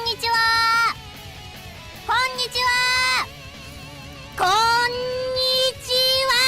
んにちは。こんにちは。こんにちは。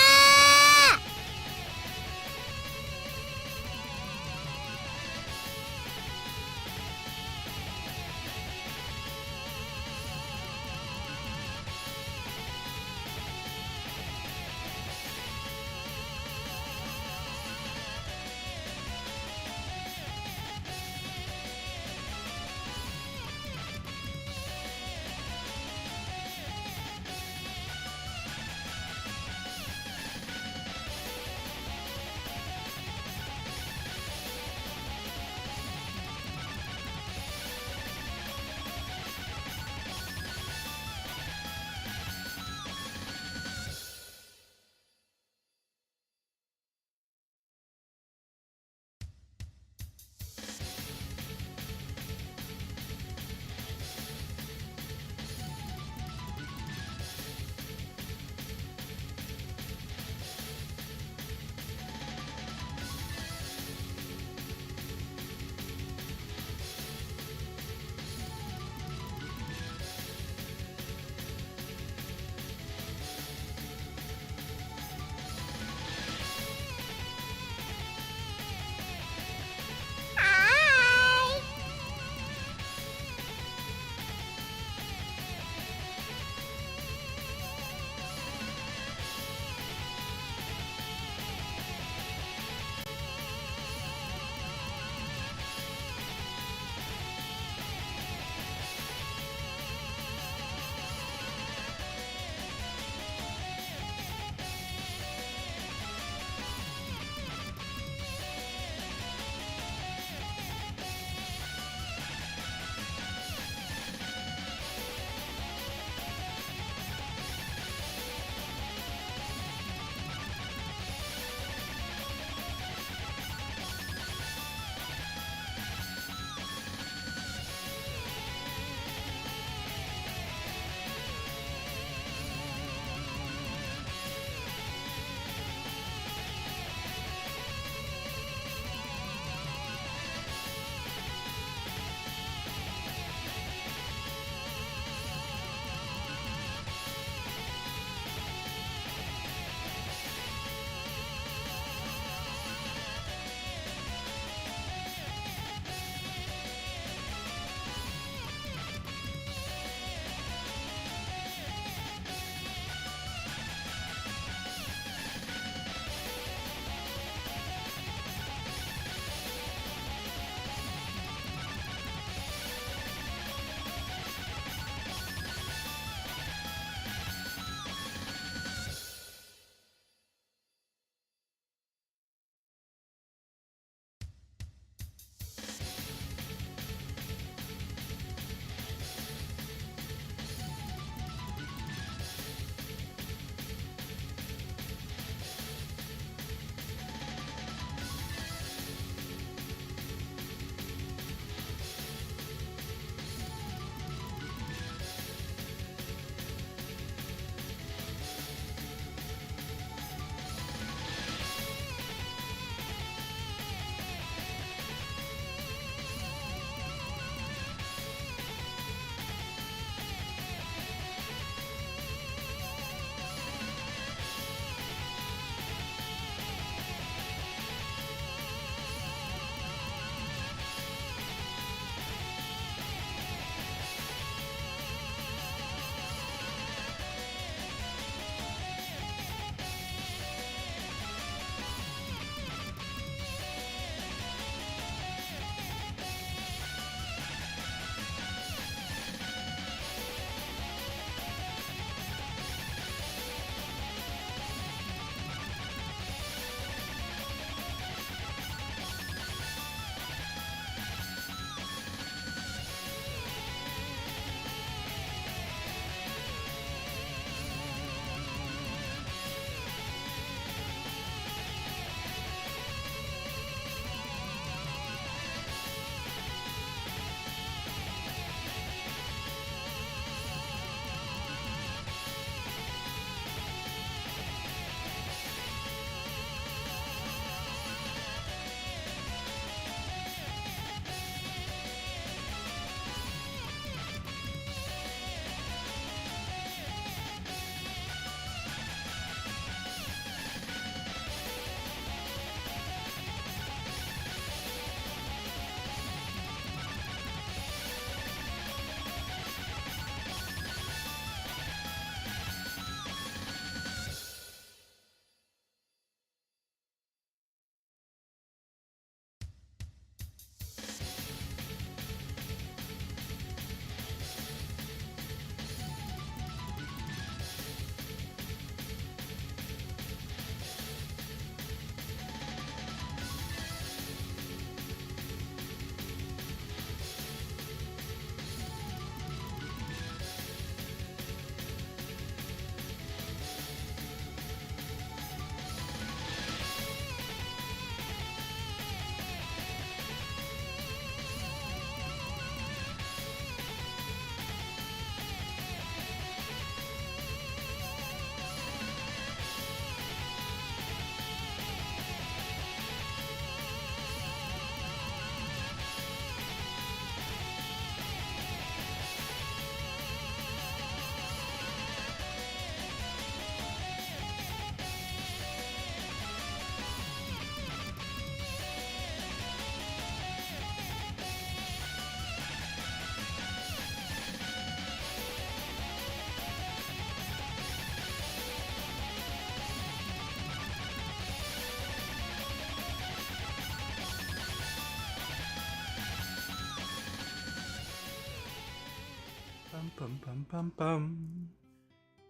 Bum bum bum bum.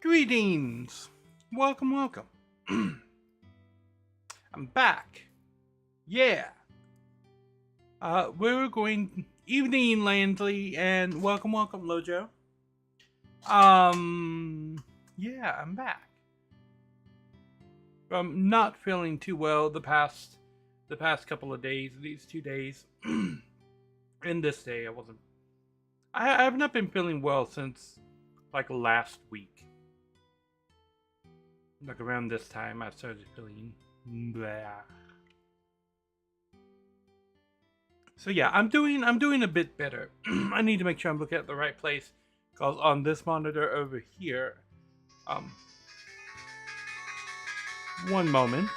Greetings. Welcome. I'm back. Yeah. We're going evening, Landley, and welcome, Lojo. Yeah, I'm back. I'm not feeling too well the past couple of days. These 2 days, and this day, I have not been feeling well since like last week. Like around this time, I started feeling blah. So yeah, I'm doing a bit better. I need to make sure I'm looking at the right place, because on this monitor over here, one moment.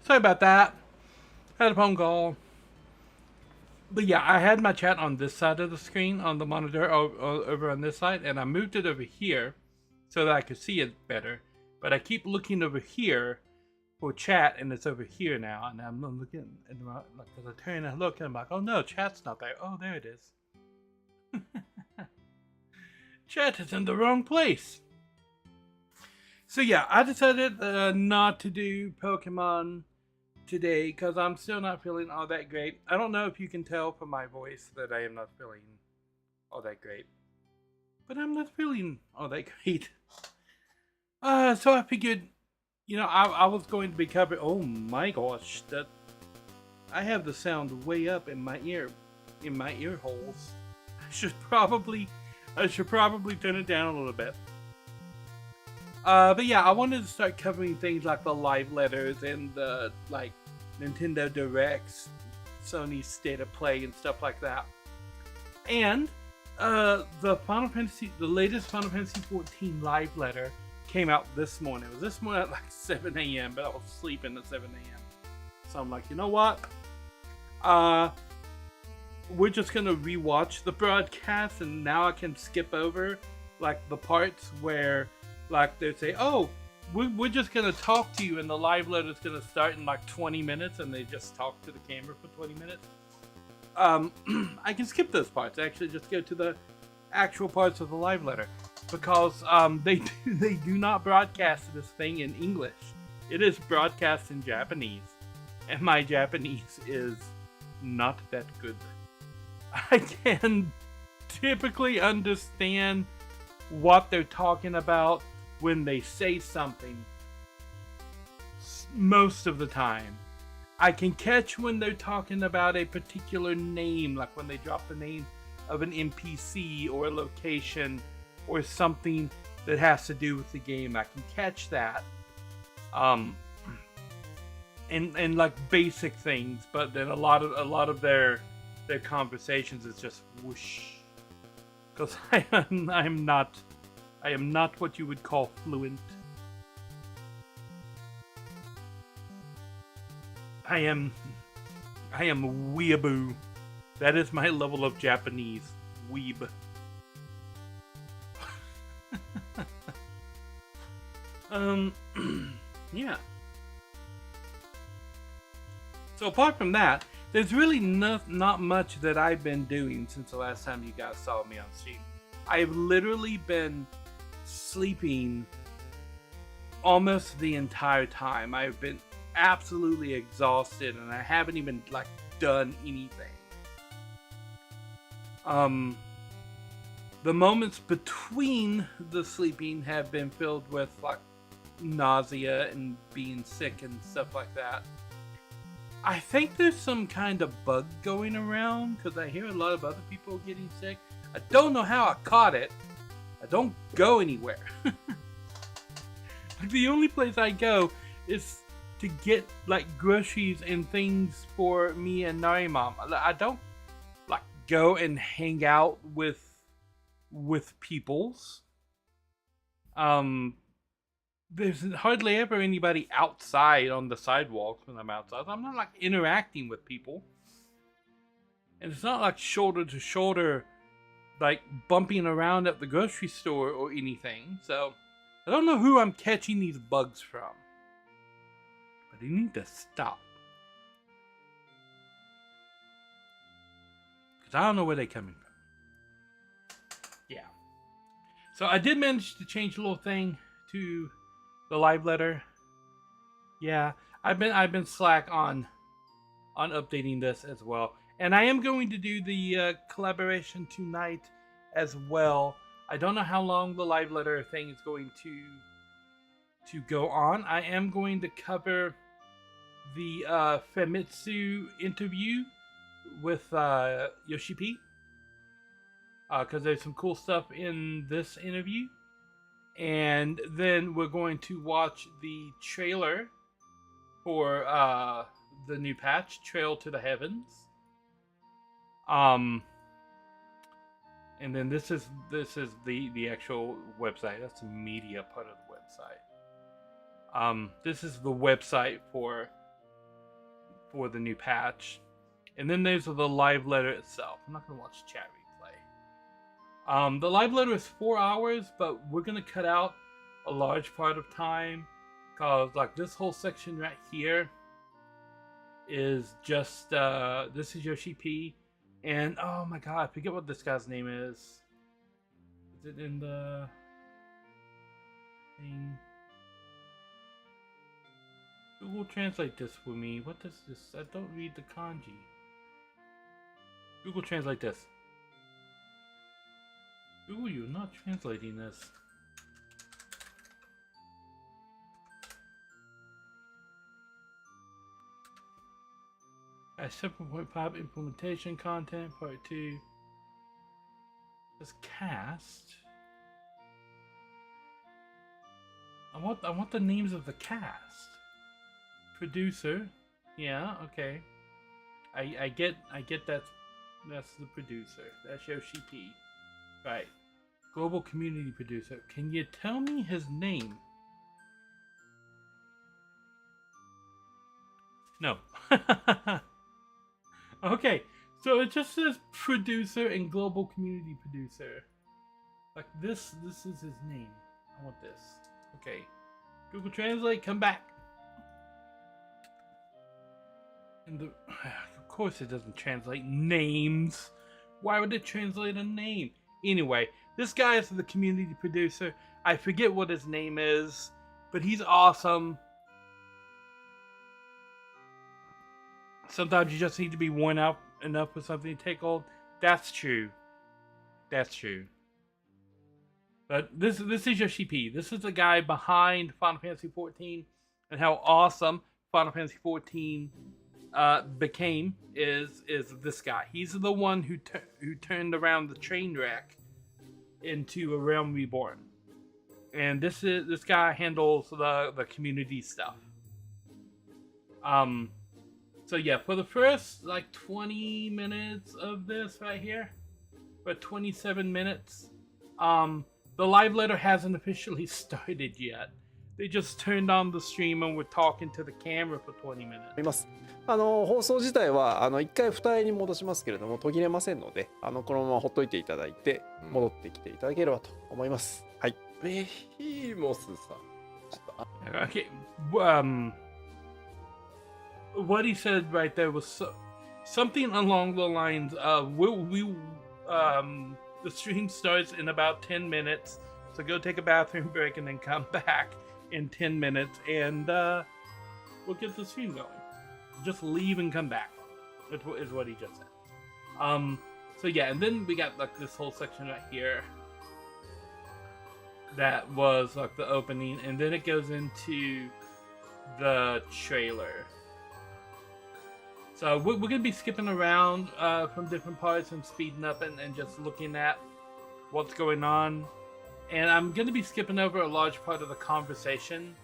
Sorry about that. Had a phone call. But yeah, I had my chat on this side of the screen on the monitor over on this side, and I moved it over here so that I could see it better. But I keep looking over here for chat, and it's over here now. And I'm looking, and as I turn and look, and I'm like, oh no, chat's not there. Oh, there it is. Chat is in the wrong place. So yeah, I decided not to do Pokemon today because I'm still not feeling all that great. I don't know if you can tell from my voice that I am not feeling all that great, but I'm not feeling all that great. So I figured, I was going to be covered. Oh my gosh, that I have the sound way up in my ear holes. I should probably turn it down a little bit. But yeah, I wanted to start covering things like the live letters and the Nintendo Directs, Sony's State of Play, and stuff like that. And the latest Final Fantasy 14 live letter came out this morning. It was this morning at like 7 a.m., but I was sleeping at 7 a.m. So I'm like, you know what? We're just gonna rewatch the broadcast, and now I can skip over like the parts where like they say, oh, we're just gonna talk to you, and the live letter is gonna start in like 20 minutes, and they just talk to the camera for 20 minutes. I can skip those parts. Actually, just go to the actual parts of the live letter, because they do not broadcast this thing in English. It is broadcast in Japanese, and my Japanese is not that good. I can typically understand what they're talking about when they say something most of the time. I can catch when they're talking about a particular name, like when they drop the name of an NPC or a location or something that has to do with the game. I can catch that. And like basic things, but then a lot of their conversations is just whoosh. Because I am not what you would call fluent. I am weeaboo. That is my level of Japanese. Weeb. Yeah. So apart from that, there's really not much that I've been doing since the last time you guys saw me on stream. I've literally been sleeping almost the entire time. I've been absolutely exhausted and I haven't even like done anything. The moments between the sleeping have been filled with like nausea and being sick and stuff like that. I think there's some kind of bug going around because I hear a lot of other people getting sick. I don't know how I caught it. I don't go anywhere. The only place I go is to get like groceries and things for me and Nari Mom. I don't like go and hang out with peoples. There's hardly ever anybody outside on the sidewalks when I'm outside. I'm not like interacting with people. And it's not like shoulder to shoulder, like bumping around at the grocery store or anything. So I don't know who I'm catching these bugs from. But they need to stop. Because I don't know where they're coming from. Yeah. So I did manage to change a little thing to the live letter. Yeah, I've been slack on updating this as well, and I am going to do the collaboration tonight as well. I don't know how long the live letter thing is going to go on. I am going to cover the Famitsu interview with Yoshi P, because there's some cool stuff in this interview. And then we're going to watch the trailer for the new patch, Trail to the Heavens. And then this is the actual website. That's the media part of the website. This is the website for the new patch. And then there's the live letter itself. I'm not gonna watch chat replay. The live letter is 4 hours, but we're gonna cut out a large part of time because like this whole section right here is just this is Yoshi P, and oh my god, I forget what this guy's name is. Is it in the thing? Google translate this for me. What does this? I don't read the kanji. Google translate this. Ooh, you're not translating this. At 7.5 implementation content, part 2. This cast. I want the names of the cast. Producer. Yeah, okay. I get that's the producer. That's Yoshi P. Right. Global community producer. Can you tell me his name? No. Okay. So it just says producer and global community producer. Like this is his name. I want this. Okay. Google Translate, come back. And of course it doesn't translate names. Why would it translate a name? Anyway, this guy is the community producer. I forget what his name is, but he's awesome. Sometimes you just need to be worn out enough with something to take hold. That's true. That's true. But this is Yoshi P. This is the guy behind Final Fantasy XIV, and how awesome Final Fantasy XIV became is this guy. He's the one who turned around the train wreck into a Realm Reborn, and this guy handles the community stuff. So yeah, for the first like 20 minutes of this right here, or 27 minutes, the live letter hasn't officially started yet. They just turned on the stream and were talking to the camera for 20 minutes. 放送自体は一回二重に戻しますけれども途切れませんのでこのままほっといていただいて戻ってきていただければと思います。はい。ベヒーモスさん。ちょっとOkay. what he said right there was something along the lines of the stream starts in about 10 minutes, so go take a bathroom break and then come back in 10 minutes and we'll get the stream going. Just leave and come back is what he just said. So yeah, and then we got like this whole section right here that was like the opening, and then it goes into the trailer. So we're gonna be skipping around from different parts and speeding up and just looking at what's going on. And I'm gonna be skipping over a large part of the conversation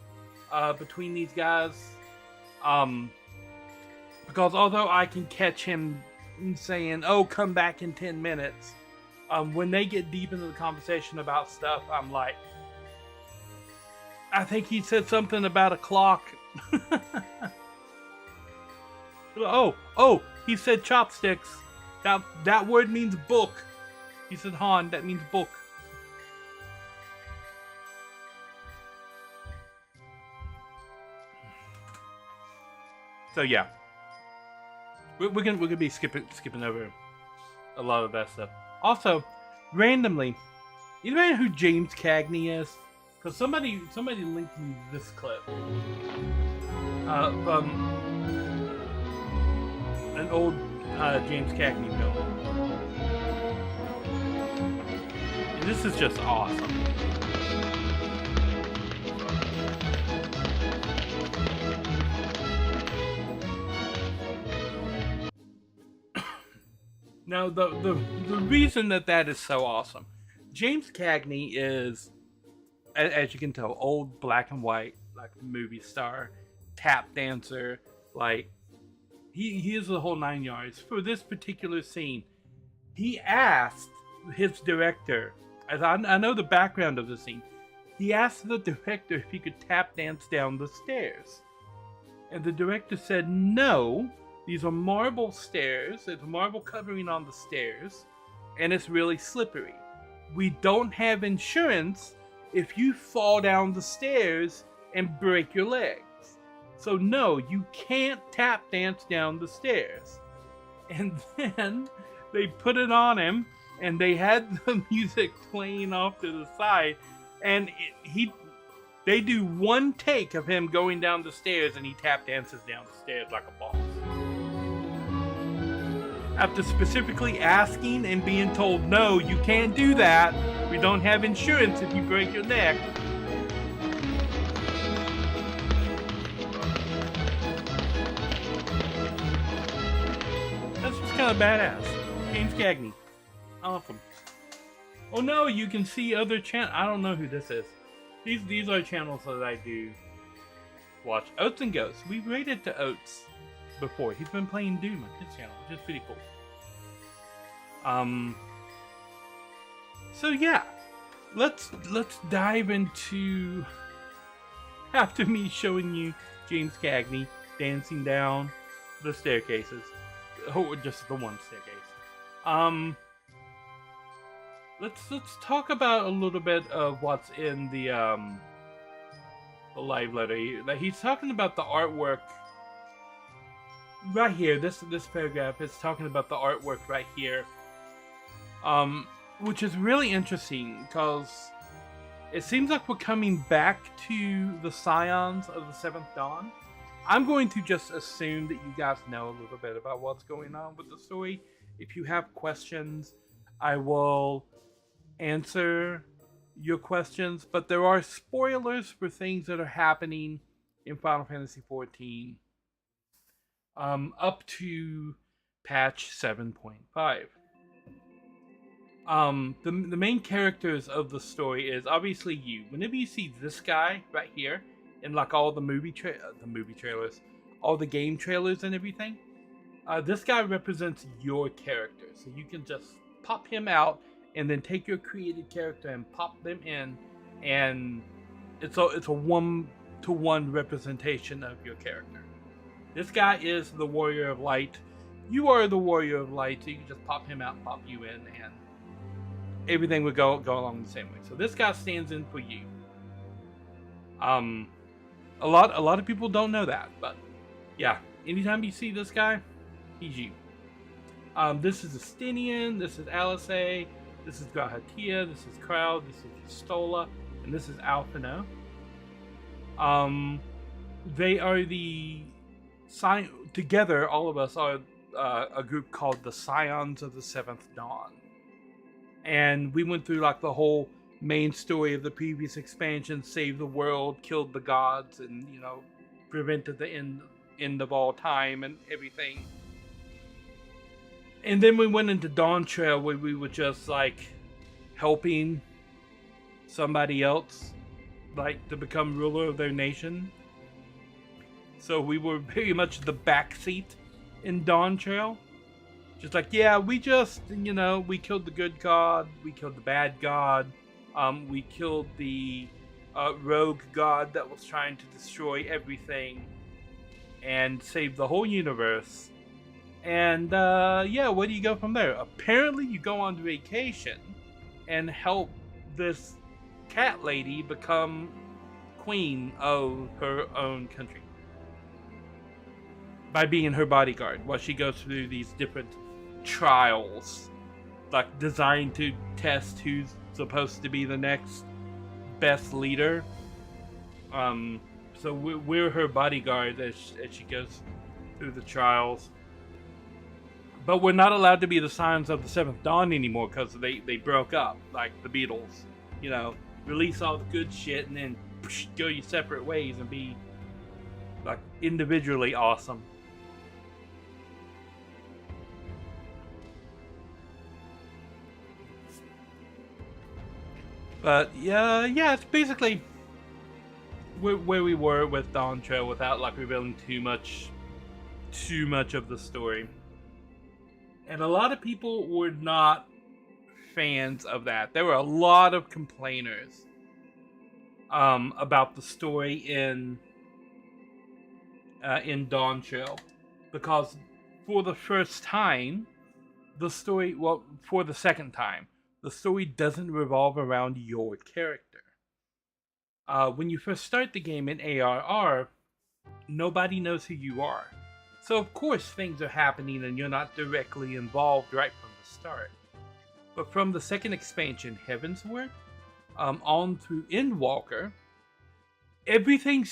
between these guys. Because although I can catch him saying, "Oh, come back in 10 minutes," when they get deep into the conversation about stuff, I'm like, I think he said something about a clock. Oh, he said chopsticks. That word means book. He said Han, that means book. So yeah, we're gonna be skipping over a lot of that stuff. Also, randomly, you know who James Cagney is? Because somebody linked me this clip from an old James Cagney film, and this is just awesome. Now, the reason that is so awesome, James Cagney is, as you can tell, old black and white, like movie star, tap dancer, like, he is the whole 9 yards. For this particular scene, he asked his director, as I know the background of the scene, he asked the director if he could tap dance down the stairs. And the director said no. These are marble stairs, there's marble covering on the stairs, and it's really slippery. We don't have insurance if you fall down the stairs and break your legs. So no, you can't tap dance down the stairs. And then they put it on him, and they had the music playing off to the side, and they do one take of him going down the stairs, and he tap dances down the stairs like a boss. After specifically asking and being told, no, you can't do that. We don't have insurance if you break your neck. That's just kind of badass. James Cagney. Awesome. Oh no, you can see other channels. I don't know who this is. These are channels that I do watch. Oats and Ghosts. We rated to Oats before. He's been playing Doom on his channel, which is pretty cool. So yeah, let's dive into, after me showing you James Cagney dancing down the staircases, or just the one staircase. Let's talk about a little bit of what's in the live letter. He's talking about the artwork right here. This paragraph is talking about the artwork right here, which is really interesting because it seems like we're coming back to the Scions of the Seventh Dawn. I'm going to just assume that you guys know a little bit about what's going on with the story. If you have questions, I will answer your questions, but there are spoilers for things that are happening in Final Fantasy XIV up to patch 7.5. The main characters of the story is obviously you. Whenever you see this guy right here in like all the movie trailers, all the game trailers and everything, this guy represents your character. So you can just pop him out and then take your created character and pop them in, and it's a 1-to-1 representation of your character. This guy is the Warrior of Light. You are the Warrior of Light, so you can just pop him out, pop you in, and everything would go along the same way. So this guy stands in for you. A lot of people don't know that, but yeah, anytime you see this guy, he's you. This is Estinian, this is Alice, this is Grahatia, this is Crowd, this is Stola, and this is Alphino. They are together, all of us are a group called the Scions of the Seventh Dawn. And we went through like the whole main story of the previous expansion, saved the world, killed the gods, and, you know, prevented the end of all time and everything. And then we went into Dawn Trail, where we were just like helping somebody else, like, to become ruler of their nation. So we were very much the backseat in Dawn Trail. Just like, yeah, we just, you know, we killed the good god, we killed the bad god, we killed the rogue god that was trying to destroy everything and save the whole universe. And yeah, where do you go from there? Apparently you go on vacation and help this cat lady become queen of her own country by being her bodyguard while she goes through these different trials, like designed to test who's supposed to be the next best leader. So we're her bodyguard as she goes through the trials. But we're not allowed to be the Scions of the Seventh Dawn anymore because they broke up, like the Beatles. You know, release all the good shit and then go your separate ways and be like individually awesome. But yeah, it's basically where we were with Dawn Trail without like revealing too much of the story. And a lot of people were not fans of that. There were a lot of complainers about the story in Dawn Trail, because for the first time, the story, well, for the second time, the story doesn't revolve around your character. When you first start the game in ARR, nobody knows who you are. So of course things are happening and you're not directly involved right from the start. But from the second expansion, Heavensward, on through Endwalker, everything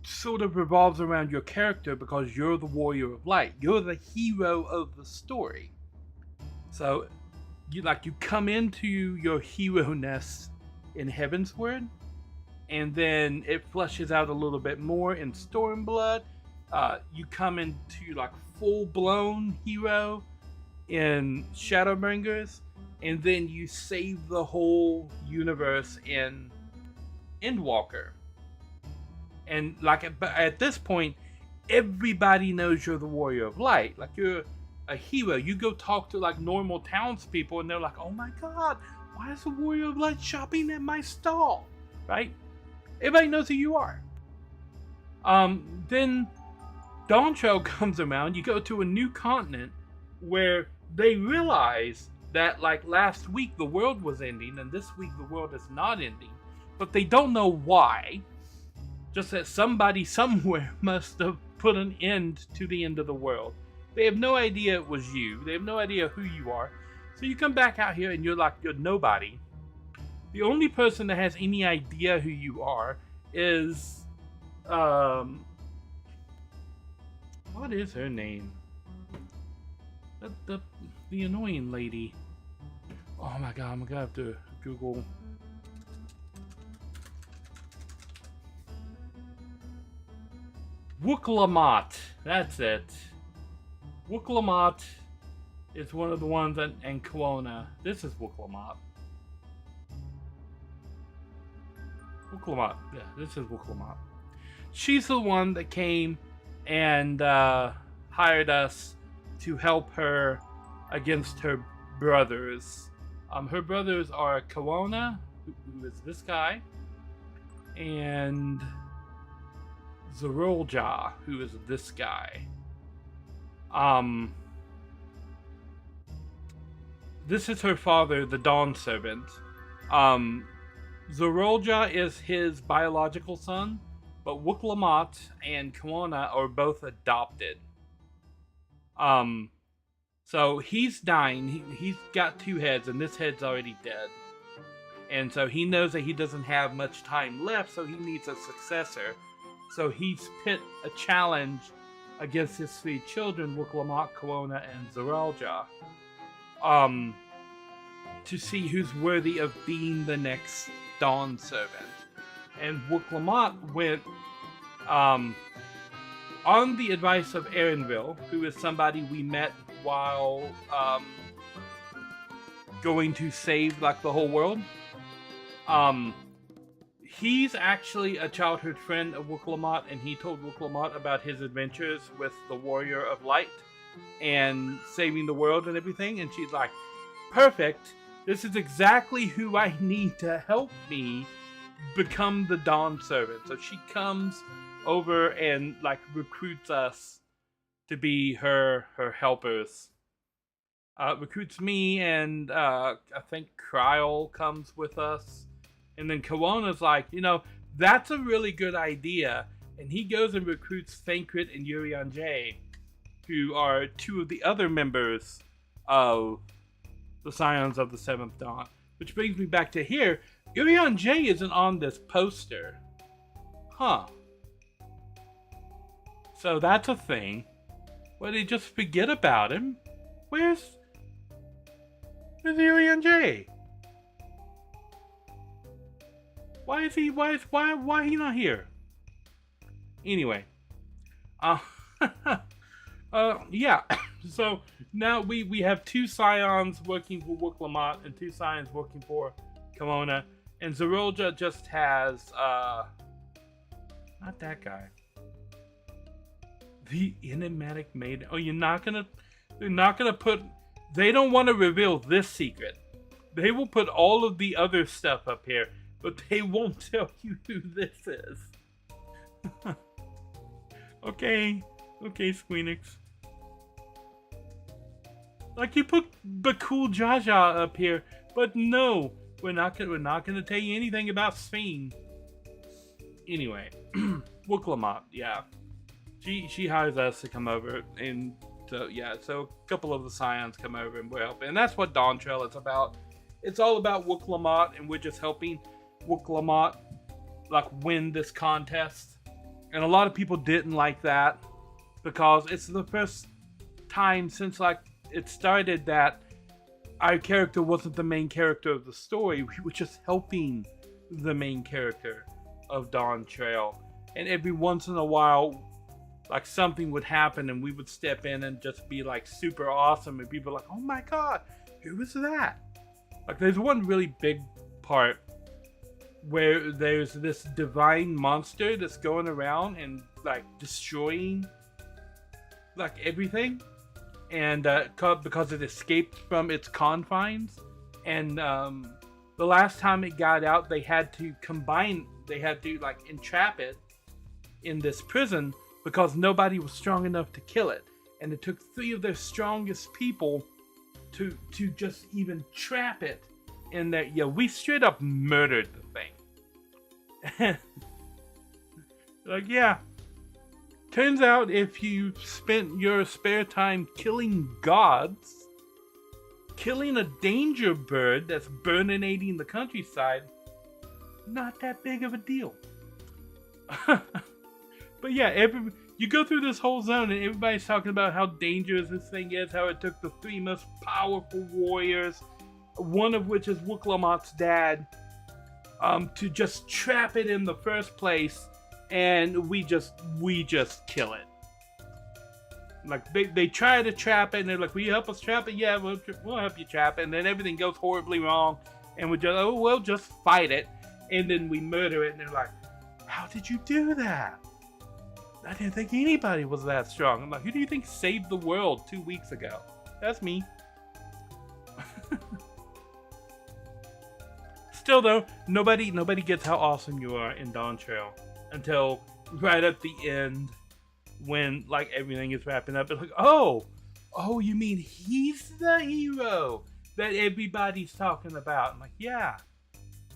sort of revolves around your character because you're the Warrior of Light. You're the hero of the story. So you come into your hero-ness in Heavensward, and then it fleshes out a little bit more in Stormblood. You come into like full-blown hero in Shadowbringers, and then you save the whole universe in Endwalker. And like at this point, everybody knows you're the Warrior of Light. Like you're a hero. You go talk to like normal townspeople, and they're like, "Oh my God, why is the Warrior of Light shopping at my stall?" Right? Everybody knows who you are. Then Dawn Trail comes around. You go to a new continent where they realize that like last week the world was ending, and this week the world is not ending, but they don't know why. Just that somebody somewhere must have put an end to the end of the world. They have no idea it was you. They have no idea who you are. So you come back out here and you're nobody. The only person that has any idea who you are is what is her name? The annoying lady. Oh my God, I'm gonna have to Google. Wooklamat. That's it. Wooklamat is one of the ones in Kelowna. This is Wooklamat. Wooklamat. Yeah, this is Wooklamat. She's the one that came and hired us to help her against her brothers. Her brothers are Kelowna, who is this guy, and Zorolja, who is this guy. This is her father, the Dawn Servant. Zorolja is his biological son, but Wuklamot and Kawana are both adopted. So he's dying. He's got 2 heads, and this head's already dead. And so he knows that he doesn't have much time left, so he needs a successor. So he's put a challenge against his 3 children, Wuklamot, Kawana, and Zaralja, to see who's worthy of being the next Dawn Servant. And Wuklamot went on the advice of Erenville, who is somebody we met while going to save like the whole world. He's actually a childhood friend of Wuklamot, and he told Wuklamot about his adventures with the Warrior of Light and saving the world and everything. And she's like, perfect. This is exactly who I need to help me become the Dawn Servant. So she comes over and like recruits us to be her helpers. Recruits me, and I think Kryl comes with us. And then Kawana's like, you know, that's a really good idea. And he goes and recruits Thancred and Urian J, who are 2 of the other members of the Scions of the 7th Dawn. Which brings me back to here. Urian J isn't on this poster. Huh. So that's a thing. Well, they just forget about him. Where's Urian J? Why is he not here? Anyway. Yeah. So now we have 2 Scions working for Wuklamot and 2 Scions working for Kawana. And Zaralja just has not that guy. The enigmatic maiden. Oh, they're not gonna put, they don't want to reveal this secret. They will put all of the other stuff up here, but they won't tell you who this is. Okay, Squeenix. Like, you put Bakul Jaja up here, but no, we're not gonna tell you anything about Sphene. Anyway, Wuklamot, yeah. She hires us to come over, and so yeah, so a couple of the Scions come over and we're helping, and that's what Dawn Trail is about. It's all about Wuklamot, and we're just helping Wuklamot like win this contest. And a lot of people didn't like that because it's the first time since like it started that our character wasn't the main character of the story. We were just helping the main character of Dawn Trail, and every once in a while, like something would happen and we would step in and just be like super awesome, and people were like, oh my god, who was that? Like, there's one really big part where there's this divine monster that's going around and like destroying like everything, and because it escaped from its confines, and the last time it got out, they had to like entrap it in this prison because nobody was strong enough to kill it, and it took 3 of their strongest people to just even trap it in there. Yeah, we straight up murdered the thing. Like, yeah. Turns out if you spent your spare time killing gods, killing a danger bird that's burninating the countryside, not that big of a deal. But yeah, you go through this whole zone and everybody's talking about how dangerous this thing is, how it took the 3 most powerful warriors, one of which is Wuklamot's dad, to just trap it in the first place, and we just kill it. Like, they try to trap it, and they're like, will you help us trap it? Yeah, we'll help you trap it. And then everything goes horribly wrong, and we'll just fight it. And then we murder it, and they're like, how did you do that? I didn't think anybody was that strong. I'm like, who do you think saved the world 2 weeks ago? That's me. Still though, nobody gets how awesome you are in Dawn Trail until right at the end, when like everything is wrapping up. It's like, oh, you mean he's the hero that everybody's talking about? I'm like, yeah,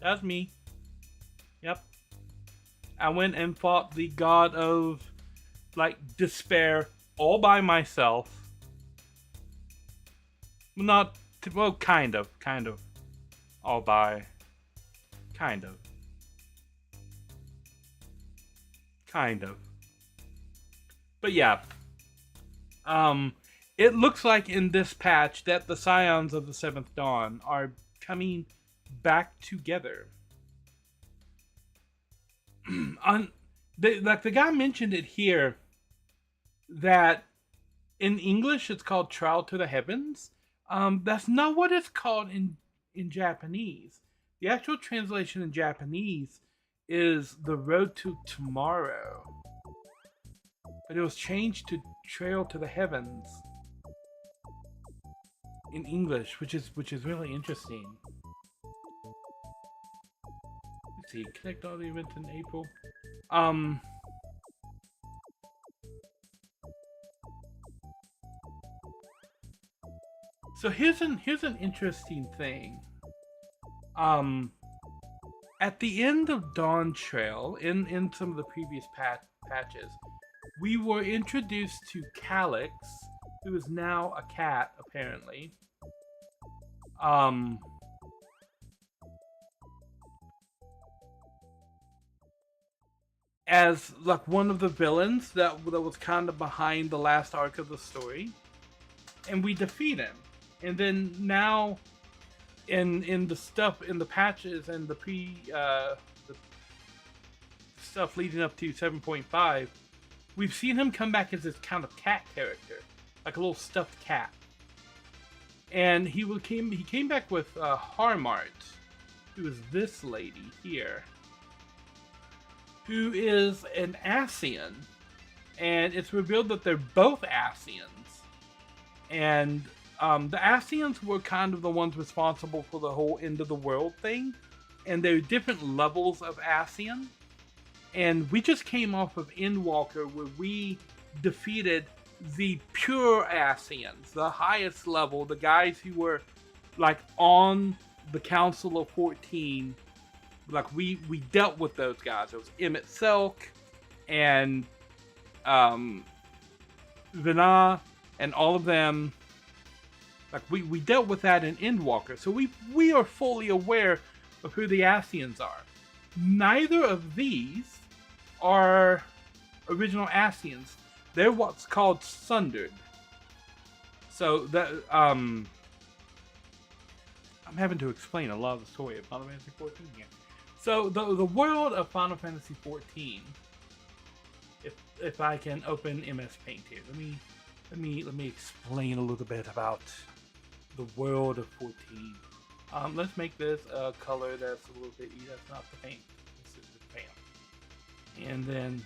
that's me. Yep. I went and fought the god of like despair all by myself. Not well, kind of all by kind of. But yeah. It looks like in this patch that the Scions of the Seventh Dawn are coming back together. The guy mentioned it here that in English it's called Trial to the Heavens. That's not what it's called in Japanese. The actual translation in Japanese is The Road to Tomorrow. But it was changed to Trail to the Heavens in English, which is really interesting. Let's see, connect all the events in April. So here's an interesting thing. At the end of Dawn Trail, in some of the previous patches, we were introduced to Calyx, who is now a cat, apparently. As like one of the villains that was kind of behind the last arc of the story, and we defeat him. And then now, in the stuff in the patches and the stuff leading up to 7.5, we've seen him come back as this kind of cat character, like a little stuffed cat. And he came back with Harmart, who is this lady here, who is an Ascian, and it's revealed that they're both Ascians. And the Ascians were kind of the ones responsible for the whole end of the world thing, and there are different levels of Ascian. And we just came off of Endwalker, where we defeated the pure Ascians, the highest level, the guys who were like on the Council of 14. Like we dealt with those guys. It was Emmett Selk and Vina and all of them. Like we dealt with that in Endwalker, so we are fully aware of who the Ascians are. Neither of these are original Ascians. They're what's called Sundered. So that I'm having to explain a lot of the story of Final Fantasy 14 here. So the world of Final Fantasy 14. If I can open MS Paint here, let me explain a little bit about the world of 14. Let's make this a color that's a little bit. That's not the paint. This is the paint. And then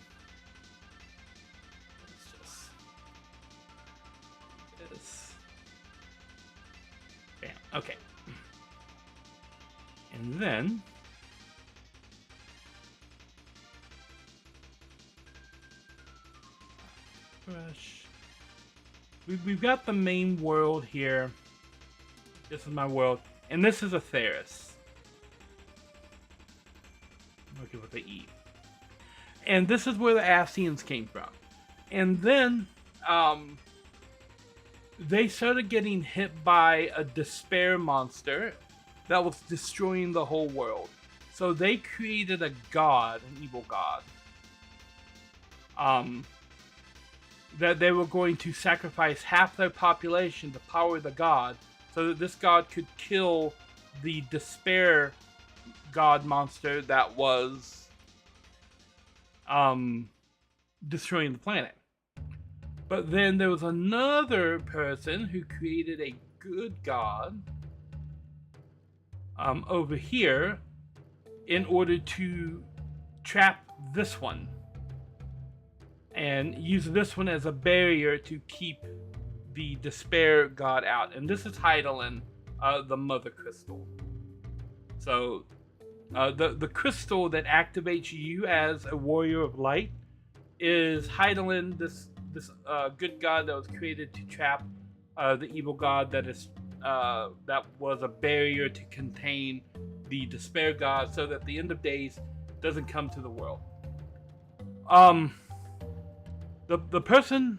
let's just this. Bam. Okay. And then brush. We've got the main world here. This is my world, and this is Atheris. I'm working with the E. And this is where the Ascians came from. And then they started getting hit by a despair monster that was destroying the whole world. So they created a god, an evil god. That they were going to sacrifice half their population to power the god, so that this god could kill the despair god monster that was destroying the planet. But then there was another person who created a good god over here in order to trap this one and use this one as a barrier to keep the despair god out. And this is Hydaelyn, the mother crystal. So the crystal that activates you as a warrior of light is Hydaelyn, this good god that was created to trap the evil god that was a barrier to contain the despair god, so that the end of days doesn't come to the world. The person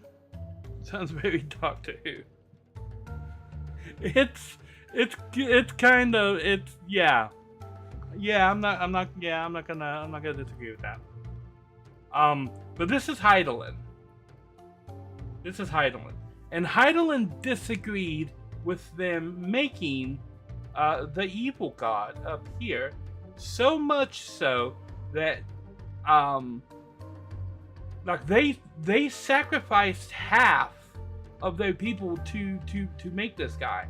sounds very Doctor Who. It's kind of yeah. I'm not gonna disagree with that. But this is Heidelin. And Heidelin disagreed with them making the evil god up here, so much so that like they sacrificed half of their people to make this guy,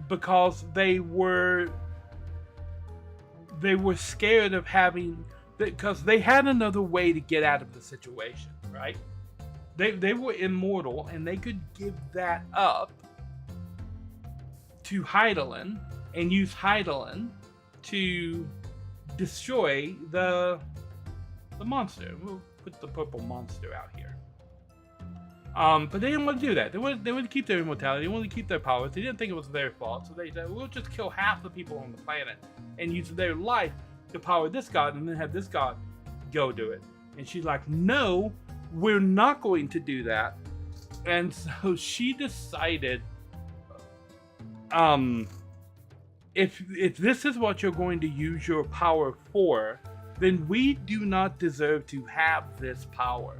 because they were scared of having, because they had another way to get out of the situation, right? They were immortal and they could give that up to Heidelin and use Heidelin to destroy the monster. We'll put the purple monster out here. But they didn't want to do that. They wanted to keep their immortality. They wanted to keep their powers. They didn't think it was their fault, so they said, we'll just kill half the people on the planet and use their life to power this god, and then have this god go do it. And she's like, no, we're not going to do that. And so she decided, if this is what you're going to use your power for, then we do not deserve to have this power.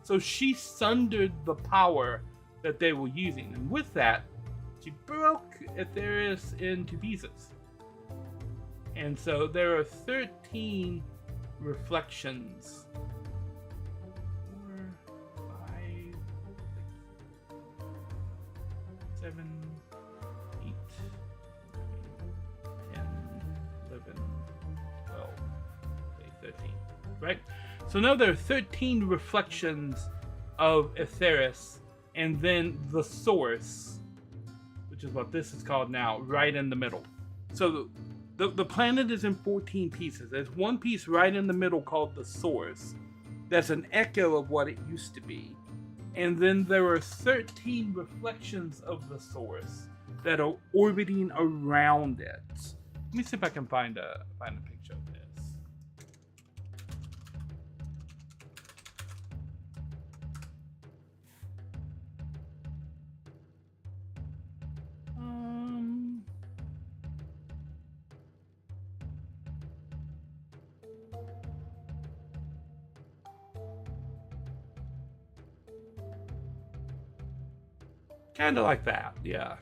So she sundered the power that they were using, and with that, she broke Aetherius into pieces. And so there are 13 reflections. 4, 5, 6, 7, 8, 9, 10, 11, 12, 13. Right? So now there are 13 reflections of Aetherius, and then the source, which is what this is called now, right in the middle. So the planet is in 14 pieces. There's one piece right in the middle called the source. That's an echo of what it used to be. And then there are 13 reflections of the source that are orbiting around it. Let me see if I can find a picture of this. Kind of like that, yeah.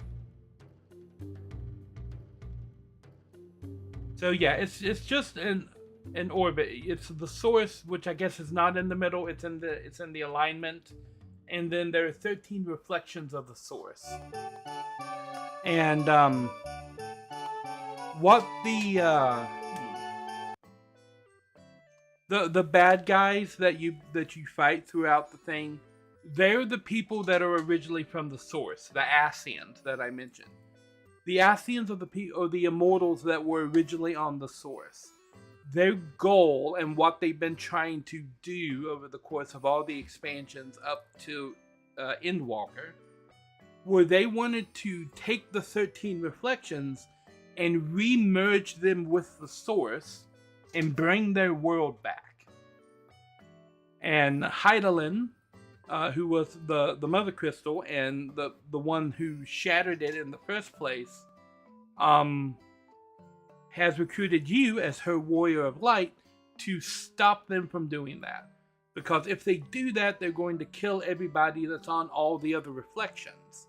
So yeah, it's just an orbit. It's the source, which I guess is not in the middle. It's in the alignment, and then there are 13 reflections of the source. And what the bad guys that you fight throughout the thing, they're the people that are originally from the source, the Ascians that I mentioned. The Ascians are the immortals that were originally on the source. Their goal and what they've been trying to do over the course of all the expansions up to Endwalker, where they wanted to take the 13 reflections and re-merge them with the source and bring their world back. And Heidelin, who was the Mother Crystal and the one who shattered it in the first place, has recruited you as her warrior of light to stop them from doing that. Because if they do that, they're going to kill everybody that's on all the other reflections,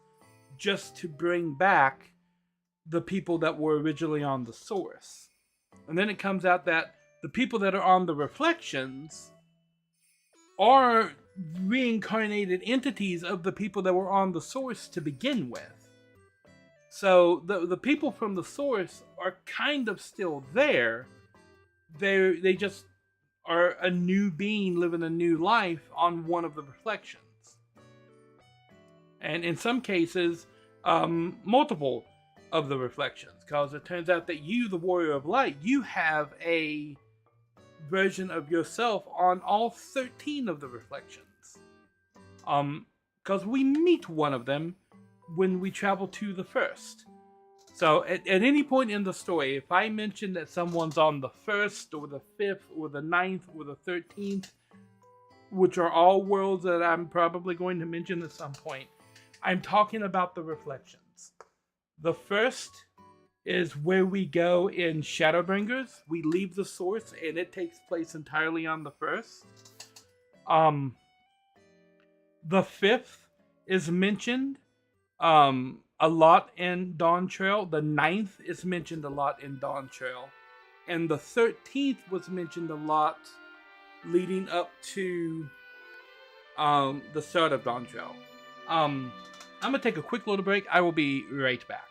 just to bring back the people that were originally on the source. And then it comes out that the people that are on the reflections are reincarnated entities of the people that were on the source to begin with. So the people from the source are kind of still there. They just are a new being living a new life on one of the reflections. And in some cases, multiple of the reflections, because it turns out that you, the warrior of light, you have a version of yourself on all 13 of the reflections. Because we meet one of them when we travel to the first. So at any point in the story, if I mention that someone's on the 1st or the 5th or the 9th or the 13th, which are all worlds that I'm probably going to mention at some point. I'm talking about the reflections. The first is where we go in Shadowbringers. We leave the source and it takes place entirely on the first. The fifth is mentioned a lot in Dawn Trail. The ninth is mentioned a lot in Dawn Trail. And the 13th was mentioned a lot leading up to the start of Dawn Trail. I'm going to take a quick little break. I will be right back.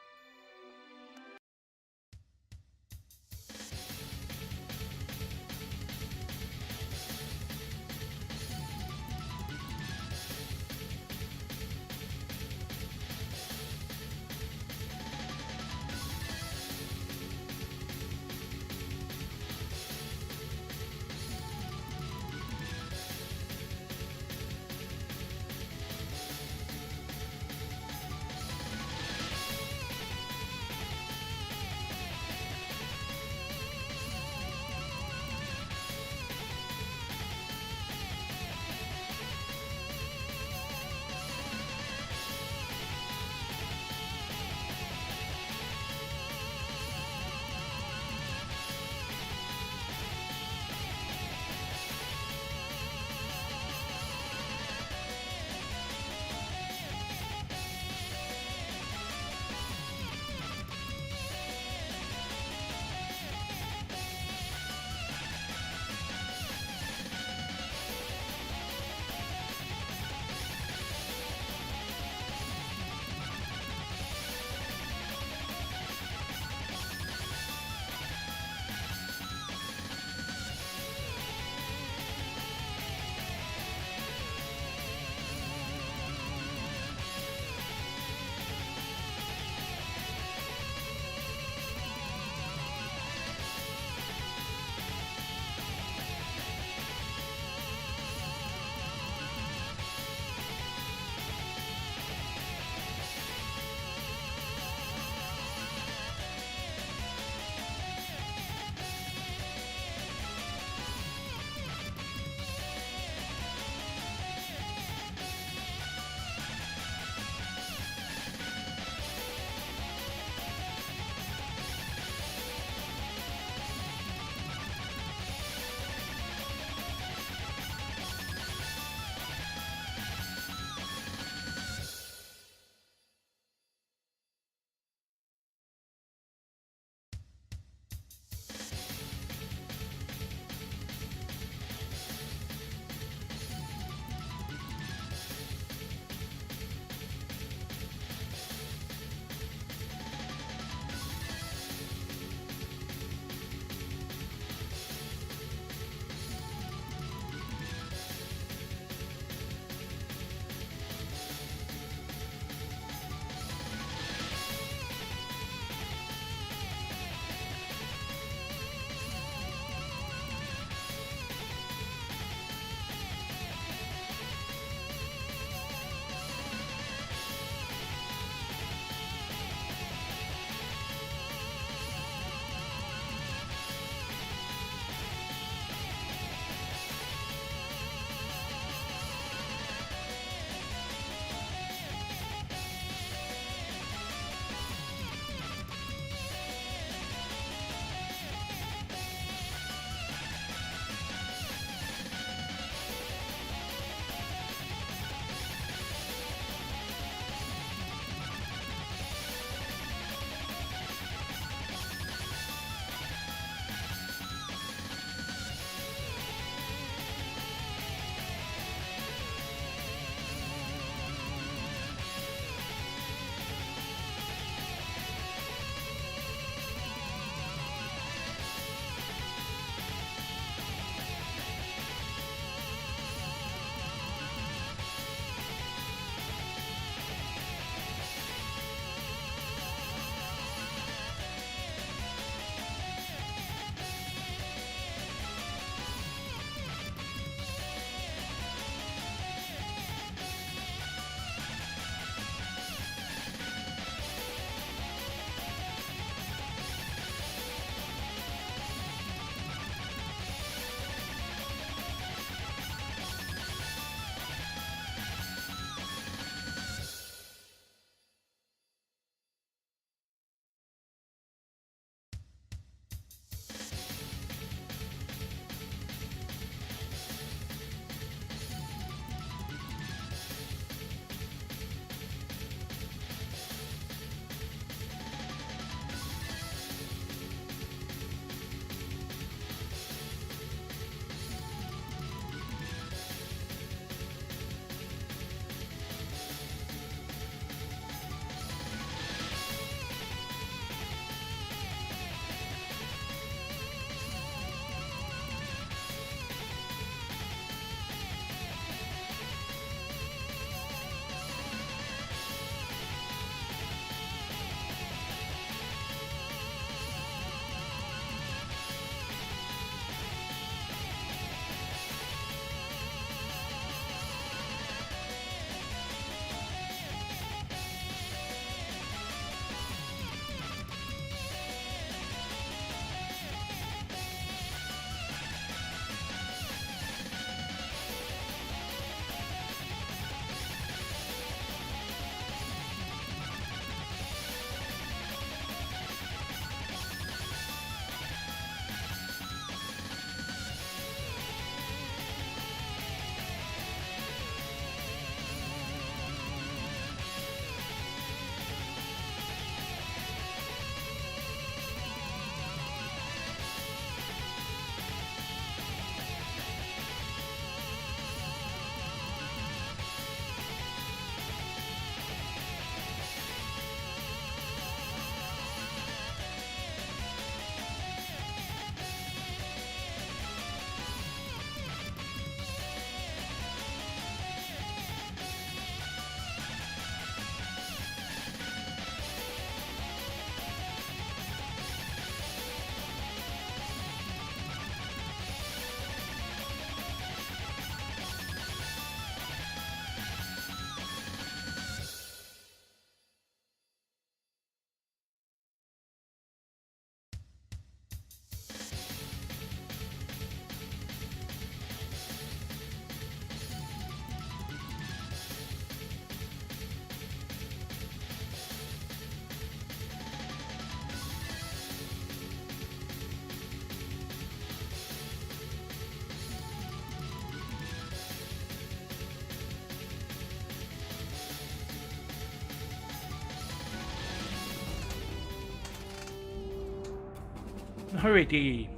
Alrighty.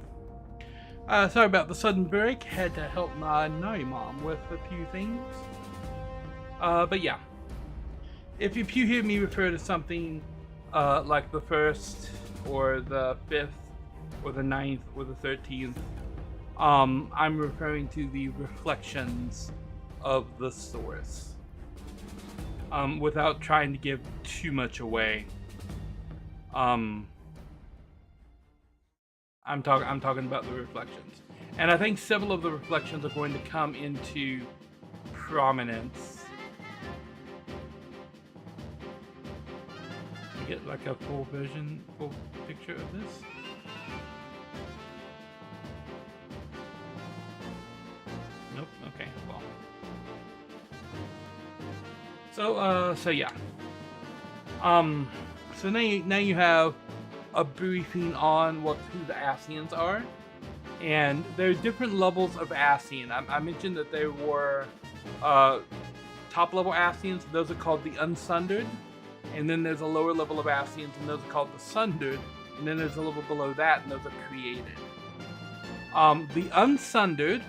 Sorry about the sudden break. Had to help my Nari mom with a few things. But yeah. If you hear me refer to something like the 1st or the 5th or the 9th or the 13th, I'm referring to the reflections of the source. Without trying to give too much away. I'm talking about the reflections. And I think several of the reflections are going to come into prominence. You get like a full picture of this. Nope, okay, well. So yeah. So now you have a briefing on who the Ascians are, and there are different levels of Ascian. I mentioned that there were top level Ascians. Those are called the Unsundered, and then there's a lower level of Ascians, and those are called the Sundered, and then there's a level below that, and those are created. The Unsundered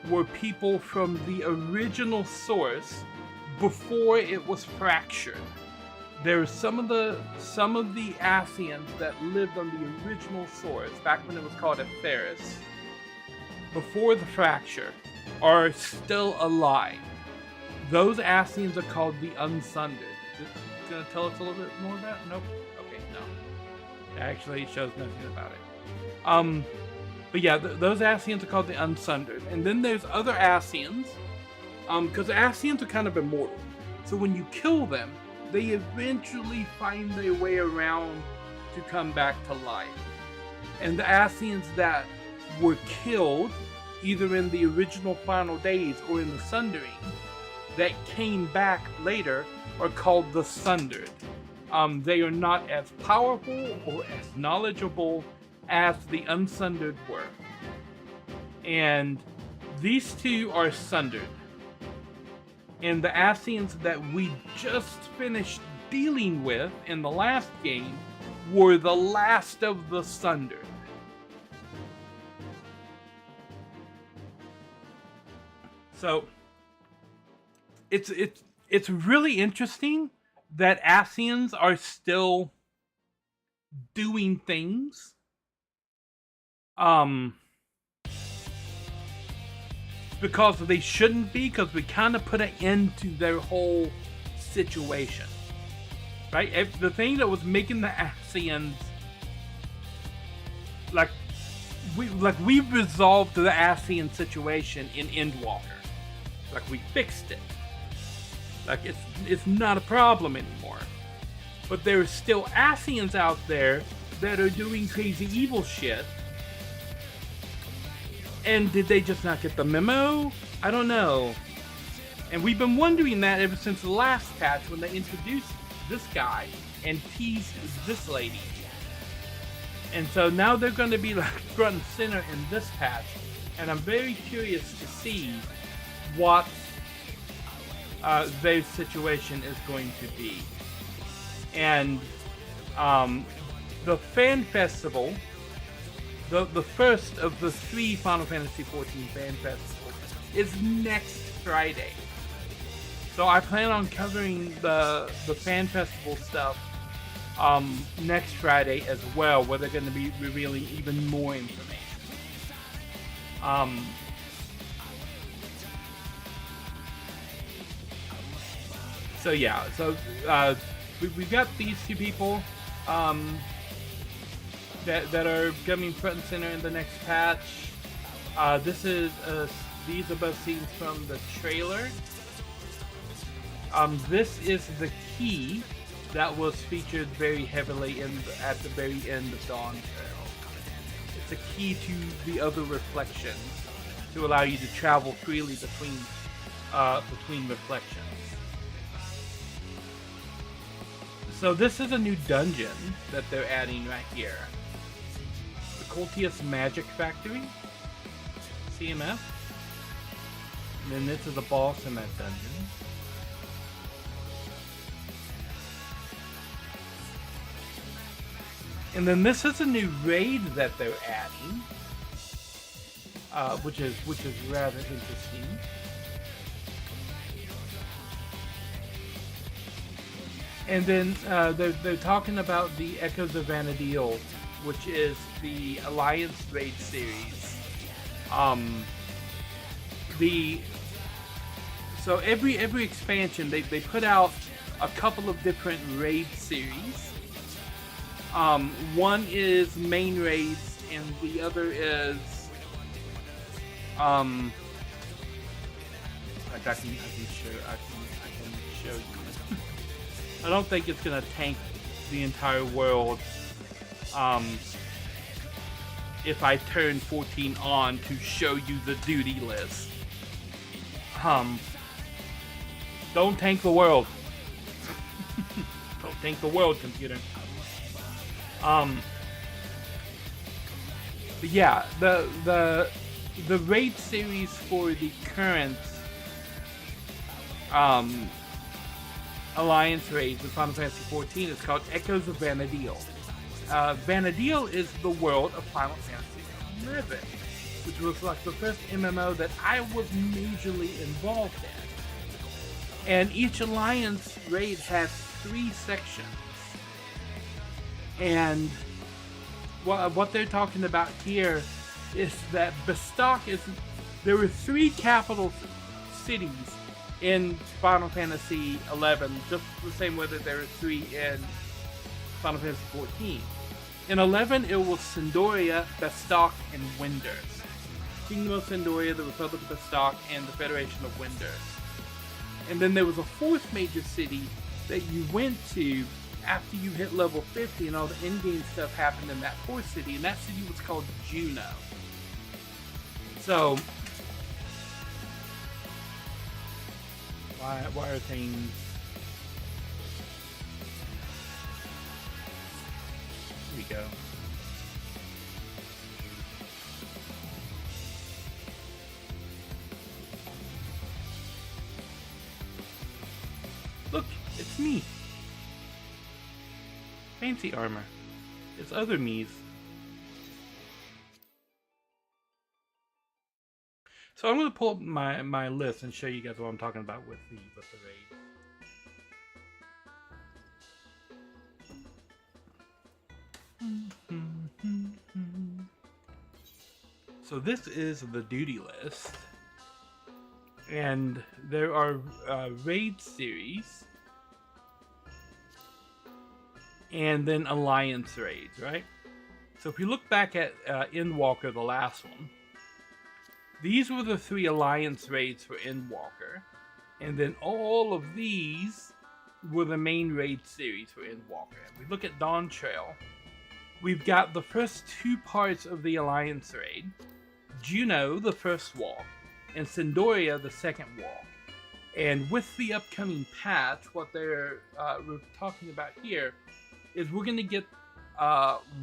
were people from the original source before it was fractured. There are some of the Ascians that lived on the original source back when it was called Etheris, before the fracture, are still alive. Those Ascians are called the Unsundered. Is it gonna tell us a little bit more about it? Nope. Okay, no. It actually shows nothing about it. But yeah, those Ascians are called the Unsundered. And then there's other Ascians, because Ascians are kind of immortal. So when you kill them, they eventually find their way around to come back to life. And the Ascians that were killed, either in the original final days or in the Sundering, that came back later are called the Sundered. They are not as powerful or as knowledgeable as the Unsundered were. And these two are Sundered. And the Ascians that we just finished dealing with in the last game were the last of the Sundered. So it's really interesting that Ascians are still doing things. Because they shouldn't be, because we kind of put an end to their whole situation, right? If the thing that was making the Ascians, we've resolved the Ascian situation in Endwalker, like we fixed it, like it's not a problem anymore. But there are still Ascians out there that are doing crazy evil shit. And did they just not get the memo? I don't know. And we've been wondering that ever since the last patch when they introduced this guy and teased this lady. And so now they're going to be like front and center in this patch. And I'm very curious to see what their situation is going to be. And the fan festival, the first of the 3 Final Fantasy XIV fan festivals, is next Friday. So I plan on covering the fan festival stuff next Friday as well, where they're going to be revealing even more information. So yeah, so we've got these 2 people that are coming front and center in the next patch. These are both scenes from the trailer. This is the key that was featured very heavily at the very end of Dawn Trail. It's a key to the other reflections to allow you to travel freely between reflections. So this is a new dungeon that they're adding right here. The Cultius Magic Factory, CMF. And then this is a boss in that dungeon. And then this is a new raid that they're adding, which is rather interesting. And then they're talking about the Echoes of Vanadil, which is the Alliance raid series. So every expansion they put out a couple of different raid series. One is main raids, and the other is I can show you. I don't think it's gonna tank the entire world. If I turn 14 on to show you the duty list. Don't tank the world. Don't tank the world, computer. But yeah, the raid series for the current Alliance raids in Final Fantasy XIV is called Echoes of Vanadil. Vanadil is the world of Final Fantasy XI, which was like the first MMO that I was majorly involved in. And each Alliance raid has 3 sections. And what they're talking about here is that Bestock is... There were 3 capital cities in Final Fantasy XI, just the same way that there are 3 in Final Fantasy XIV. In 11, it was Cindoria, Bestock, and Winders. Kingdom of Cindoria, the Republic of Bestock, and the Federation of Winders. And then there was a 4th major city that you went to after you hit level 50 and all the in-game stuff happened in that 4th city, and that city was called Juno. So, why are things... Here we go. Look, it's me. Fancy armor. It's other me's. So I'm going to pull up my list and show you guys what I'm talking about with the raid. So this is the duty list. And there are raid series. And then Alliance raids, right? So if you look back at Endwalker, the last one, these were the 3 Alliance raids for Endwalker. And then all of these were the main raid series for Endwalker. If we look at Dawn Trail, we've got the first 2 parts of the Alliance raid. Juno, the first walk, and Cindoria, the second walk. And with the upcoming patch, what we're talking about here is we're going to get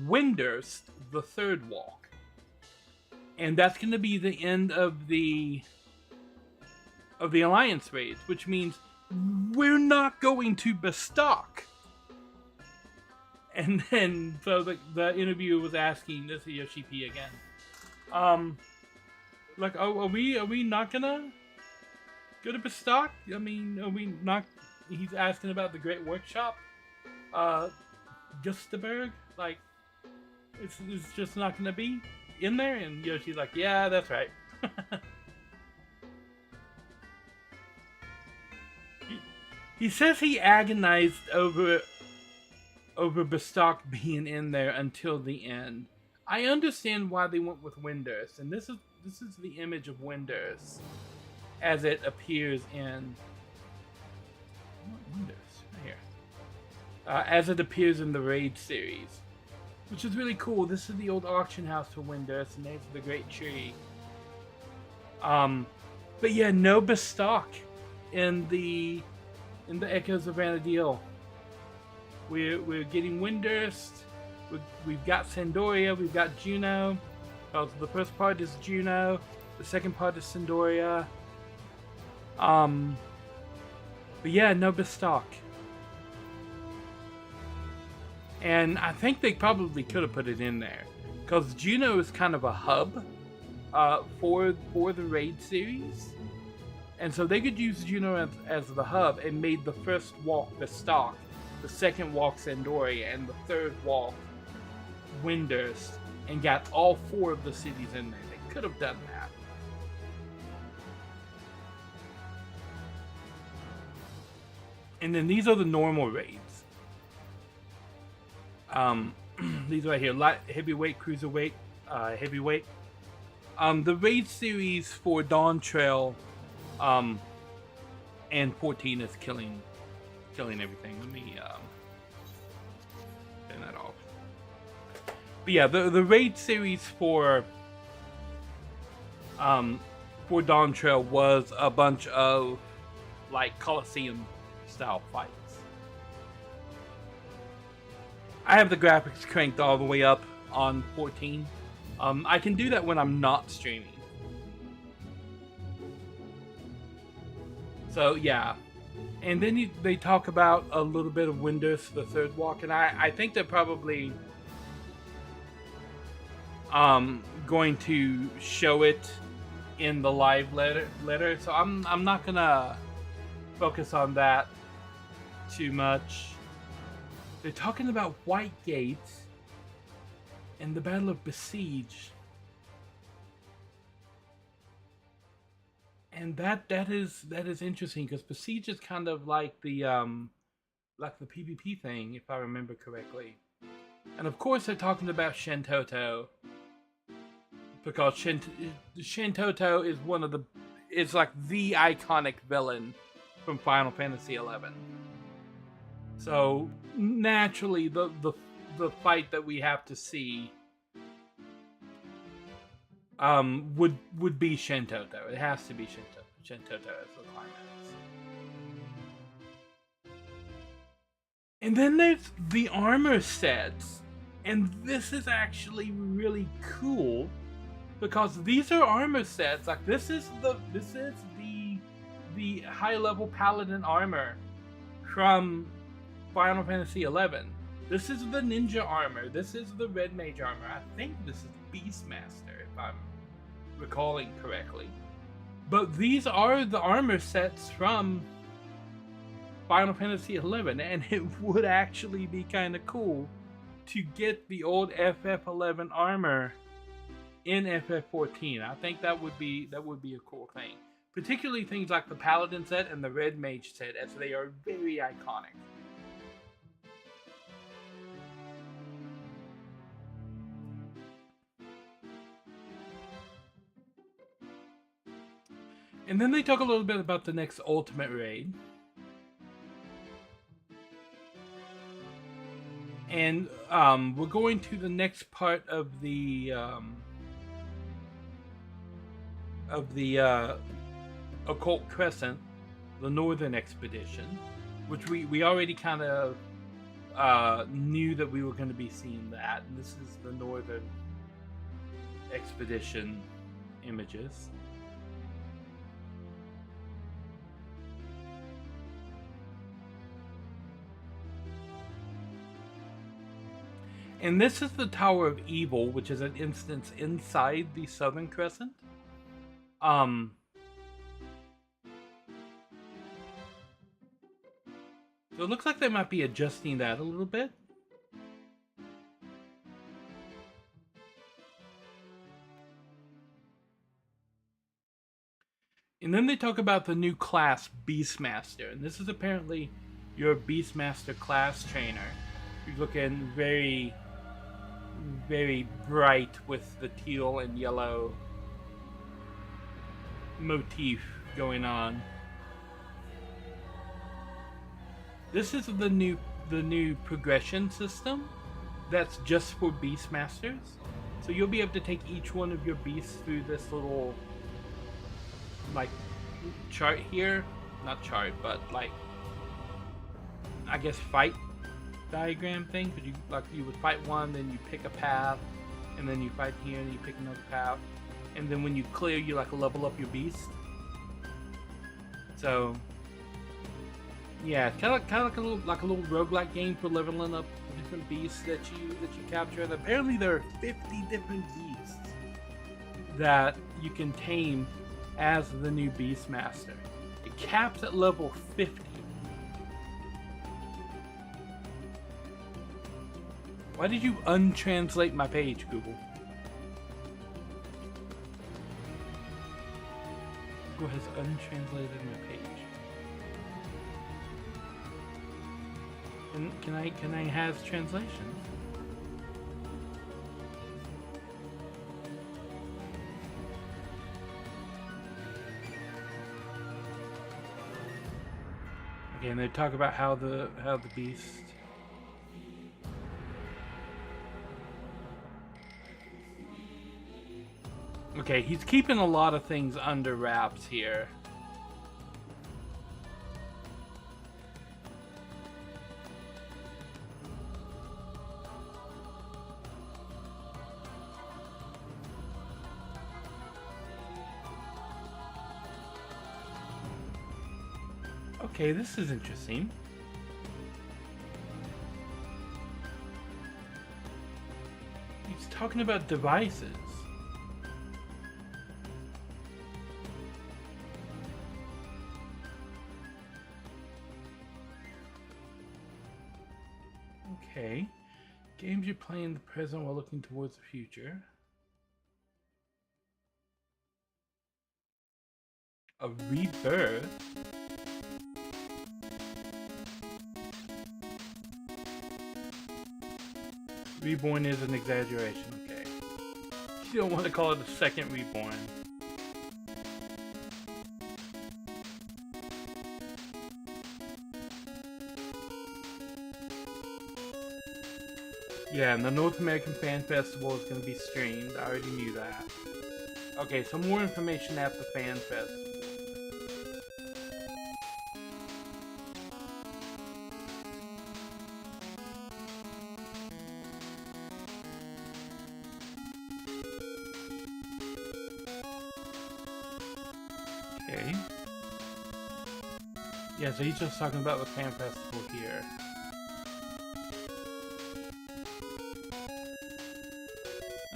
Winders, the third walk. And that's going to be the end of the Alliance raids, which means we're not going to Bestock. And then, so the interviewer was asking, this is Yoshi P again, like, are we not gonna go to Bestock? I mean, are we not? He's asking about the Great Workshop, Gustaberg. Like, it's just not gonna be in there. And Yoshi's like, yeah, that's right. He says he agonized over Bestock being in there until the end. I understand why they went with Winders, and this is the image of Winders as it appears in Winders right here, as it appears in the raid series, which is really cool. This is the old auction house for Winders, and there's the great tree. But yeah, no Bestock in the Echoes of Vanadil. We're getting Winders. We've got Cindoria. We've got Juno. So the first part is Juno. The second part is Cindoria. But yeah, no Bestock. And I think they probably could have put it in there, because Juno is kind of a hub for the raid series, and so they could use Juno as the hub and made the first walk the stock, the second walk Sandori, and the third walk Windurst, and got all 4 of the cities in there. They could have done that. And then these are the normal raids. These right here: light, heavyweight, cruiserweight, heavyweight. The raid series for Dawn Trail, and 14 is killing everything. Let me turn that off. But yeah, the raid series for Dawn Trail was a bunch of like Coliseum style fights. I have the graphics cranked all the way up on 14. I can do that when I'm not streaming. So yeah, and then they talk about a little bit of Windurst, the third walk, and I think they're probably going to show it in the live letter. So I'm not gonna focus on that too much. They're talking about White Gate and the Battle of Besiege, and that is interesting, because Besiege is kind of like the PvP thing, if I remember correctly. And of course they're talking about Shintoto, because Shintoto is like the iconic villain from Final Fantasy XI. So naturally, the fight that we have to see would be Shintoto. It has to be Shintoto as the climax. And then there's the armor sets, and this is actually really cool, because these are armor sets. Like this is the high level paladin armor from Final Fantasy XI. This is the ninja armor. This is the red mage armor. I think this is Beastmaster, if I'm recalling correctly. But these are the armor sets from Final Fantasy XI, and it would actually be kind of cool to get the old FF11 armor in FF14. I think that would be a cool thing. Particularly things like the Paladin set and the Red Mage set, as they are very iconic. And then they talk a little bit about the next Ultimate Raid. And we're going to the next part of the Occult Crescent, the Northern Expedition, which we already kind of knew that we were going to be seeing that. And this is the Northern Expedition images. And this is the Tower of Evil, which is an instance inside the Southern Crescent. So it looks like they might be adjusting that a little bit. And then they talk about the new class, Beastmaster. And this is apparently your Beastmaster class trainer. You're looking very, very bright with the teal and yellow motif going on. This is the new progression system that's just for Beastmasters. So you'll be able to take each one of your beasts through this little like chart here. Not chart, but like I guess fight diagram thing. But you would fight one, then you pick a path, and then you fight here and you pick another path. And then when you clear, you like level up your beast. So yeah, it's kind of like a little roguelike game for leveling up different beasts that you capture. And apparently there are 50 different beasts that you can tame as the new Beastmaster. It caps at level 50. Why did you untranslate my page, Google? Google has untranslated my page. Can I have translations? Okay, and they talk about how the beast. Okay, he's keeping a lot of things under wraps here. Okay, this is interesting. He's talking about devices. Okay. Games you play in the present while looking towards the future. A rebirth? Reborn is an exaggeration, okay. You don't want to call it a second reborn. Yeah, and the North American Fan Festival is going to be streamed. I already knew that. Okay, so more information at the Fan Festival. Okay. Yeah, so he's just talking about the Fan Festival here.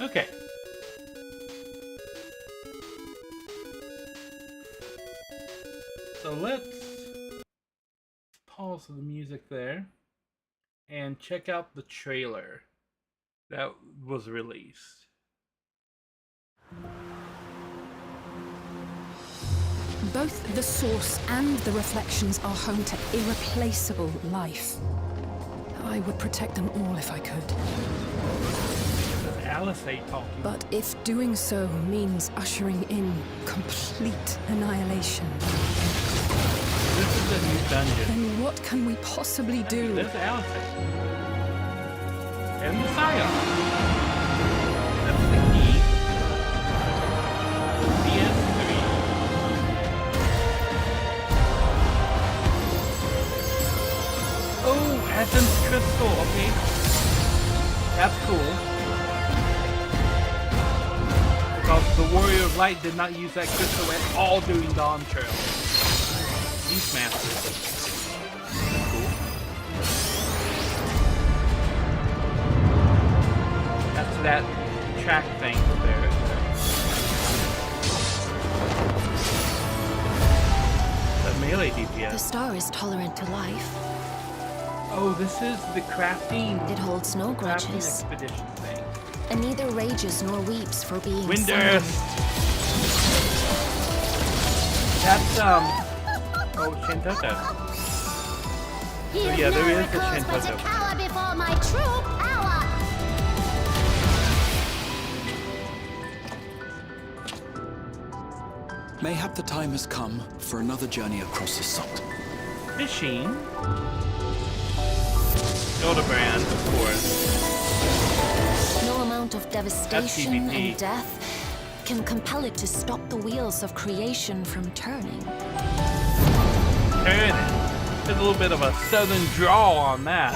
Okay. So let's pause the music there and check out the trailer that was released. Both the source and the reflections are home to irreplaceable life. I would protect them all if I could. Alice ain't talking. But if doing so means ushering in complete annihilation, This is a new dungeon. then what can we possibly do? There's Alice. And the Scion. That's the key. PS3. Oh, Essence Crystal, okay. That's cool. Because the Warrior of Light did not use that crystal at all during Dawn Trail. Beastmaster. That's cool. That's that track thing there. The melee DPS. The star is tolerant to life. Oh, this is the crafting. It holds no crafting grudges, expedition thing. and neither rages nor weeps for being Wind summoned. Earth. That's oh, Shintoto. Here's yeah, there is a miracles, but Shintoto. to cower before my true power. Mayhap the time has come for another journey across the salt. Fishing. Hildebrand, of course. No amount of devastation PvP. and death can compel it to stop the wheels of creation from turning. Turn it. There's a little bit of a southern drawl on that.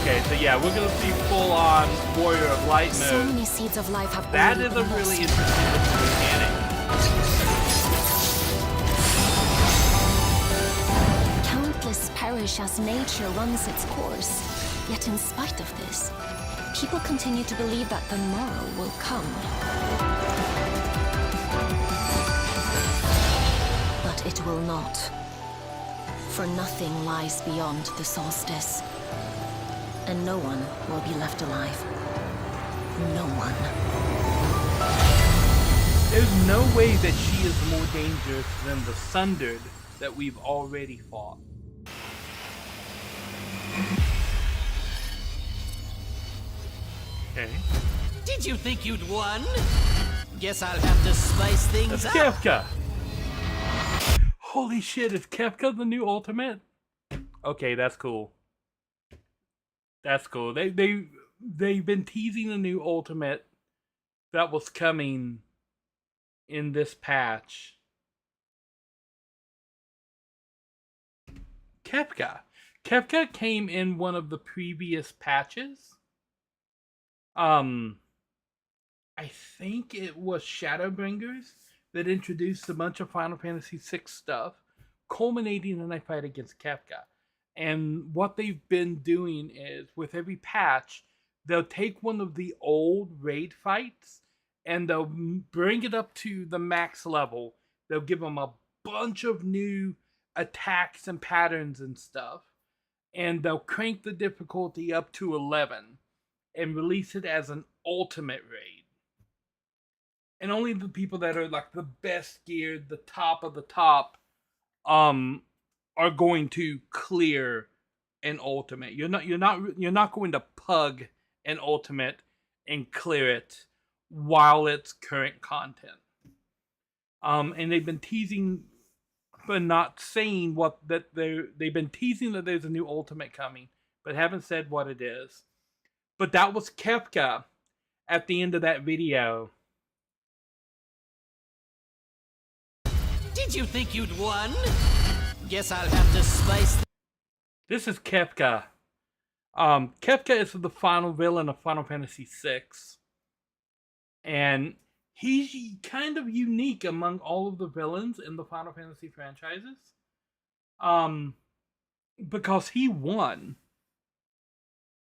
Okay, so yeah, we're gonna see full-on Warrior of Light So mode. many seeds of life have That already is a been really lost. interesting looking mechanic. Countless perish as nature runs its course. Yet in spite of this, people continue to believe that the morrow will come. But it will not. For nothing lies beyond the solstice. And no one will be left alive. No one. There's no way that she is more dangerous than the Sundered that we've already fought. Okay. Did you think you'd won? Guess I'll have to spice things That's up. Kefka! Holy shit, is Kefka the new ultimate? Okay, that's cool. That's cool. They've been teasing a new ultimate that was coming in this patch. Kefka came in one of the previous patches. I think it was Shadowbringers that introduced a bunch of Final Fantasy VI stuff, culminating in a fight against Kefka. And what they've been doing is, with every patch, they'll take one of the old raid fights and they'll bring it up to the max level. They'll give them a bunch of new attacks and patterns and stuff. And they'll crank the difficulty up to 11 and release it as an ultimate raid. And only the people that are like the best geared, the top of the top, are going to clear an ultimate. You're not going to pug an ultimate and clear it while it's current content. And they've been teasing, but not saying they've been teasing that there's a new ultimate coming, but haven't said what it is. But that was Kefka at the end of that video. Did you think you'd won? Guess I'll have to spice. This is Kefka. Kefka is the final villain of Final Fantasy VI. And he's kind of unique among all of the villains in the Final Fantasy franchises. Because he won.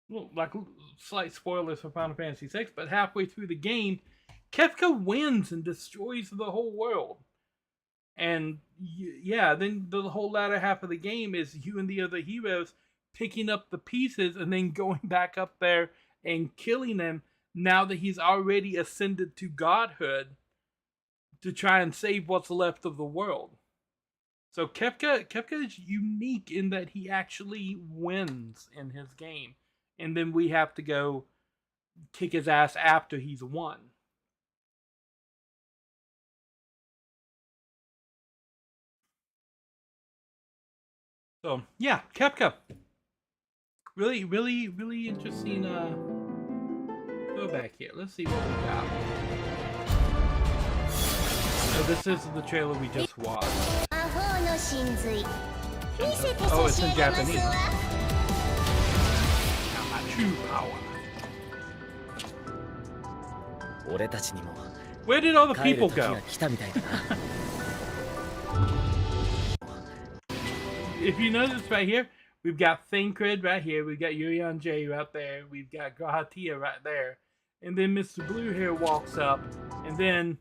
Well, like, slight spoilers for Final Fantasy VI, but halfway through the game, Kefka wins and destroys the whole world. And yeah, then the whole latter half of the game is you and the other heroes picking up the pieces and then going back up there and killing them now that he's already ascended to godhood to try and save what's left of the world. So Kefka is unique in that he actually wins in his game. And then we have to go kick his ass after he's won. So, yeah, Kefka. Really, really, really interesting throwback here. Let's see what we got. So this is the trailer we just watched. Oh, it's in Japanese. True power. Where did all the people go? If you notice right here, we've got Thancred right here, we've got Urian J right there, we've got Grahatia right there, and then Mr. Blue here walks up, and then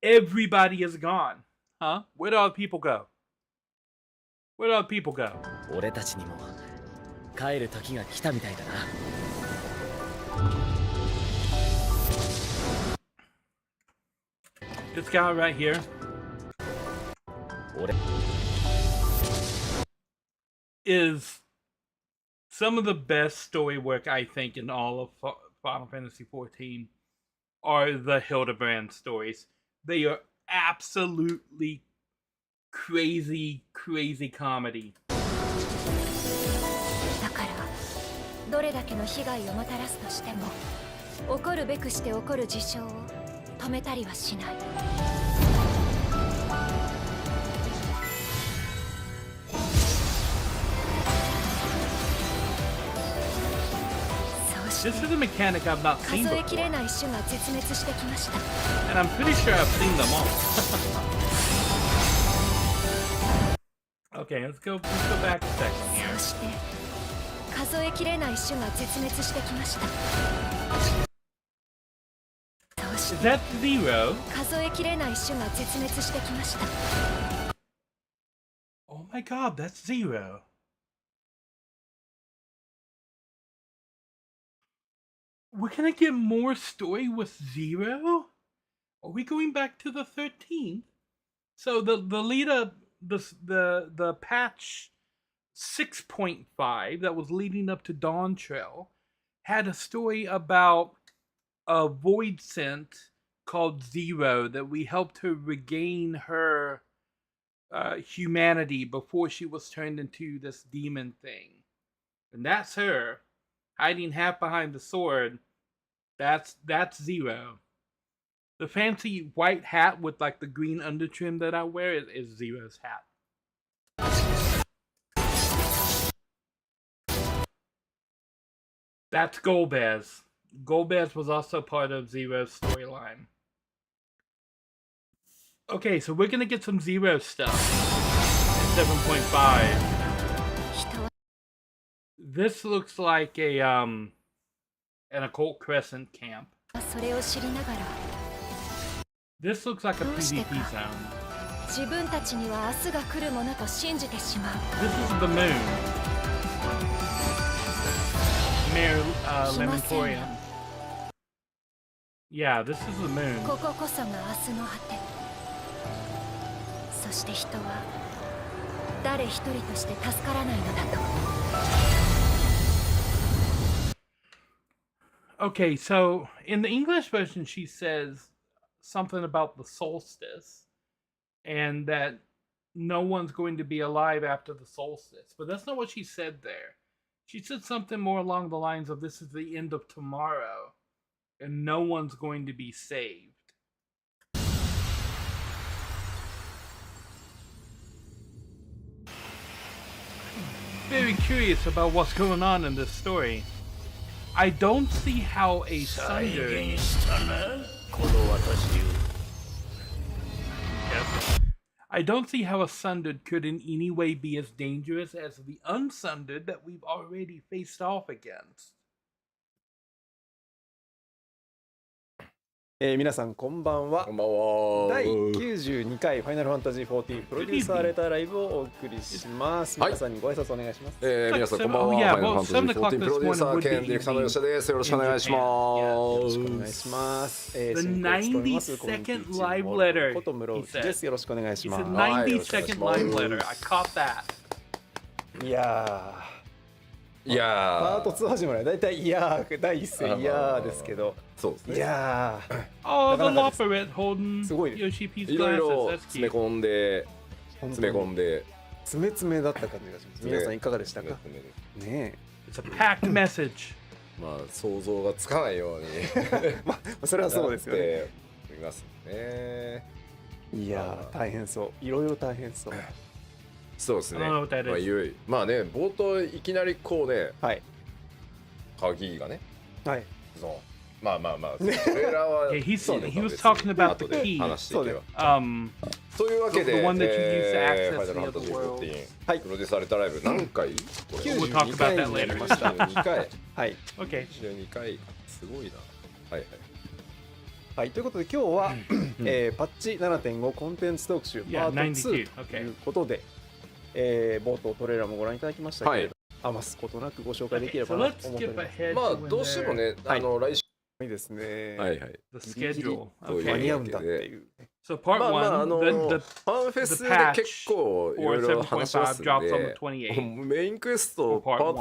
everybody is gone. Huh? Where did all the people go? Where did all the people go? This guy right here is some of the best story work, I think, in all of Final Fantasy XIV are the Hildebrand stories. They are absolutely crazy, crazy comedy. だからどれだけの被害をもたらすとしても起こるべくして起こる事象を止めたりはしない。 This is a mechanic I've not seen before. And I'm pretty sure I've seen them all. Okay, let's go back a second here. そして数えきれない種が絶滅してきました。そし Is て that zero? 数えきれない種が絶滅してきました。 Oh my god, that's zero. We're gonna get more story with zero? Are we going back to the 13th? So the lead up, the patch 6.5 that was leading up to Dawn Trail had a story about a void scent called Zero that we helped her regain her humanity before she was turned into this demon thing. And that's her hiding half behind the sword. That's Zero. The fancy white hat with like the green undertrim that I wear is Zero's hat. That's Golbez. Golbez was also part of Zero's storyline. Okay, so we're gonna get some Zero stuff in 7.5. 人は This looks like an occult crescent camp. それを知りながら This looks like a どうして PvP か zone. 自分たちには明日が来るものと信じてしまう。 This is the moon. Mayor Lemontorium. Yeah, this is the moon. こここそが明日の果て。そして人は誰一人として助からないのだと。 Okay, so in the English version, she says something about the solstice and that no one's going to be alive after the solstice. But that's not what she said there. She said something more along the lines of this is the end of tomorrow and no one's going to be saved. Very curious about what's going on in this story. I don't see how a Sundered... I don't see how a Sundered could in any way be as dangerous as the Unsundered that we've already faced off against. 皆さんこんばんは。こんばんは。第92回ファイナルファンタジー14プロデューサーレターライブをお送りします。はい皆さんにご挨拶お願いします。皆さんこんばんは。ファイナルファンタジー14プロデューサー兼ディレクターの吉田です。よろしくお願いします。よろしくお願いします。The 進行を務めますコミュニティ 92nd チー live ム letter, こと室 he 内 said. です。よろしくお願いし He ま said す。92nd live letter. I caught that. いやいやー、パートー、 2始まりだいたいいやー第一声いやーですけど、そうですね。いや Oh, the Nakalaka desu. Loperet holding すごいね。 Yoshi P's いろいろ glasses. That's 詰め cute. 込んで、ー、詰め込んで、詰め詰めだった感じがします。皆さんいかがでしたか？詰め詰めね It's a packed message. まあ想像がつかないようにえ、まあそれはそうですよね。なっていますね。いやー大変そう。いろいろ大変そう。そうですね。 I don't know what that is. まあいろいろまあね、冒頭いきなりこうね、はい鍵がね、はい。そう。まあまあまあ、それらは Okay, いい he's のか he was 別に talking about 後 the で key. 話していけば。 Um, というわけで、 The one that you use to access ファイナルファンタジ the ー other 14、はいプロデュースされたライブ何回？これWe'll talk 92 about 回 that になり later. ました。 92回。はい。 okay. 92回、すごいな。はいはい。はい、ということで今日は、パッチ 7.5 コンテンツ特集パ Yeah, ート2 92. とい Okay. うことで、冒頭トレーラーもご覧いただきましたけれど、余すことなくご紹介でき Okay, れ so ばな let's と思ってお skip ります。 ahead まあ to when どうしても they're- ね、はい来週いいですね。はいはい。 the ギリギリ schedule. そういう間 Okay. に合うんだっていう。 So part まあまあ one, the ファンフェス the で patch 結構いろいろ話しますん 4.5 drops on で the 28th, メインクエスト Part パー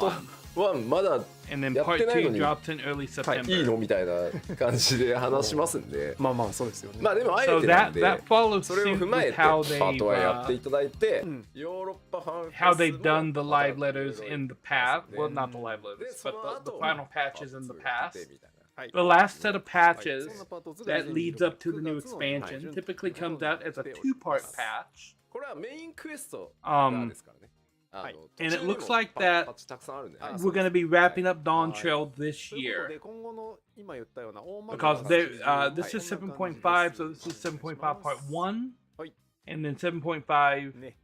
ト1まだ and then やっ part てないの two に drops in early はい、いい September. のみたいな感じで話しますんでまあまあそうですよね。まあでもあえ So てなん that で that follows それを suit 踏まえ with て how パートはやってい they've ただいてうんヨーロッパファンフェス how they've の done the live また letters in the past. ね Well, not the live で letters, そ but の the 後 final patches in the パート2 past. やってみたいなはい。 The last set of はい patches そんなパート2が that leads up to the new 9月の expansion typically comes out as a はい two-part patch. これはメインクエスト Um, ですからねはい And it looks like that パッチたくさんあるんで we're going to be wrapping up Dawn Trail this ということ year で今後の今言ったような大ま because かな they はい this is こんな感じ 7.5, です so this is 7.5 part 1, はい and then 7.5ね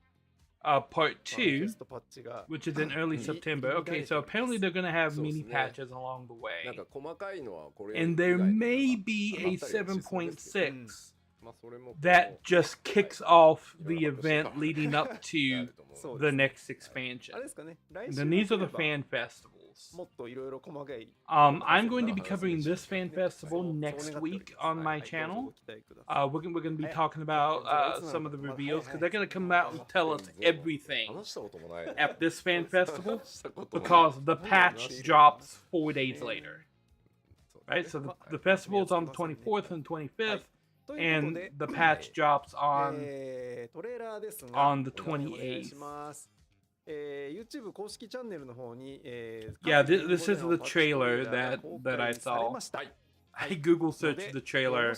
part 2, テストパッチが which is in early September. Okay, so apparently they're going to have mini patches along the なん way. か細かいのはこれ And 以 there 外に may も be あ a ったりはしそうですけど 7.6まあそれも that just kicks off the event leading up to そう the ですね next expansion. あれですかね来 And 週 then these are the が来れば fan festivals. もっといろいろ細かい I'm going to be covering this fan festival next week on my channel. We're going to be talking about some of the reveals because they're going to come out and tell us everything 話したこともない at this fan festival 話したことない because the patch drops 4 days later. Right? So the festival is on the 24th and 25th, and the patch drops on トレーラーですが on the お願いし 28th. ますYouTube 公式チャンネルの方に Yeah, this is the trailer that I saw. I Google searched the trailer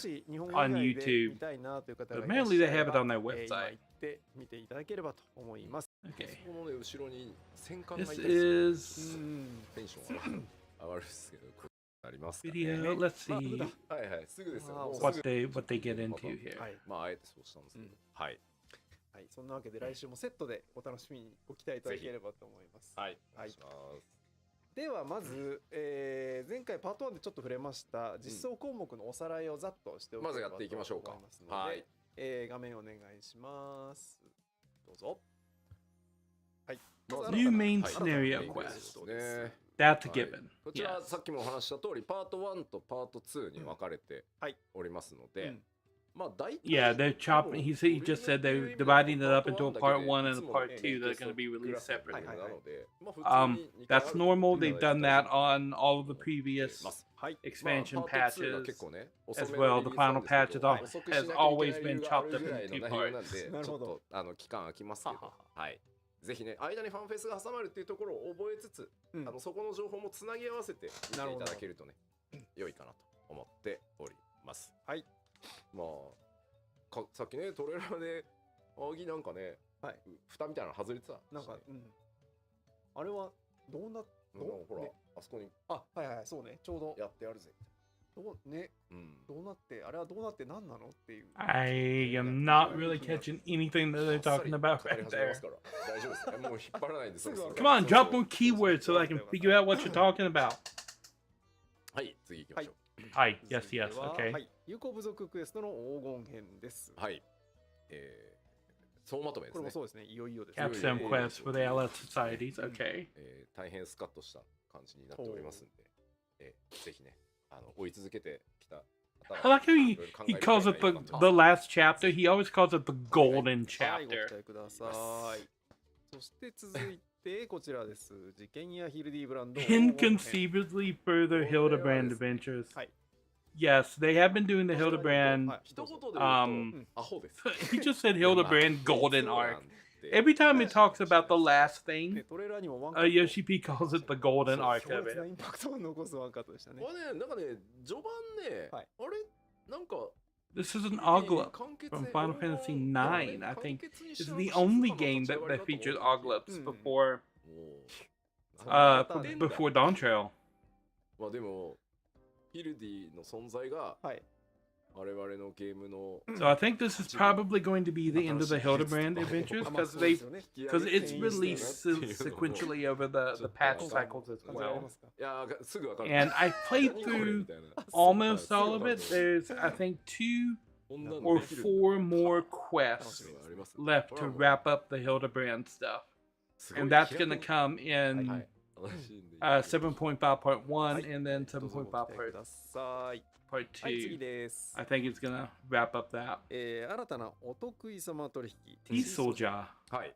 on YouTube, but apparently they have it on their website. 見ていただければと思います Okay. このね後ろに戦艦がいた This りする is テンションが上がるんですけどこうなりますかね video. Let's see はいはいすぐですよもうす what ぐ they get into here. はいまああえてそうしたんですけどはいはい、そんなわけで来週もセットでお楽しみにご期待いただければと思います。はいお願いしますではまず、前回パート1でちょっと触れました実装項目のおさらいをざっとしておければと思いますので、まずやっていきましょうかはい画面お願いします。どうぞ。はい。 New main はい scenario はい quest. ですね That's a given. こちら Yes. さっきもお話しした通りパート1とパート2に分かれてはいおりますのでうんまあ大体 Yeah, they're chopping. He just said they're dividing it up into a part 1 and a part 2 that are going to be released separately. なのでまあ普通に2回あ That's る normal. They've done that on all of the previous はい expansion まあパート2が patches 結構ね as 遅めの well. リ The リースな final んですけ patch ど has 遅くしな has きゃいけない always 理由 been があ chopped る up ぐらい into の two 内容なん parts. でちょっと期間空きますけどはいぜひね間にファンフェスが挟まるっていうところを覚えつつそこの情報もつなぎ合わせて見ていただけるとね良いかなと思っておりますはいまあさっきねトレーラーで扇なんかねはい蓋みたいなの外れてたなんか、あれはどうなほらねあそこにあはいはいそうねちょうどやってやるぜどうねどうなってあれはどうなって何なのっていう I am not really catching anything that they're talking about 語り right 始めま there. すから大丈夫ですもう引っ張らないでそろそろ Come on, drop more keywords so I can figure out what you're talking about. はい次行きましょう Hi, yes, yes, 続いては okay. はい有効部族クエストの黄金編ですはい総まとめですねこれもそうですねいよいよです Capstone quest for the LS societies, okay. 大変スカッとした感じになっておりますんでぜひね追い続けてきた I like how he calls it the last chapter. He always calls it the golden はいご期 chapter. 待くださいそして続いてこちらです事件やヒルディブランド Inconceivably further Hildebrand adventures. Yes, they have been doing the Hildebrand. 一言で言うとアホです He just said Hildebrand golden arc. Every time he talks about the last thing, トレーラーにもワンカット Yoshi P calls it the golden arc 強 of 烈な it. インパクトを残すワンカットでしたねこれねなんかね序盤ねあれなんか This is an Oglup from Final Fantasy IX. I think this is the only game that featured Oglups before before Dawn Trail. まあでもヒルディの存在が我々のゲームの So I think this is probably going to be the end of the Hildebrand adventures because it's released sequentially over the patch cycles as well. いやすぐわかる And I played through almost all of it. There's I think 2 or 4 more quests left to wrap up the Hildebrand stuff. And that's going to come in 7.5 part 1 and then 7.5 part 2. I think it's going to wrap up that. 新たなお得意様取引 T-Soldier. はい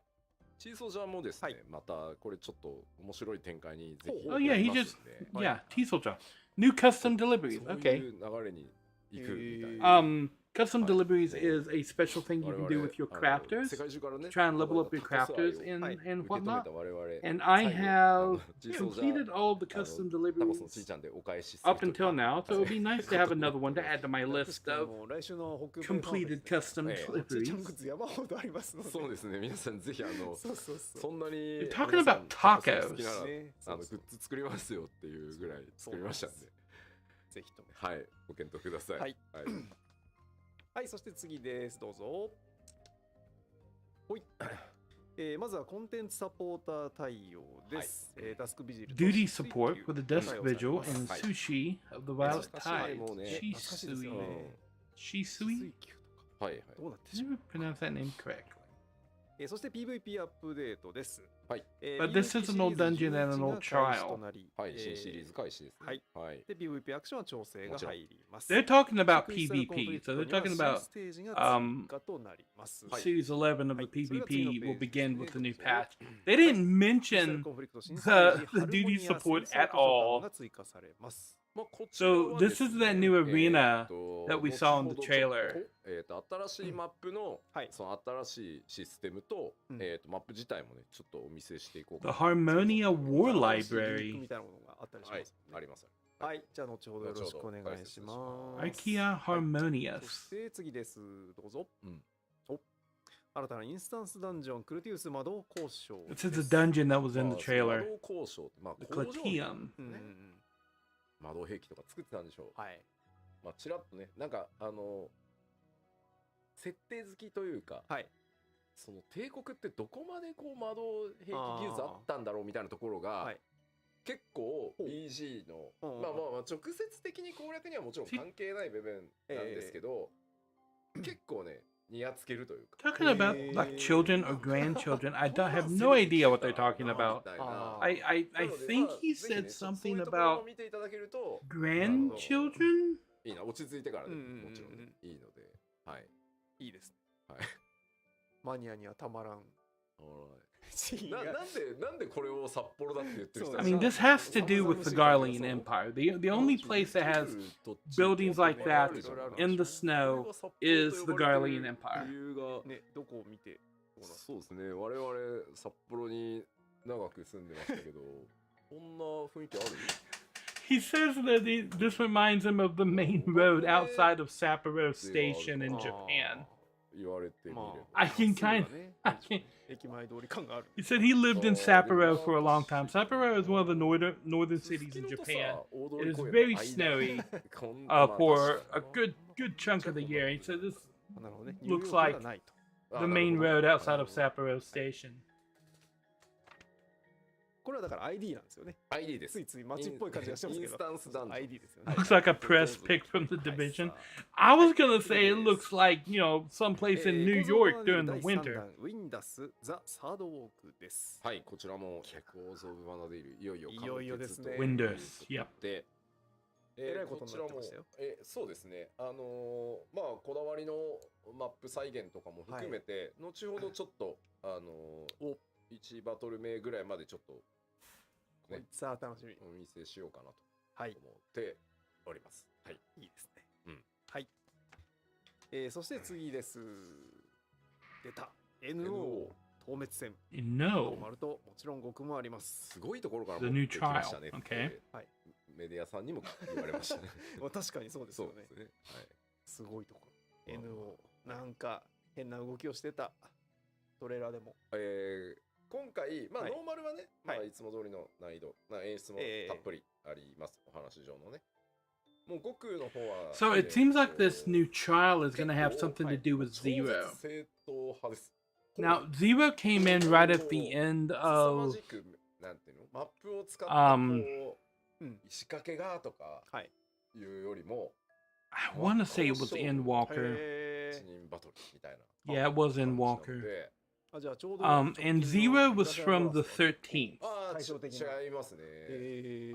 チーソージャーもですねまたこれちょっっと面白い展開にぜひ Oh yeah, he just T-Soldier. New custom deliveries. そう Okay. いう流れに行くみたいな Custom deliveries is a special thing you can do with your crafters. 世界中からね Try and level up your crafters and 受け止め whatnot. た我々 And I 最後 have チーソージャー completed all of the custom タコスのちい deliveries ちゃんでお返しする up until now, so it would be nice to have another one to add to my list of 来週の北米 completed custom ちいちゃん deliveries. グッズ山ほどありますのでそうですね皆さんぜひそうそうそうそんなに You're talking about tacos. 好きならねグッズ作りますよっていうぐらい作りましたんでぜひともはいご検討くださいはいはいそして次ですどうぞほいまずはコンテンツサポーター対応です。タスクビジルと Duty 水 support 球 for the が desk 対応され vigil ます and はい sushi of the Violet 懐かしい Tide. もうね懐かしいですよね。 Shisui? 水球とかはいはい。どうなって I しま never pronounced that name correctly. う。そして PVP アップデートです。はい。But this is an old dungeon and an old trial. はい、新シリーズ開始ですね。はい。はい。で PVP アクションは調整が入ります。 They're talking about クリスタルコンフリ PvP, クト so they're には talking 新 about ステージが追加となります。 Series 11 of the Right. PvP will begin with the new patch. They はい didn't クリスタル mention コンフリクト新ステージ the duty ハルモニア support 戦争 at 図書館 all. が追加されます。まあ、こちら So は this です is ね that new arena 後 that we saw in the ほどちょっと trailer. 新しいマップの、はいその新しいシステムと、うんマップ自体もね、ちょっとお見せしていこう The かな。 Harmonia War 新しいリンク Library. みたいなものがあったりしはいます、あります。はい、じゃあ後ほどよろしくお願いします。 IKEA そ Harmonious. して次です。どうぞ。うんお、新たなインスタンスダンジョンクルティウス魔導交渉で This す。 is the dungeon that was in ま the あその魔 trailer. 導交渉って、まあ、 The 工場 Clatium. うんうんうねん。魔導兵器とか作ってたんでしょう。はい。まあ、ちらっとね、なんか、設定好きというか、はい。その帝国ってどこまでこう魔導兵器技術あったんだろうみたいなところが、はい結構ほう BG の、うんまあ直接的に攻略にはもちろん関係ない部分なんですけど、結構ね、にやつけるというか。 Talking about like children or grandchildren, I don't have no idea what they're talking about. みたいな I な think ので he ぜひね said そういう something ところを about 見ていただけると grandchildren. いいな、落ち着いてからでもうんうんうんうんもちろんねいいので、はい。いいですね。はい。マニアにはたまらん。なんでこれを札幌だって言ってる人 I mean, this has to do with the Garlean Empire. The only place that has buildings like that in the snow is the Garlean Empire. 理由がね、どこを見て。そうですね。我々札幌に長く住んでましたけど、こんな雰囲気ある？ He says that this reminds him of the main road outside of Sapporo Station in Japan. 言われてみれば。 I can kind of. I can, 駅前通り感がある。 he said he lived in Sapporo for a long time. Sapporo is one of the northern cities in Japan. It is very snowy for a good chunk of the year. He said this なるほどね。 looks ニューヨークで like はないと。 the main road outside of Sapporo Station. これはだから ID なんですよね。 ID です。ついつい街っぽい感じがしてますけど。インスタンスダンジョン ID ですよね。 Looks like a press pic from the division. I was gonna say it looks like, you know, someplace in New York during the winter. ウィンダス・ザ・サードウォークです。はい、こちらもコーズ・オブ・バナディール、いよいよ完結いよいよですねと Windows, yep. で、えらいことになってましたよ。そうですね。まあこだわりのマップ再現とかも含めて、後ほどちょっと1バトル目ぐらいまでちょっとね、さあ楽しみ。お見せしようかなとはい。思っております。はい。いいですね。うん。はい。そして次です。出た。NO 透滅戦。 No. 丸ともちろん極もあります。すごいところから The 持っ new てきましたね trial. って Okay. はいメディアさんにも言われましたね。確かにそうですよね。そうですね。はい。すごいところ。NO なんか変な動きをしてた。トレーラーでも。今回、まあ、はいノーマルはね、まあ、はいいつも通りの難易度、演出もたっぷりあります、お話上のね。もう悟空の方は。 So it seems like this new trial is gonna have something to do with 超 Zero. 絶正統派です。 Now, Zero came in right at the end 凄ま of じくなんていうのマップを使ってこう、仕掛けがとかいうよりも、 I want to say it was Endwalker. 一人バトルみたいな。 Yeah, it was Endwalker. であじゃあちょうど And Zero was from the 13th. ああ、対照的な違いますね。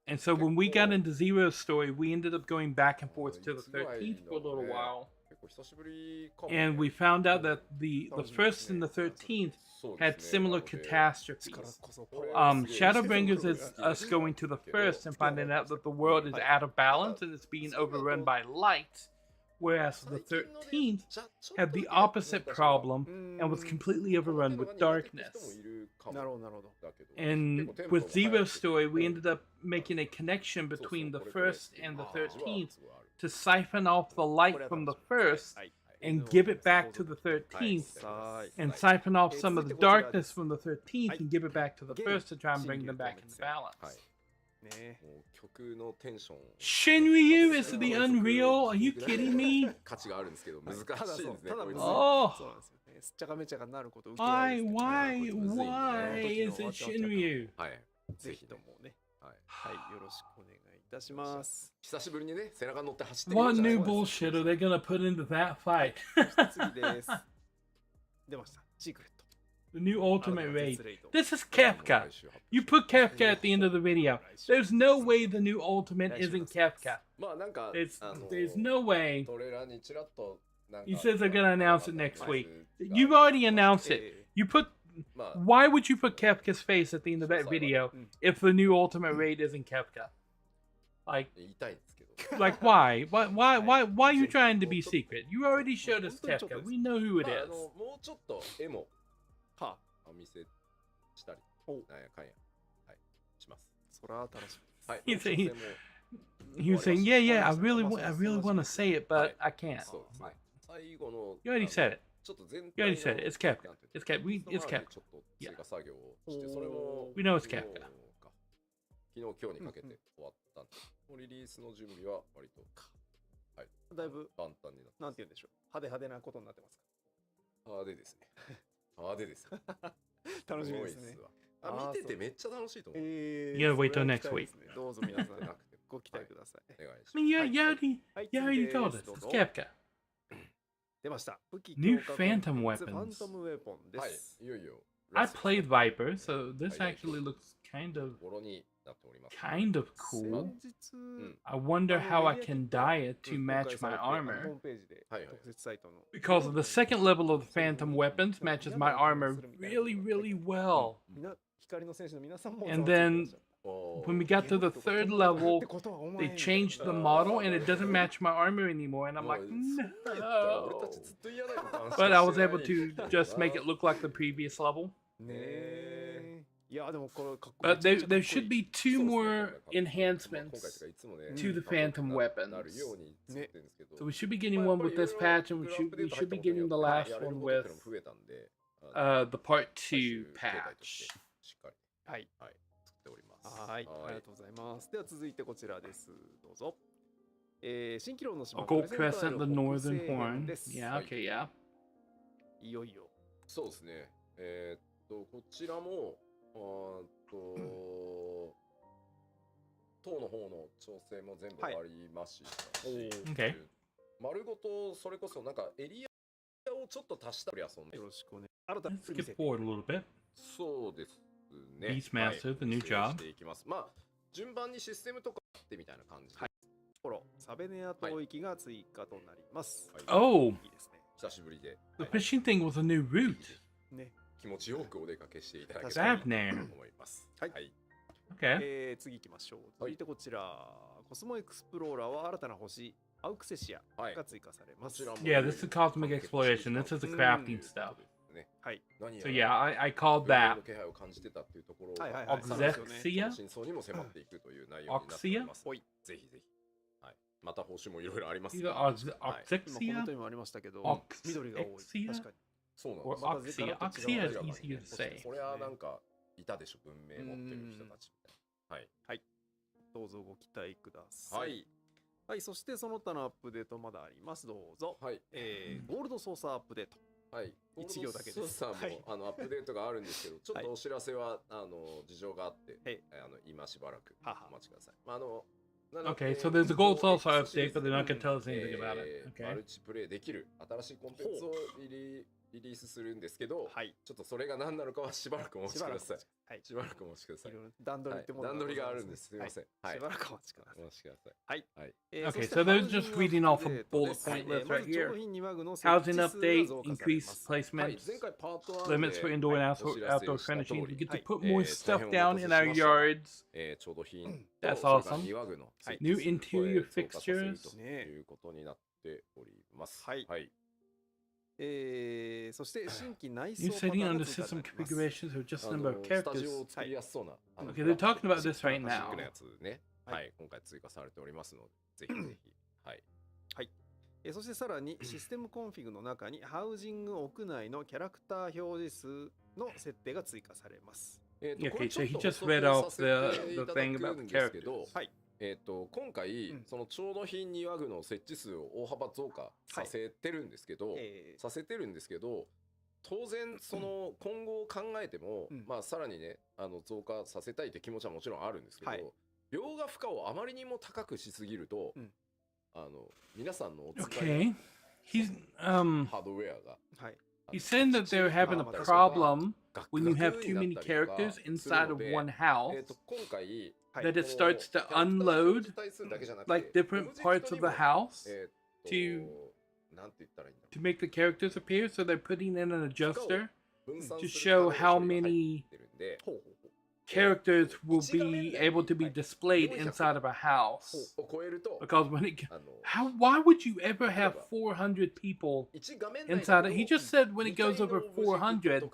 And so when we got into Zero's story, we ended up going back and forth to the 13th for a little while. 結構久しぶりかも。 And we found out that the first and the 13th そうで had すね similar なので catastrophes. からこそパワー Shadowbringers is us going to the first and finding out that the world is out of balance and it's being overrun by light, whereas the 13th had the opposite problem and was completely overrun with darkness. なるほどなるほど。 And with Zero's story, we ended up making a connection between the first and the 13th to siphon off the light from the first and give it back to the 13th, and siphon off some of the darkness from the 13th and give it back to the first to try and bring them back into balance. ね。もう曲のテンション Shinryu is the Unreal? Are you kidding me? 価値があるんですけど難しいですね。ただそうただこいつむずいあーそうなんですよね。すっちゃかめちゃかになること受けないですね。 Why is it Shinryu? はい。ぜひともね。はい。はい、よろしくお願いいたします。久しぶりにね背中乗って走ってみよう What じゃない new ですか。 bullshit are they gonna put into that fight? 次です。出ました。シークレット。 The new ultimate あ raid. デスレイド This is Kefka. You put Kefka at the end of the video. There's no way the new ultimate isn't Kefka. まあなんか There's no way. トレーラーにちらっとなんか He says they're gonna announce it next week. You've already announced it. You put. まあ Why would you put Kefka's face at the end of that video if the new ultimate raid isn't Kefka? Like, 言いたいんですけど like why? Why are you trying to be secret? You already showed us Kefka. We know who it まあ is. もうちょっと絵もはお見せしたりおなんやかんやはいします。そら楽しみ。はい。 He's saying- 挑戦も He was saying, yeah, I really want to say it, but I can't. そうですね。最後の You already said it. ちょっと全 You already 体 said の it. It's Kefka. なんていう It's Kefka. It's テキスト周り Kefka. でちょっと追加作業をしてそれも We know it's 昨日 Kefka. か昨日今日にかけて終わったんでもうリリースの準備は割とはいだいぶ簡単になってなんて言うんでしょう。派手なことになってます派手ですね派手ですか。楽しみですね。ごいっわあ見ててめっちゃ楽しいと思う You gotta wait till next week. どうぞ皆さんなくてご期待ください。お願いし I ます mean, you already told us. どう It's ぞ Kefka. 出ました。武器 New 強化 Phantom コンテンツ weapons. ファントムウェポンではいす。いよいよ I played Viper, so this actually looks kind of 頃になっております cool. 先日 I wonder how I can dye it to 公 match 開さ my れてホー armor. ムページではいはい特設サイトの Because the second level of the Phantom weapons matches my armor really, really well. 光の戦士の皆さんも And then おー when we got to the third level, ってことはお前 they changed the model and it doesn't match my armor anymore. And I'm もう like, そんなんやったら俺た no. ちずっと嫌な予感 But I was してない able to just make it look like the previous level. ねえいやでもこれかっこいい But there should be two more 今回 enhancements とかいつもね to the Phantom な weapons. るように作ってるんですけど So we should be getting one with this patch, and we should be getting the last one with 増えたんで the part 最終 2 形態として patch. しっかりはいはい作っておりますはいありがとうございますでは続いてこちらですどうぞ新機能の島 Oh, Gold Crescent, the 北 Northern 西編 Horn. です Yeah, okay, yeah. いよいよそうですねこちらも塔の方の調整も全部終わりましたし、 Okay. 丸ごとそれこそなんかエリアをちょっと足したり遊んでよろしくお願い新たな Let's skip forward a little bit. そうですね Beastmaster, the new 整理 job. していきますまあ順番にシステムとかってみたいな感じで、はいところサベネア島域が追加となります、はい Oh, いいですね久しぶりで、 the はい fishing thing was a new route. ね気持ちよくお出かけしていただけ確かたらと That name. 思いますはいはい Okay. 次行きましょう続いてこちら、コスモエクスプローラーは新たな星アウクセシアが追加されます、こちらも Yeah, this is cosmic exploration. This is the crafting stuff. ねはい何や So ら yeah, I called 運命 that の気配を感じてたっていうところはいはいはい Oxexia. 真相にも迫っていくという内容になっております。おいぜひぜひ。はい。また報酬もいろいろあります。 Either はい 今コメ Oxexia ントにもありましたけど Ox- 緑が多い Exia？確かにそうなん or です。またぜ Oxia. ガラッと違 Oxia う is わけ easier to say. これはなんかいたでしょ文明持ってる人たちみたいな。どうぞご期待くださいはい。はい、そしてその他のアップデートまだありますどうぞ、はい。ゴールドソーサーアップデートはい。一行だけですゴールドソーサーも、はいアップデートがあるんですけど、ちょっとお知らせは、事情があって、はい今しばらくははお待ちください。なの Okay, で so there's a gold saucer update, シリーズ but they're not going to tell us anything about it. マ Okay. ルチプレイできる新しいコンテンツをリリースするんですけど、はいちょっとそれが何なのかはしばらくお待ちください。はいしばらくお待ちください。いろいろ段取りってもの段取りがあるんです。すみません。はい。しばらくお待ちくださいお待ちください。はい。はい。Okay, そして so they're ハウジン just グ reading off a アップデート bullet です point ま list ず right 上 here. 品2マグの設 Housing 置数が update, 増加されま increased すはい。 placements, 前回パート1 limits for indoor and outdoor, お知らせ outdoor した furnishing. 通 We り get to put more 大 stuff 変お down 待 in たせ our しましたが yards. ちょうど品 That's とそれ awesome. から庭具の New 設置 interior を増加させる fixtures. ということになっております。はいはい。そして新規内装 New パ setting ターン under が追加さ system れます configurations of just a number of スタジオ characters. を作りやすそうな。Okay, they're talking about this right クラシッ now. クなやつね。はいはい。今回追加されておりますので、ぜひぜひ。はい。そしてさらにシステムコンフィグの中にハウジング屋内のキャラクター表示数の設定が追加されます Okay, so he just read off the thing about the characters. はい。今回、その調度品2ワグの設置数を大幅増加させてるんですけど、当然その今後を考えても、まあさらにね増加させたいって気持ちはもちろんあるんですけど、描画負荷をあまりにも高くしすぎると、皆さんのお使い He's ハードウェアが、He said that they're having a problem when you have too many characters inside of one house, 今回 that it starts to unload like different parts of the house to make the characters appear. So they're putting in an adjuster to show how many characters will be able to be displayed inside of a house. Because when it why would you ever have 400 people inside it? He just said when it goes over 400,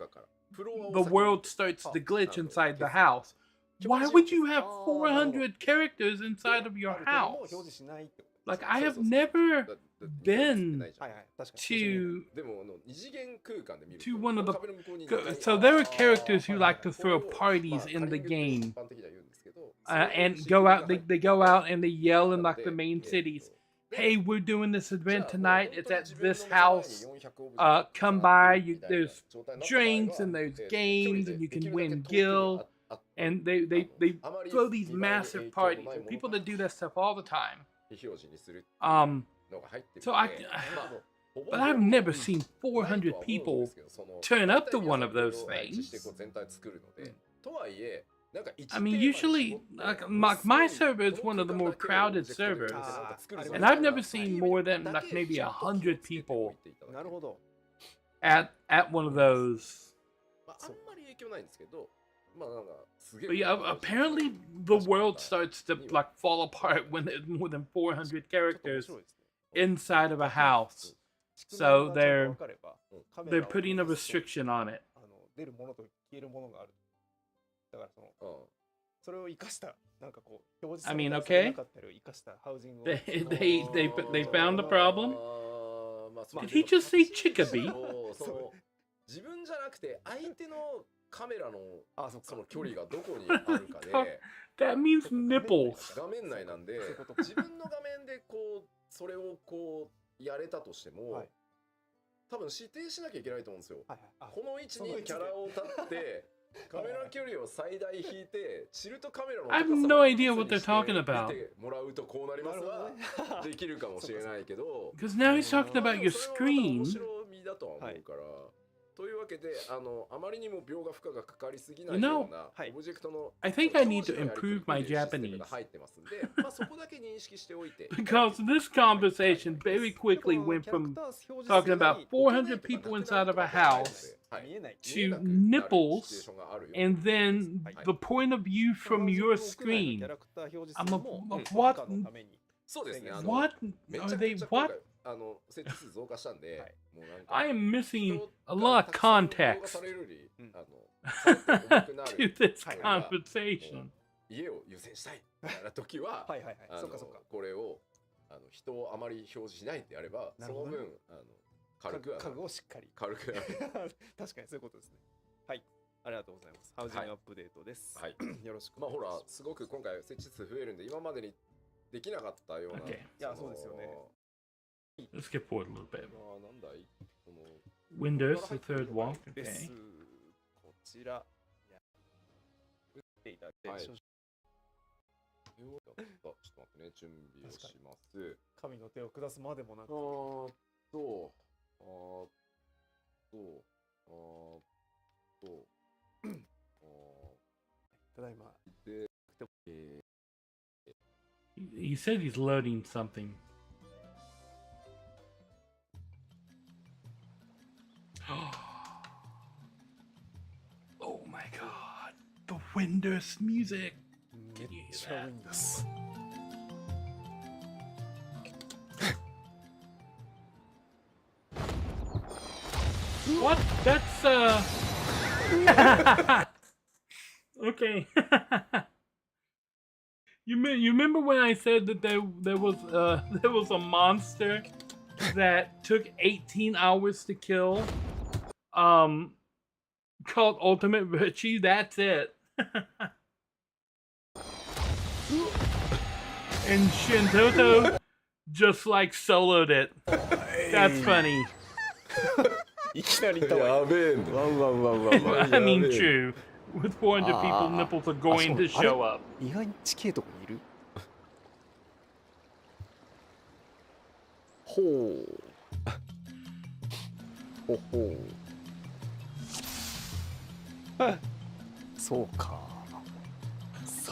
the world starts to glitch inside the house. Why would you have 400 characters inside of your house? Like, I have never been to one of the... So there are characters who like to throw parties in the game. And go out, they go out and they yell in like the main cities. Hey, we're doing this event tonight. It's at this house. Come by. There's drinks and there's games and you can win guild. And they throw these massive parties. And people that do that stuff all the time. But I've never seen 400 people turn up to one of those things. I mean, usually, like my server is one of the more crowded servers, and I've never seen more than like maybe 100 people at one of those. But yeah, apparently the world starts to like fall apart when there's more than 400 characters inside of a house. So they're putting a restriction on it. I mean, okay. They found the problem. Did he just say chickabee? 自分じゃなくて相手のカメラのその距離がどこにあるかで That means nipples. 画面内なんで自分の画面でこうそれをこうやれたとしても多分指定しなきゃいけないと思うんですよ。この位置にキャラを立ってカメラ距離を最大引いてチルトカメラの高さ I have no idea what they're talking about. 見てもらうとこうなりますができるかもしれないけど Because now he's talking about your screen. 面白みだとは思うから。というわけであまりにも描画負荷がかかりすぎないようなオブジェクトの I think I need to improve my Japanese. が入ってますんで、まあそこだけ認識しておいて Because this conversation very quickly went from talking about 400 people inside of a house to nipples and then the point of view from your screen. I'm what? そうですね。 What are they? What? 設置数増加したんで、もうなんか I am missing a lot of context to this conversation. 家を優先したいみたいな時は、これを人をあまり表示しないってやれば、その分軽く家具をしっかり軽く確かにそういうことですね。はい、ありがとうございます。ハウジングアップデートです。はい、よろしく。まあほらすごく今回設置数増えるんで今までにできなかったような。Okay. いやそうですよね。Let's skip forward a little bit. なんだいWindows, the third walk. Okay. こちら。打っていただいて。はい。ちょっと待ってね、準備をします。神の手を下すまでもなく。ただいま。He said he's loading something. Oh my god, the Windows music. Can you hear that? What? That's okay. You remember when I said that there was a monster that took 18 hours to kill? called Ultimate Richie. That's it. And Shintoto just like soloed it. That's funny. いきなりいたわ。やべえんだ。わうわうわうわうわ。 I mean, true. With 400 people, nipples are going to show up. 意外に地形とこにいる。ほう。ほほう。そうか。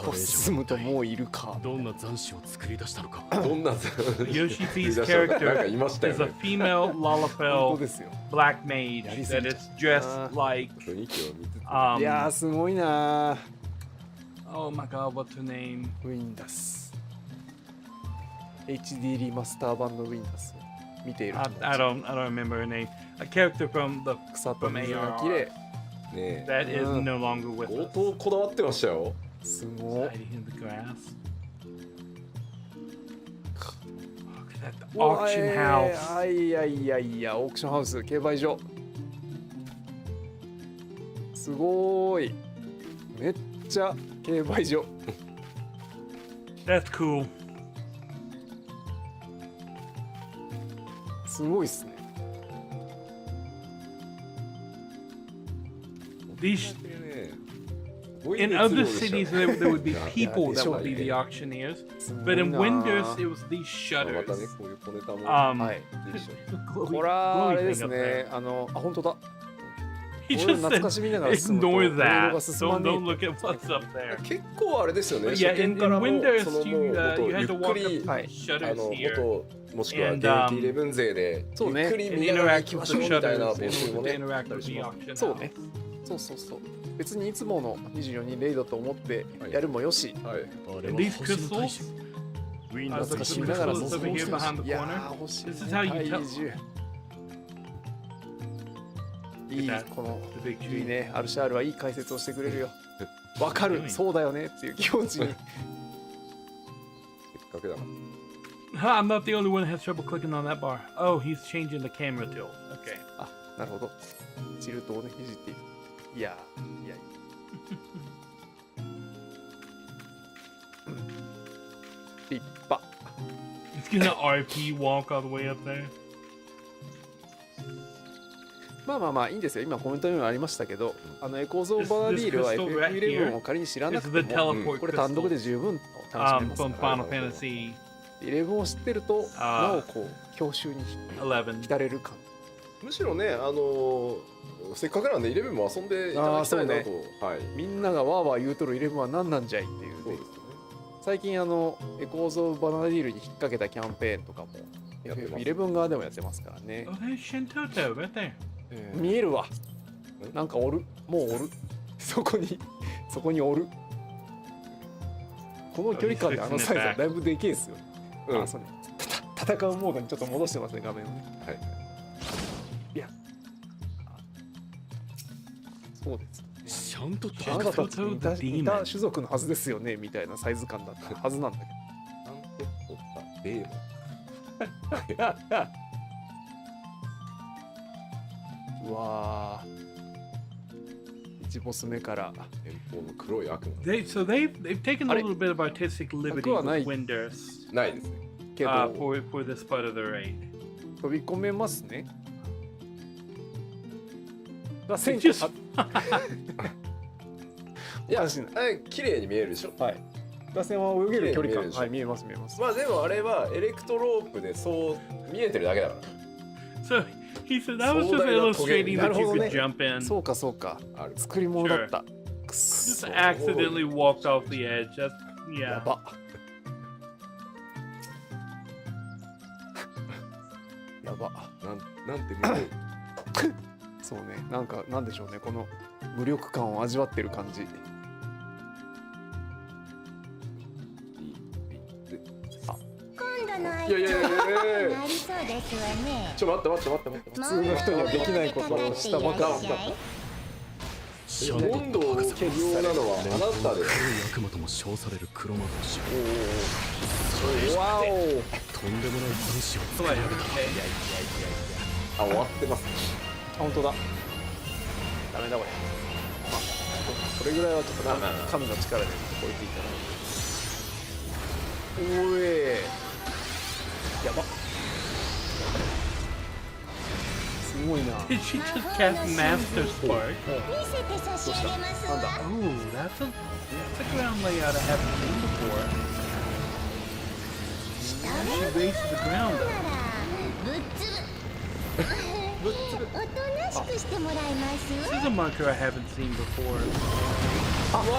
こう進むともういるか。どんな残滓を作り出したのか。どんな Yoshifi's なんか character いましたよ is a ね。female 本当 Lalafell ですよ。 black mage that is dressed like 雰囲気を見つつ。いやーすごいなー。 oh my god, what's her name? ウィンダス。HD リマスター版のウィンダスを見ている。 I don't remember her name. A character from the 草と from 水が綺 AR 麗。ね that is うん no longer with 相 us. 当こだわってましたよ。すごい。 Hiding in the grass. Look at that うわ auction house. いやいやいや、オークションハウス、競売所。すごーい。めっちゃ競売所。 That's cool. すごいっすね。 These ね in other cities there would be people that would be the Yeah. auctioneers, すご but い in な Windows ー。 it was these またね shutters. こういう小ネタも Um, はい。 glowy- これはあれ glowy で thing す up ね there.。本当だ。 He これを just 懐か said, しみながら進むと ignore ロードが that. 進ま Don't ね don't look at what's up there. 結構あれですよね。 But yeah, 初見 in, から in も Windows そのも you う本 you 当 had ゆ to っく walk り up はい shutters 本 here 当もしくは And, 現役イレブン勢でゆそうねっくり and 見ながら行 interact きま with しょう the みたいな shutters 募 in 集も order ね to あっ interact たり with し the ます。 auction そう house. ね。そうそうそう。別にいつもの24人レイドと思ってやるもよし。はい。 And these crystals, ウィン uh, ダ the ーが crystals 死ん over だから crystals もう over here behind the いや corner. ー欲しい、 This is how you 体 tell. 重。いい Look at that, この the big いい tree. ね。アルシャールはいい解説をしてくれるよ。わかる。そうだよねっていう気持ちに。せっかくだな。 Ha, I'm not the only one that has trouble clicking on that bar. Oh, he's changing the camera tilt. Okay. あ、なるほど。チルトをね、いじっている。いやー、いやいや。立派。 He's gonna RP walk all the way up there. まあまあまあいいんですよ。今コメントにもありましたけど、エコーゾーバーディールは This crystal right here FF11 を仮に知らな It's く the ても、 teleport これ単独 crystal で十分楽しめます from から Final Fantasy 11を知ってると、あーなおこう郷愁に11. 浸れる感。むしろねせっかくなんでイレブンも遊んでいただきたいなと。はい。みんながわーわー言うとる11は何なんじゃいっていう、そうですよね。最近エコーゾーバナーディールに引っ掛けたキャンペーンとかもやってます FF11 側でもやってますからね。 Oh, there's Shintoto right there. 見えるわ。なんかおる。もうおる。そこにおる。この距離感であのサイズはだいぶでけえっすよね。うんあ、そうね。戦うモードにちょっと戻してますね、画面をね。はい。いや。そうです。ちゃんとあなたたち Shintoto 似た the 似た demon. 種族のはずですよねみたいなサイズ感だったはずなんだけなんて取ったデーモン。ど。うわー。1ボス目から。遠方の黒い悪魔。 They've taken a little bit of artistic liberty with ない。 Windows ないですね。けど、 for this part of the raid. 飛び込めますね。が They 1000 just いや、しない。綺麗に見えるでしょ。はい。打線は泳げる距離感。見えるでしょはい、見えます、見えます。まあでもあれはエレクトロープでそう見えてるだけだから so he said that was just 壮大な illustrating な that る you ほど could ね jump in. そうか、そうか。ある。作り物だった。くっ Just そ。 accidentally walked off the edge. That's や yeah. ば。やば。なんて見える。そうね。なんか、なんでしょうね。この無力感を味わってる感じ。今度の相いやいやいやいやいやなりそうですわね。ちょ待って普通の人にはできないことをしたばかりだ。温度を削要なのはあなたです。黒い悪魔とも称される黒魔同士わお。とんでもない残滓をあ終わってます。あ、本当だ。ダメだこれ。まあこれぐらいはちょっと神の力で置いていただいて。おえやば。すごいな。 Did she just cast Master Spark? 見せて差し上げますわ。 Oh, that's a ground layout I haven't seen before. 下 She も raised the ground な up. らぶっつぶ。おとなしくしてもらいます This is a marker I haven't seen before. まあまあまあ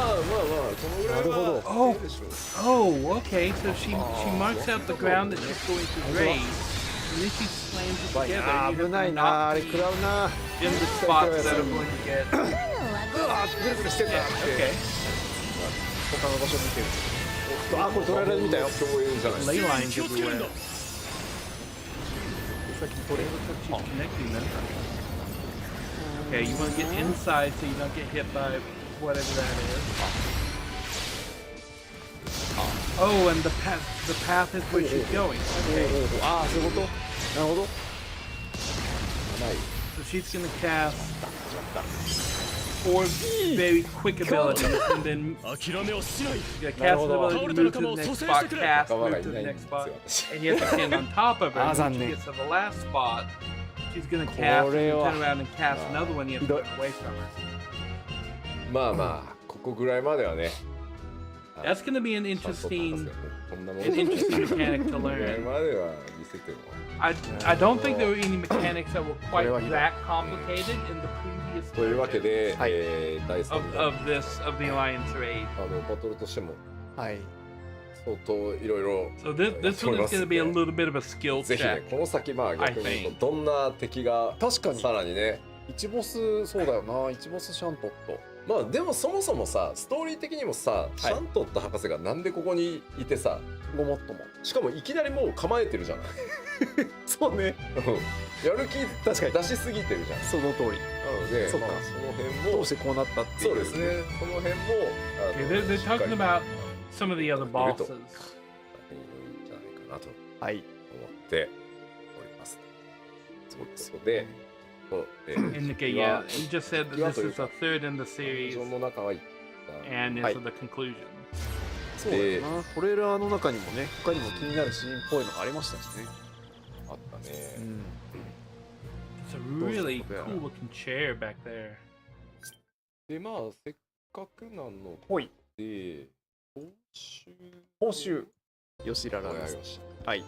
このぐらいはなるほど。Oh, いいでしょう。 oh, okay. So she marks out the ground that she's going to raise, and then she slams it やばい together. な。 You 危 have ない to な。 knock あれ the 食らうな。 in the spots that are going to get. 今のはございます。ぐるぐるしてんだ Yeah, って。 okay. 他の場所見てる。おっと、あ、これ取られるみたいよ。共演じゃないですか。 Ley lines everywhere. さっき取れる。 She's connecting them. Okay, you want to get inside so you don't get hit by whatever that is. Oh, and the path is where she's going. Okay, ああ、そういうこと。なるほど。 so she's gonna cast 4 very quick abilities, and then 諦めをしない。 you gotta cast an ability, move to the next spot, cast, move to the next spot, and you have to stand on top of her. And when she gets to the last spot, she's gonna cast, and then turn around and cast another one. You have to get away from her. まあまあここぐらいまではね。 That's gonna be an ちゃんと博士 interesting, こんなもん an interesting mechanic to これぐらい learn. までは見せても。 I don't think there were any mechanics that were quite that complicated in the previous というわけ version で、はい第3 of the Alliance raid. バトルとしてもはい。相当いろいろ So this one is going to be a little bit of a skill ぜひね check. この先まあ逆に言うとどんな敵が確かにさらにね一ボス、そうだよな。一ボスシャントット。まあでもそもそもさストーリー的にもさ、シャントット博士がなんでここにいてさごもっとも。しかもいきなりもう構えてるじゃないそうね。やる気確かに出しすぎてるじゃんその通り。なのでそうかまあその辺もどうしてこうなったっていう。そうですねその辺も Okay, they're しっかり talking about some of the other bosses. いいんじゃないかなとはい。思っておりますそうですので Indicate, yeah, you just said that this is the third in the 非 series 常の中はいった and is はい the conclusion. そうだよな。トレーラーの中にもね、他にも気になるシーンっぽいのがありましたしね。あったね It's a really cool looking chair back there. でまあせっかくなのほい。で報酬報酬。吉ララをですやりましはい。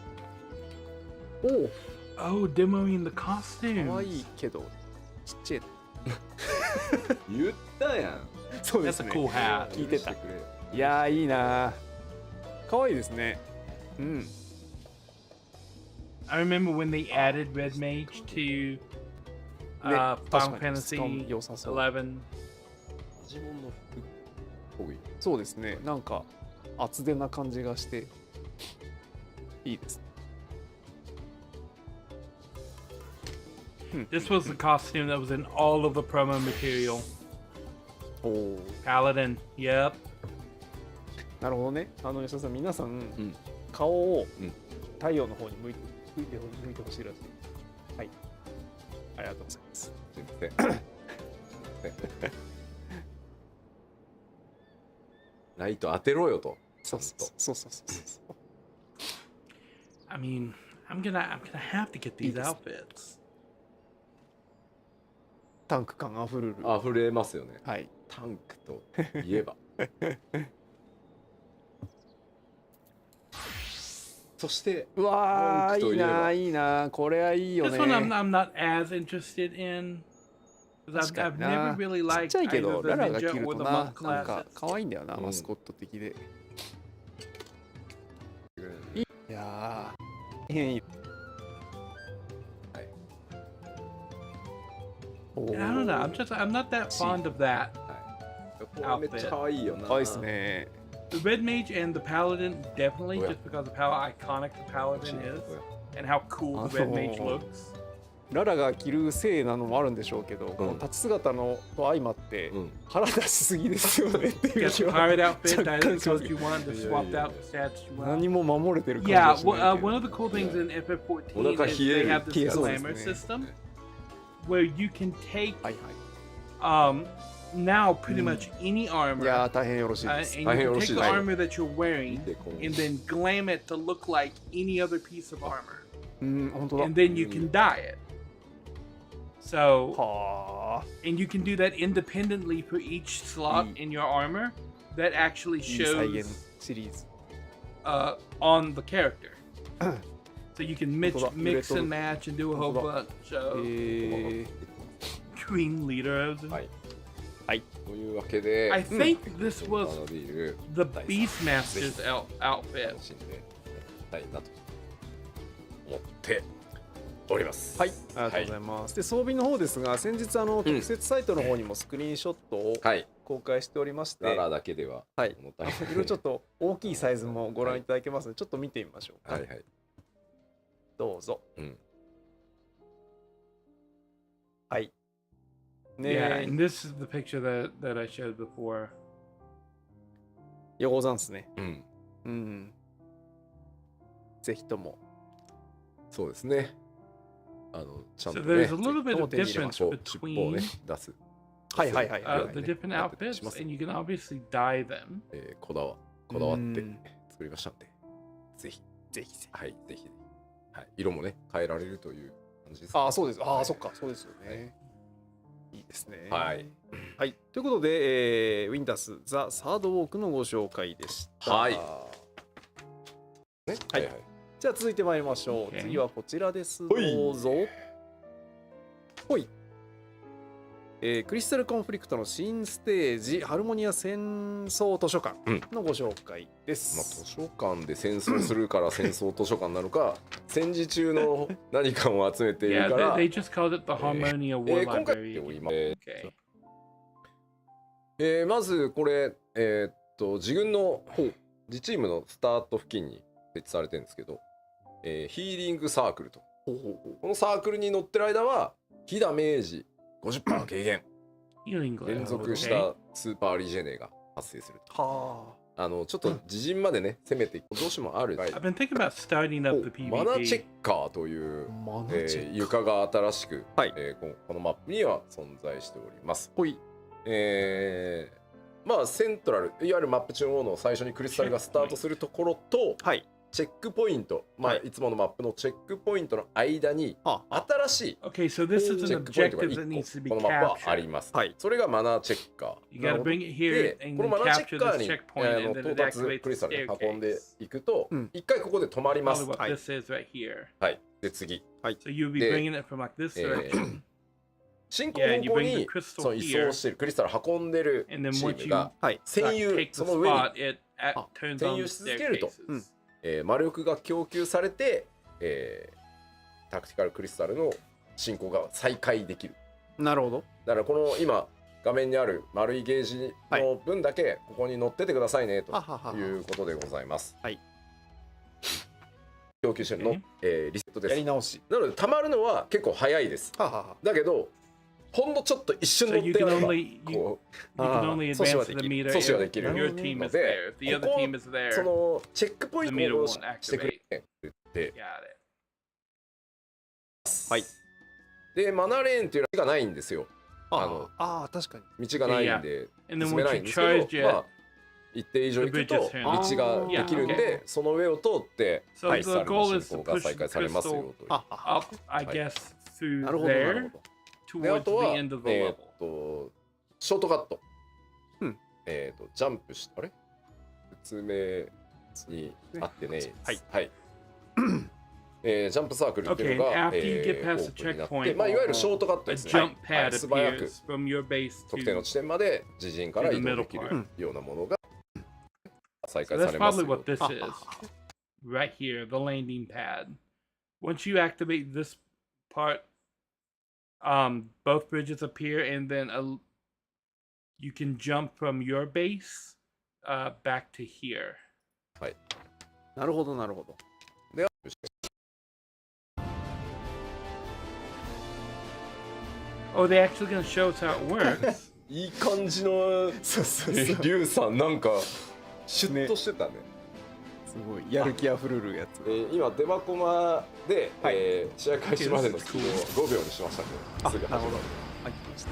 おお、 Oh, demoing the costumes. 可愛いけどちっちゃい。た言ったやんそうで That's す a ね。 cool hat. 聞いてた許してくれよいやーいいなー。可愛いですね。うん。 I remember when they added Red Mage to ね、 Final 確かに Fantasy 使うの良さそう。 11. ジモンの服っぽいそうですね。なんか厚手な感じがしていいですね。 This was the costume that was in all of the promo material. おお。 Paladin, yep. なるほどね。吉田さん、皆さん、ん顔をうん太陽の方に向いてほしいらしい。はい。ありがとうございます。すいませんすいませんライト当てろよとそうそうそう。 I mean, I'm gonna have to get these outfits. タンク感あふれる。溢れますよねはい。タンクといえばそしてうわー、いい文句といえばなー、いいなー。これはいいよ This ね。 one I'm not as interested in. Because I've 確かに never な。 really ちっ liked ちゃいけ either ど、 the ララが着 ninja る or と the な、 monk なんか classes. 可愛いんだよな、うんマスコット的で。いやー、いい。はいお And I don't know. I'm not that fond of that. ここはめっちゃ可愛いよな可愛いですね。 The Red Mage and the Paladin definitely, Oh, yeah. just because of how iconic the Paladin is and how cool the Red Mage Oh. looks. ララが着るせいなのもあるんでしょうけど、この立ち姿のと相まって、うん腹出しすぎですよねっていう Get 気 the は pirate outfit, 若 that 干 is します what you want, the swapped out stats you want. 何も守れてる感じ Yeah, はしないけど one of the cool things in FF14 お腹 is 冷える。 they have this 冷えそうです glamour ね。 system where you can take はいはい。now pretty much any い armor, やー大変よろしいです and 大変 you よ can ろし take い the です。 armor that you're wearing でこう and then glam it to look like any other piece of armor, うん本当だ and then you can dye it. So, はあ and you can do that independently for each slot in your armor that actually いい再 shows 現シリーズ on the character. So you can mix, 本当だ。 mix and match and do a whole 本当だ。 bunch of え green leaders. はい。はい。というわけで、 I think this こ was のビール the Beastmaster's outfit. 楽しんでいきたいなと思っております。はい、ありがとうございます。で装備の方ですが、先日特設サイトの方にもスクリーンショットをはい。公開しておりまして、ララだけでははい、物足りないいろいろちょっと大きいサイズもご覧いただけますので、ちょっと見てみましょうか。はいはい。どうぞ。うん。はい。ね Yeah, え、 and this is the picture that I showed before. よござんすね。うん。うん。ぜひとも。そうですね。ちゃん So とね。 there's a little bit of 手に入れま difference しょう尻尾をね between 出す。はいはいはいはい、はい the ね。 different やってたり outfits, します and you can obviously dye them. こだわってうん作りましたので、ぜひぜひぜひ。はいぜひはい色もね変えられるという感じです。ああ、そうです。ああ、はいそっか、そうですよね。いいですね。はい。はい。ということで、ウィンダス・ザ・サードウォークのご紹介でした。はいねはいじゃあ続いてまいりましょう。 Okay. 次はこちらです。ほいどうぞ。ほい。クリスタルコンフリクトの新ステージ、ハルモニア戦争図書館のご紹介でまあ、す。図書館で戦争するから戦争図書館なのか戦時中の何かを集めてい Yeah, るから they just called it the Harmonia War 今回 Library. おります Okay. まずこれ自軍の自チームのスタート付近に設置されてるんですけど、ヒーリングサークルとこのサークルに乗ってる間は火ダメージ 50% 軽減 Healing glow. 連続し Okay. たスーパーリジェネが発生するはちょっと自陣までね攻めていくとどうしてもある、 I've been thinking about starting up the マナチェッ PvP. カーというあ。マナチェック。床が新しく、はいこのマップには存在しております。ほい。まあセントラルいわゆるマップ中央の最初にクリスタルがスタートするところとはい。チェックポイント、まあ、はいいつものマップのチェックポイントの間には新しい Okay, so this is チ an ェックポイントが objective that 1 needs to 個 be このマップはあり captured. ます。はいそれがマナーチェッカ You ー。 gotta bring it で here この and マ then ナーチェ capture ッカー this に checkpoint, and then 到 it 達 activates クリ the スタルに運んで staircase. いくとうん一回ここで止まります。 Probably what はい this is right here. はい。で次 So you'll be で bringing it from like this え direction. 進行 Yeah, and you 方向 bring the に crystal その移 here, 送してるクリスタル運んでる and then チ once ーム you がはい。占 like, 有 take the その上に spot, it turns on the 占有し続けると staircases. 魔力が供給されて、タクティカルクリスタルの進行が再開できる。なるほど。だからこの今画面にある丸いゲージの分だけここに乗っててくださいねとははははいうことでございます。はい。供給してるの、リセットです。やり直し。なので溜まるのは結構早いです。ははは。だけどほんのちょっと一瞬 So 乗っ you て can やれば only you こ can only 阻止は advance で the きる。 meter 阻止はで if きる your team の is で there. If the こ other こ team is そ there, のチェックポイン the ト meter を won't してくれ activate. て Got it. はい。でマナーレーンっていうのがないんですよ。ああ、確かに。道がないんで And then 進め once ない you んですけど、 charge ま it, あ一定以上行くと the bridge is turned 道ができるん on. で、その上を通ってク so リス the タルの goal 進 is to 行が push 再 the 開されますよ crystal という。ははは。 up, I guess, through なるほど、なる there ほど。であ towards と the は end of the level. ショートカット。うんジャンプしあれ説明にあってね。はいはい。ジャンプサークルっていうの Okay, が、 and after you get オ past ー the プンになって、 checkpoint, まあいわゆるショートカット A ですね。 jump pad 素早く appears from your base 特定の to. 地点まで自陣から移動できる to the middle ようなものが再 So 開さ that's れます probably よ。 what this is. Right here, the landing pad. Once you activate this part, both bridges appear, and then you can jump from your base back to here. なるほど、なるほど。 Oh, they actually gonna show us how it works. いい感じのリュウさんなんかシュッとしてたね。すごい、やる気あふれるやつ。今デバコマで、はい試合開始までのスピードを5秒にしましたけど、あ、すぐ始まる。なるほど。はい、来ました。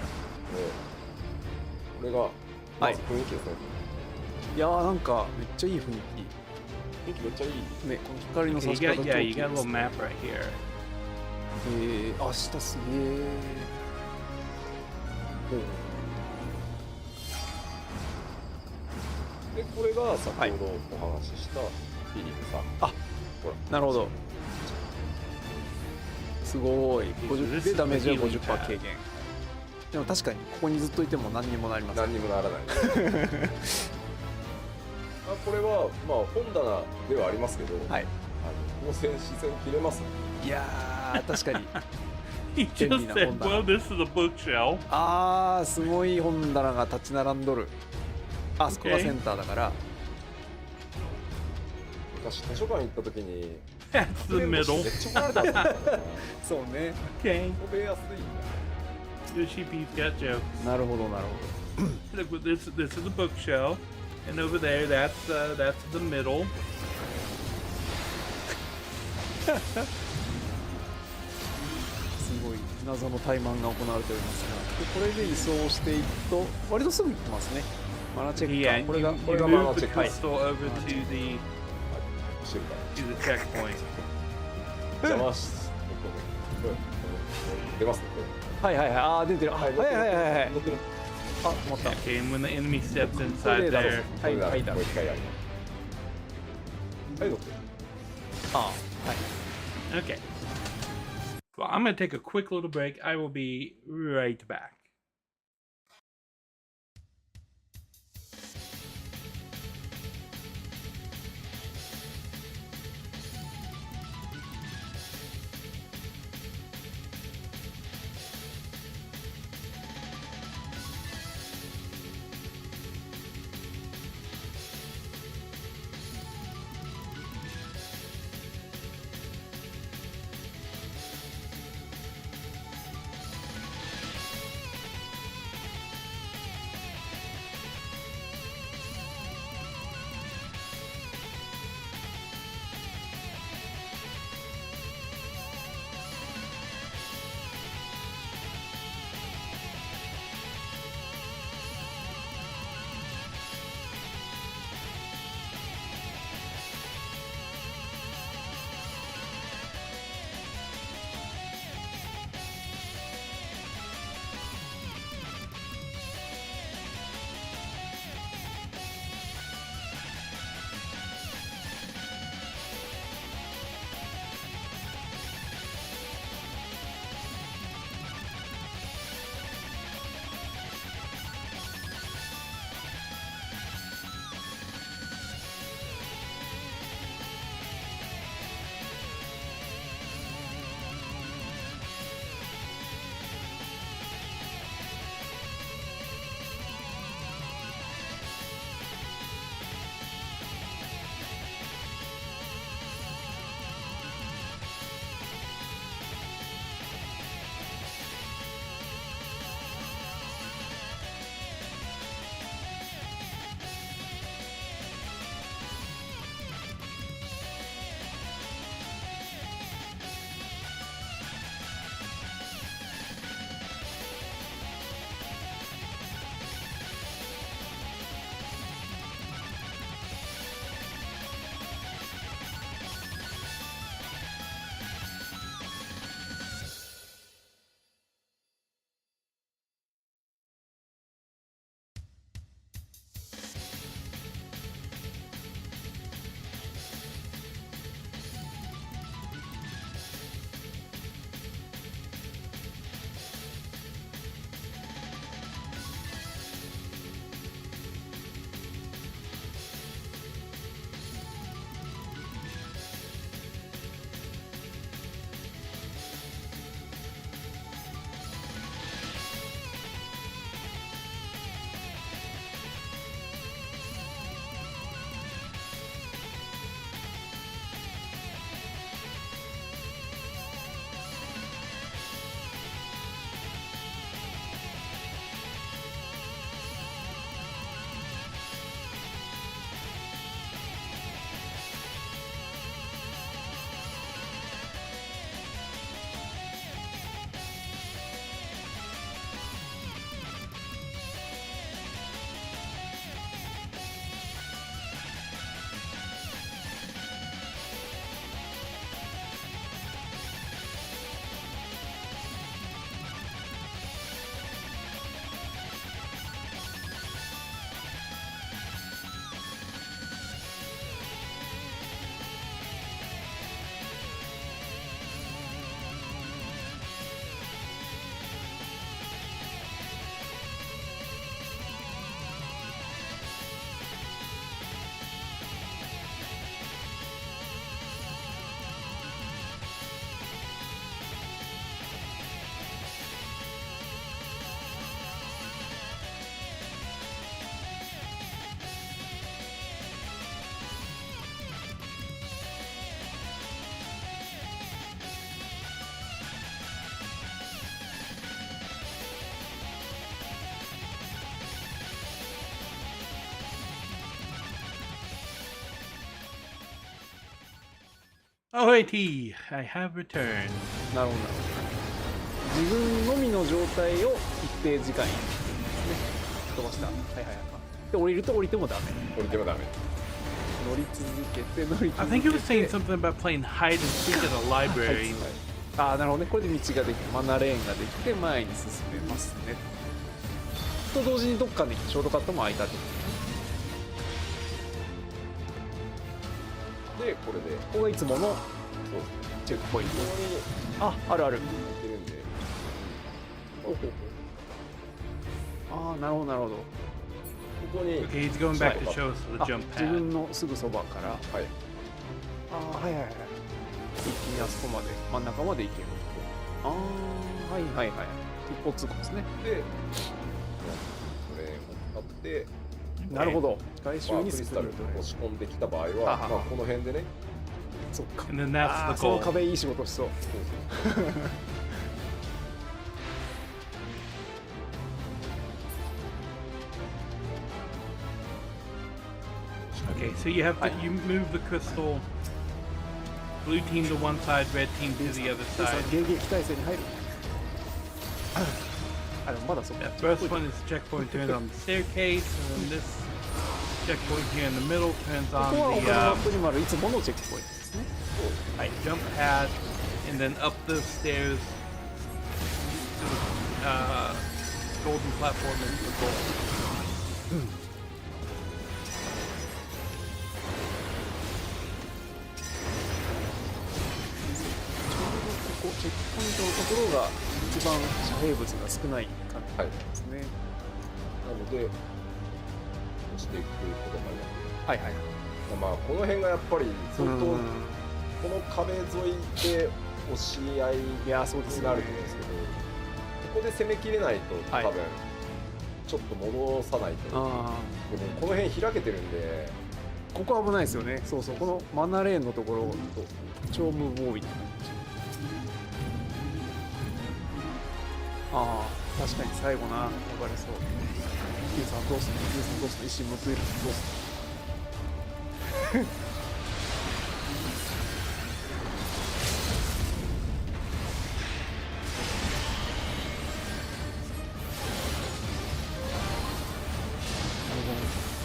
これがまず雰囲気ですね。いやーなんかめっちゃいい雰囲雰囲気めっちゃいい。気ね、この光の Okay, 差 you し方 got, yeah, you got a little map right here. 明日すげえ。でこれが先ほどお話ししたフィリップさん。あ、ほらなるほど。すごい。50でダメージは 50% 軽減。でも確かにここにずっといても何にもなりません。何にもならないこれはまあ本棚ではありますけど、はい、もう視線切れますね。いやー確かに。He just said, well, this is a bookshelf. あーすごい本棚が立ち並んどる。あそこがセンターだから。昔図書館行った時に That's the middle. めっちゃ怒られたんですよ。そうね。 Okay. 覚えやすい。Yoshipi's got jokes. なるほどなるほど。 Look, this is a bookshelf, and over there, that's the middle. すごい謎の怠慢が行われておりますが、でこれで移送していくと割とすぐ行きますね。マナチェック Yeah, これが you これがマナ move チ the ェック。crystal over to the シルバー to the checkpoint. 邪魔し出ますね。はいはいはい、ああ出てる。はいはいはいはいはい。乗ってる。あ、持った。 Okay, and when the enemy steps これ inside でだろう。 there, はいはいだ。もう一回やる。はい乗ってる。ああ、はい。 okay. Well, I'm gonna take a quick little break. I will be right back. Alrighty, I have returned. なるほどなるほど。自分のみの状態を一定時間ですね飛ばした。はいはいはい。で降りると降りてもダメ。降りてもダメ。乗り続けて乗り続けて。 I think it was saying something about playing hide and seek at a library. ああなるほどね。これで道ができてマナレーンができて前に進めますね。と同時にどっかにショートカットも開いたってことでこれでここがいつものそうチェックポイント。ここにああるある。行ってるんで。ああなるほどなるほど。ここに Okay, he's going back to show us the あ jump 自 pad. 分のすぐそばからはいああはいはいはい一気にあそこまで真ん中まで行ける。ああはいはいはい一方通行ですね。でこれを使ってなるほど。回収まあ、クにリスタル押し込んできた場合は、まあ、この辺でねそっか。 And then あ that's ー the その goal. 壁いい仕事しそう。 Okay, so you have to you move the crystal. Blue team to one side, red team to the other でさ side. 迎撃態勢に入る。あでもまだそっか。 That first one is checkpoint turns on the staircase, and then this checkpoint here in the middle turns こ on こは他の the マップにもあるいつものチェックポイントですね。 jump pad, and then up the stairs to the golden platform is the goal. ここチェックポイントのところが一番遮蔽物が少ない感じですね。なので押していくことになります。はいはい。まあこの辺がやっぱり相当うんこの壁沿いで押し合いいやそうですねになると思うんですけど、ここで攻めきれないとはい多分ちょっと戻さないと、でもあこの辺開けてるんであここ危ないですよね。そうそうこのマナレーンのところ超無防備な感じ。ああ確かに最後な分かれそう。Q さんどうする Q さんどうする一瞬報いるどうする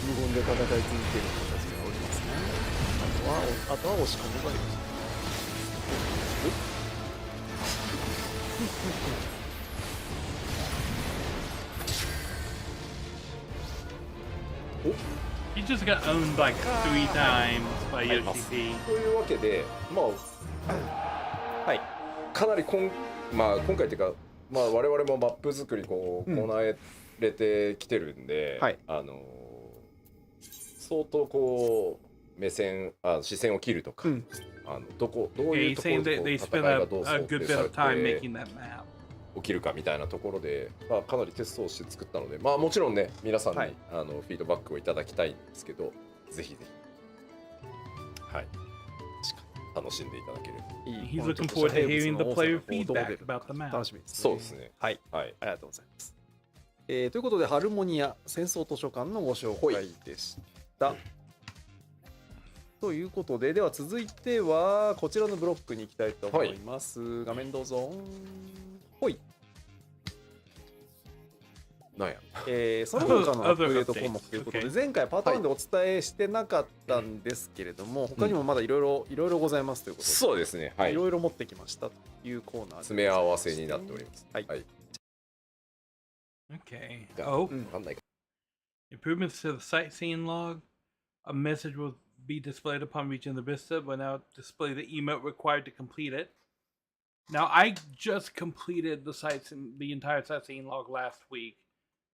無言で戦い続ける人たちがおりますね。あとは押し込めばいい。He just got owned like 3 times by Yoshi P. というわけでまあはいかなりまあ今回っていうか、まあ、我々もマップ作りこうこなえれてきてるんで、はい相当こう視線を切るとか、どう Yeah, いう he's ところ saying で that こう they 戦 spent いが a どう good 想 bit 定さ of time れて making that map. 起きるかみたいなところで、まあ、かなりテストをして作ったので、まあもちろんね皆さんに、はい、フィードバックをいただきたいんですけど、ぜひぜひはい楽しんでいただける。 He's looking forward to hearing the player feedback about the map. 楽しみですね。そうですね。はい、はい、ありがとうございます。ということでハルモニア戦争図書館のご紹介でした。ということで、では続いてはこちらのブロックに行きたいと思います。画面どうぞ。ほい。なんや。その他のアップデート項目ということで、前回パターンでお伝えしてなかったんですけれども、他にもまだいろいろございますということで、そうですね。はい。いろいろ持ってきましたというコーナーです。詰め合わせになっております。はい。Okay. Oh, わかんないか。 improvements to the sightseeing log. A message will be displayed upon reaching the vista, but now display the emote required to complete it. Now, I just completed the entire sightseeing log last week.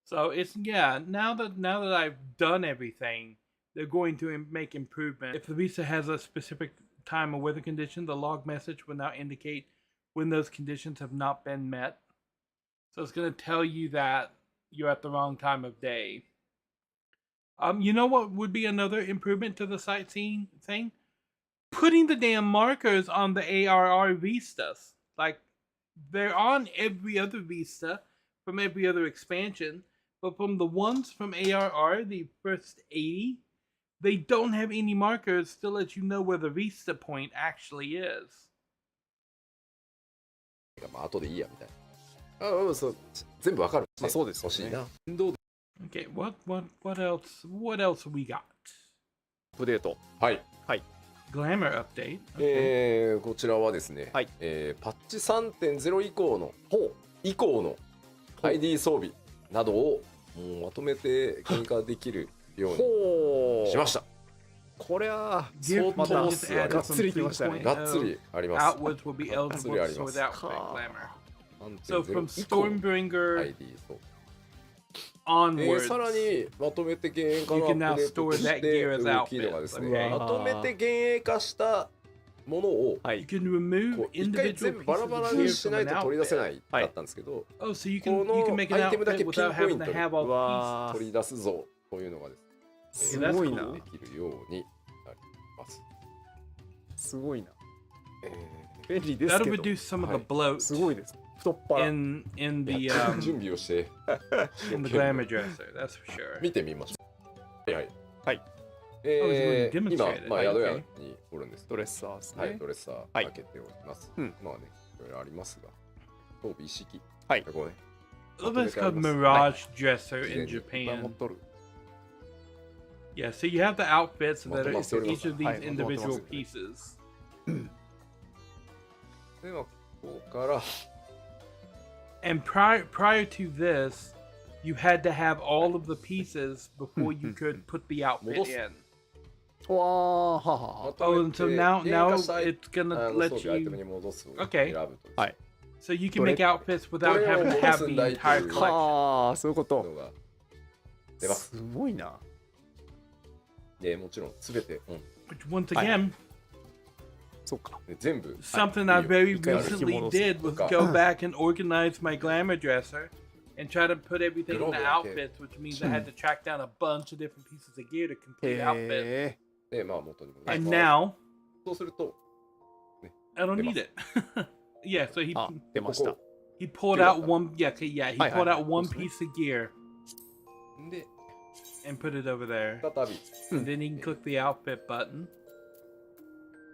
So it's now that I've done everything, they're going to make improvement. If the vista has a specific time or weather condition, the log message will now indicate when those conditions have not been met. So it's going to tell you that you're at the wrong time of day. You know what would be another improvement to the sightseeing thing? Putting the damn markers on the ARR vistas. Like, they're on every other vista from every other expansion, but from the ones from ARR, the first 80, they don't have any markers to let you know where the vista point actually is. まあ後でいいやみたいな。ああ、そう、全部わかる。まあそうですよね。欲しいな。Okay, what else we got? アップデート。はい。Glamour update. Okay. こちらはですね、はい。パッチ 3.0 以降の ID 装備などをもうまとめて原価できるようにしました。これは Gear また just added がっつりきましたね。 3.0 がっつりあります。 Outwards will be eligible Absolutely for the outfit glamour. So 3.0 from 以降の Stormbringer ID 装備。 onwards, さらにまとめて原価のア you can now ップデート store とし that て gear as 大きいのが outfits. ですね、 Okay. まとめて幻影化したものを You can remove こう一回 individual 全部バ pieces ラ of バラ gear にしな from い an と取り出せ outfit. ないだったんですけど、 Oh, so you こ can の make an アイテムだけ outfit ピン without ポイ having ン to トに have all わ取り出すぞというのがですすね、ごいなできるようになります。すごいな。え便利です That'll けど。 reduce some of the はい bloat すごいです。太っ腹。 in the 準備をして in the glamour dresser. That's for sure. 見てみましょう。はい。はい。Oh, 今 demonstrated. まあ宿屋 Okay. におるんです。ドレッサーですはい、ね。ドレッサーはい開けております。うんまあね、いろいろありますが、装備一式。はいここね。 Oh, that's called Mirage Dresser in いっぱい持っ Japan. とる。 Yeah, so you have the outfits that are Must for be each of these Hi, individual must pieces. では、ここから、 And prior to this, you had to have all of the pieces before you could put the outfit in. わあ、ははは。 Oh, and so now 原価したい it's gonna 装 let 備アイテムに you. 戻すを Okay. 選ぶとですねはい。 So you can make outfits without Dore having to have the model entire sendai to- collection. はあ、そういうこと。のが出ます。すごいな。で、もちろんすべて、Which once again, そうか。で全部、 something I very Okay. recently Kimonos. did was Okay. go back and organize my glamour dresser and try to put everything in the Global, okay. outfits, which means I had to track down a bunch of different pieces of gear to complete outfits. へえ。で、まあ元に戻し And ます。 now そうすると、 I don't need it. Yeah, so あ、出ました。 he pulled out one. Yeah, he Hi, pulled hi, out one hi. piece of gear で、 and put it over there. 再び、 And then he can click the outfit button.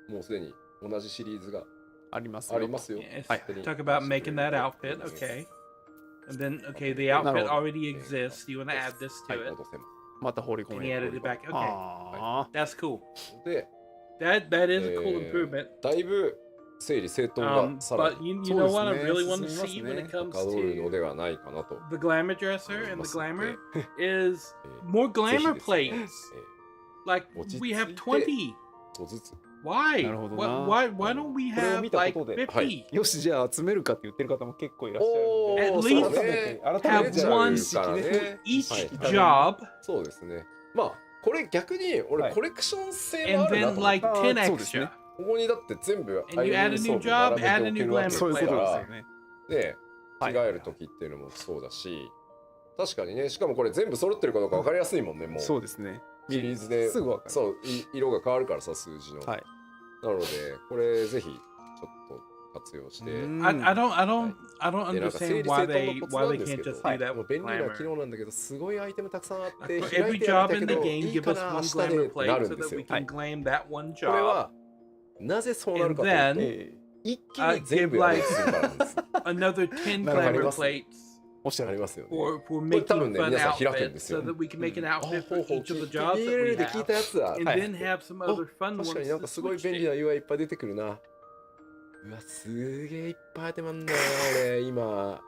もうすでに同じシリーズがありますよ。ありますよ。 Yes. はい。 Talk about making that outfit. Okay. And then, okay, the outfit Naruhodo. already exists. You want to add this to はい、 it. 戻せままた放り込 And め he る。 added it back. Okay. ああ。 That's cool. す。で、 That is a cool Eh, improvement. だいぶ整理整頓がさら But に you know what I So really it's want to nice, see when it man. comes はかどるの to ではないかなと。 the glamour dresser and the glamour is え more ーぜひ glamour ですね plates. Like 落ち着いて we have 20. 一つずつ。 Why? なるほどな。 Why don't we これを have 見た like ことで 50? よし、じゃあ集めるかって言ってる方も結構いらっしゃるんおで。 At ー least そうね改めて have one からね Each はい job そうですね。まあ、これ逆にはい俺コレクション性も and あるな then と思って。 like 10そうですね extra. ここにだって全部 And you add a new job, add a new glamour そういうことですよplate. ね。で、はい着替える時っていうのもそうだし、確かにね、しかもこれ全部揃ってるかどうか分かりやすいもんね、もう。そうですね。シリーズですぐわかる。そう、色が変わるからさ、数字の。はい。なので、これぜひちょっと活用して。うん I don't でなんか整 understand 理 why 整頓 they のコツ why なん they ですけ can't ど、 just do that もう with 便利な機 glamour. 能なんだけど、すごいアイテムたくさんあっ Like て、 for 開 every いてや job るん in だ the けど、 game, いい give か us な、 one 明日 glamour でな plate る so んです that よ we。can claim that one これ job は、なぜそうなるかというと、え一気に全部やろうとするからなんです。 another 10なるほど glamour plates おっしゃる。ありますよね。 for これ多分 making ね、 fun 皆さん開くん outfits です so よ。 that we can make an あ outfit ほ for うほう、 each of the 聞 jobs い that we で聞いた have やつだ。 and はい then have some お other fun 確 ones かになん to かすごい switch 便利な to. UI いっぱい出てくるな。うわ、すげえいっぱいアイテムあんだよな、俺、今。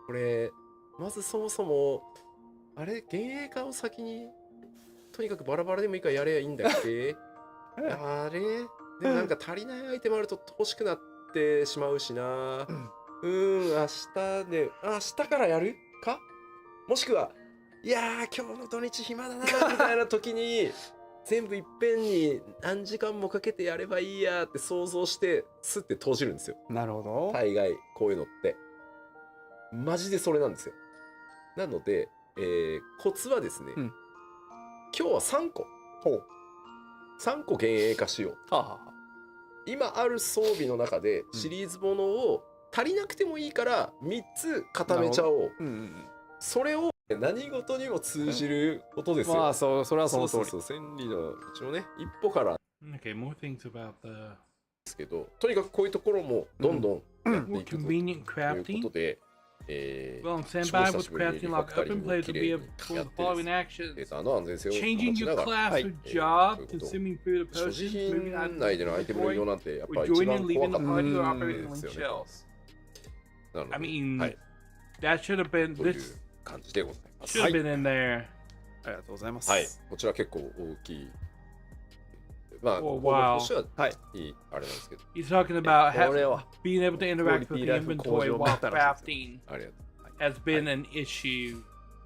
これ、まずそもそも、あれ、幻影化を先に、とにかくバラバラでもいいからやればいいんだっけあれでもなんか足りないアイテムあると欲しくなってしまうしな。明日で、明日からやるかもしくは、いやー、今日の土日暇だな、みたいな時に、全部いっぺんに何時間もかけてやればいいやって想像して、スッて閉じるんですよ。なるほど。大概、こういうのって。マジでそれなんですよ。なので、コツはですね、うん今日は3個。ほう。 3個幻影化しよう。はあはあ。今ある装備の中でシリーズものを足りなくてもいいから3つ固めちゃおう。うんうんうん。それを何事にも通じることですよ。まあそれはその通り。そう千里の道のね一歩からで Okay, more things about the すけど、とにかくこういうところもどんどんやって more いくという convenient こ crafting. とで、 Well, on standby with crafting lock open, players will be able to pull the following デ actions: ータの安全性を保 changing ち your ながら class or そういう job, こと consuming food or 所持 potions, moving 品内でのアイテムの移動 items なんてやっぱ or り一 joining 番 and 怖 leaving か the った party or ん operating です on よね。 shells. なので I mean, はい that should have been という this 感じでございます。 should は have い、 been in there. ありがとうございます。はい、こちら結構大きい。まあ、 Oh, 項目としてははい。いいあれなんですけど、 He's talking about これは being able to interact with the inventory while crafting ありがとう。 has been an issue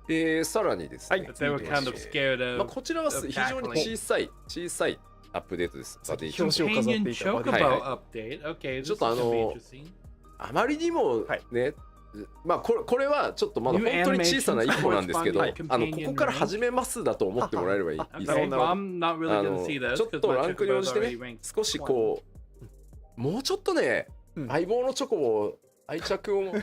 で、さらにですね、 that they were kind of scared まあ、 of. こちらは非常に小さいアップデートです。バディ表紙を飾っ Companion ていたバディ Chocobo はい update. Okay, this is ちょっと gonna be interesting. あまりにもはいね、まあこれはちょっとまだ New 本当に小さな一歩なんですけど、 animations ここから始めますだと思ってもらえればいい Okay, ですね。 well, I'm not really gonna see this ちょっ because と my ランクに応 Chocobo is じて already ね、 ranked 少しこう、もうちょっとね、うん相棒のチョコを愛着を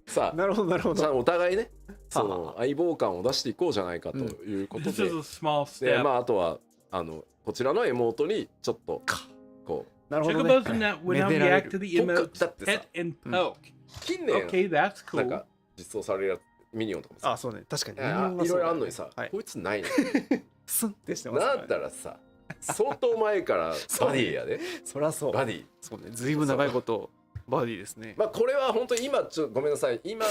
さ、なるほどなるほど。お互いね、そははの相棒感を出していこうじゃないかということ This で、 is a small で step. まああとはこちらの妹にちょっとこうなるほど Chocobos ね。 would now react to the ポカ emotes だってさ pet and poke. 近年 Okay, that's なん cool. か実装されるやつミニオンとかもさ、あ、そうね。確かに。いろいろあんのにさ、はい。こいつないの。スンってしてますなんだらさ、相当前からバディやで、そりゃそう。バディ。そうね。ずいぶん長いことバディですね。まあこれは本当に今ごめんなさい、今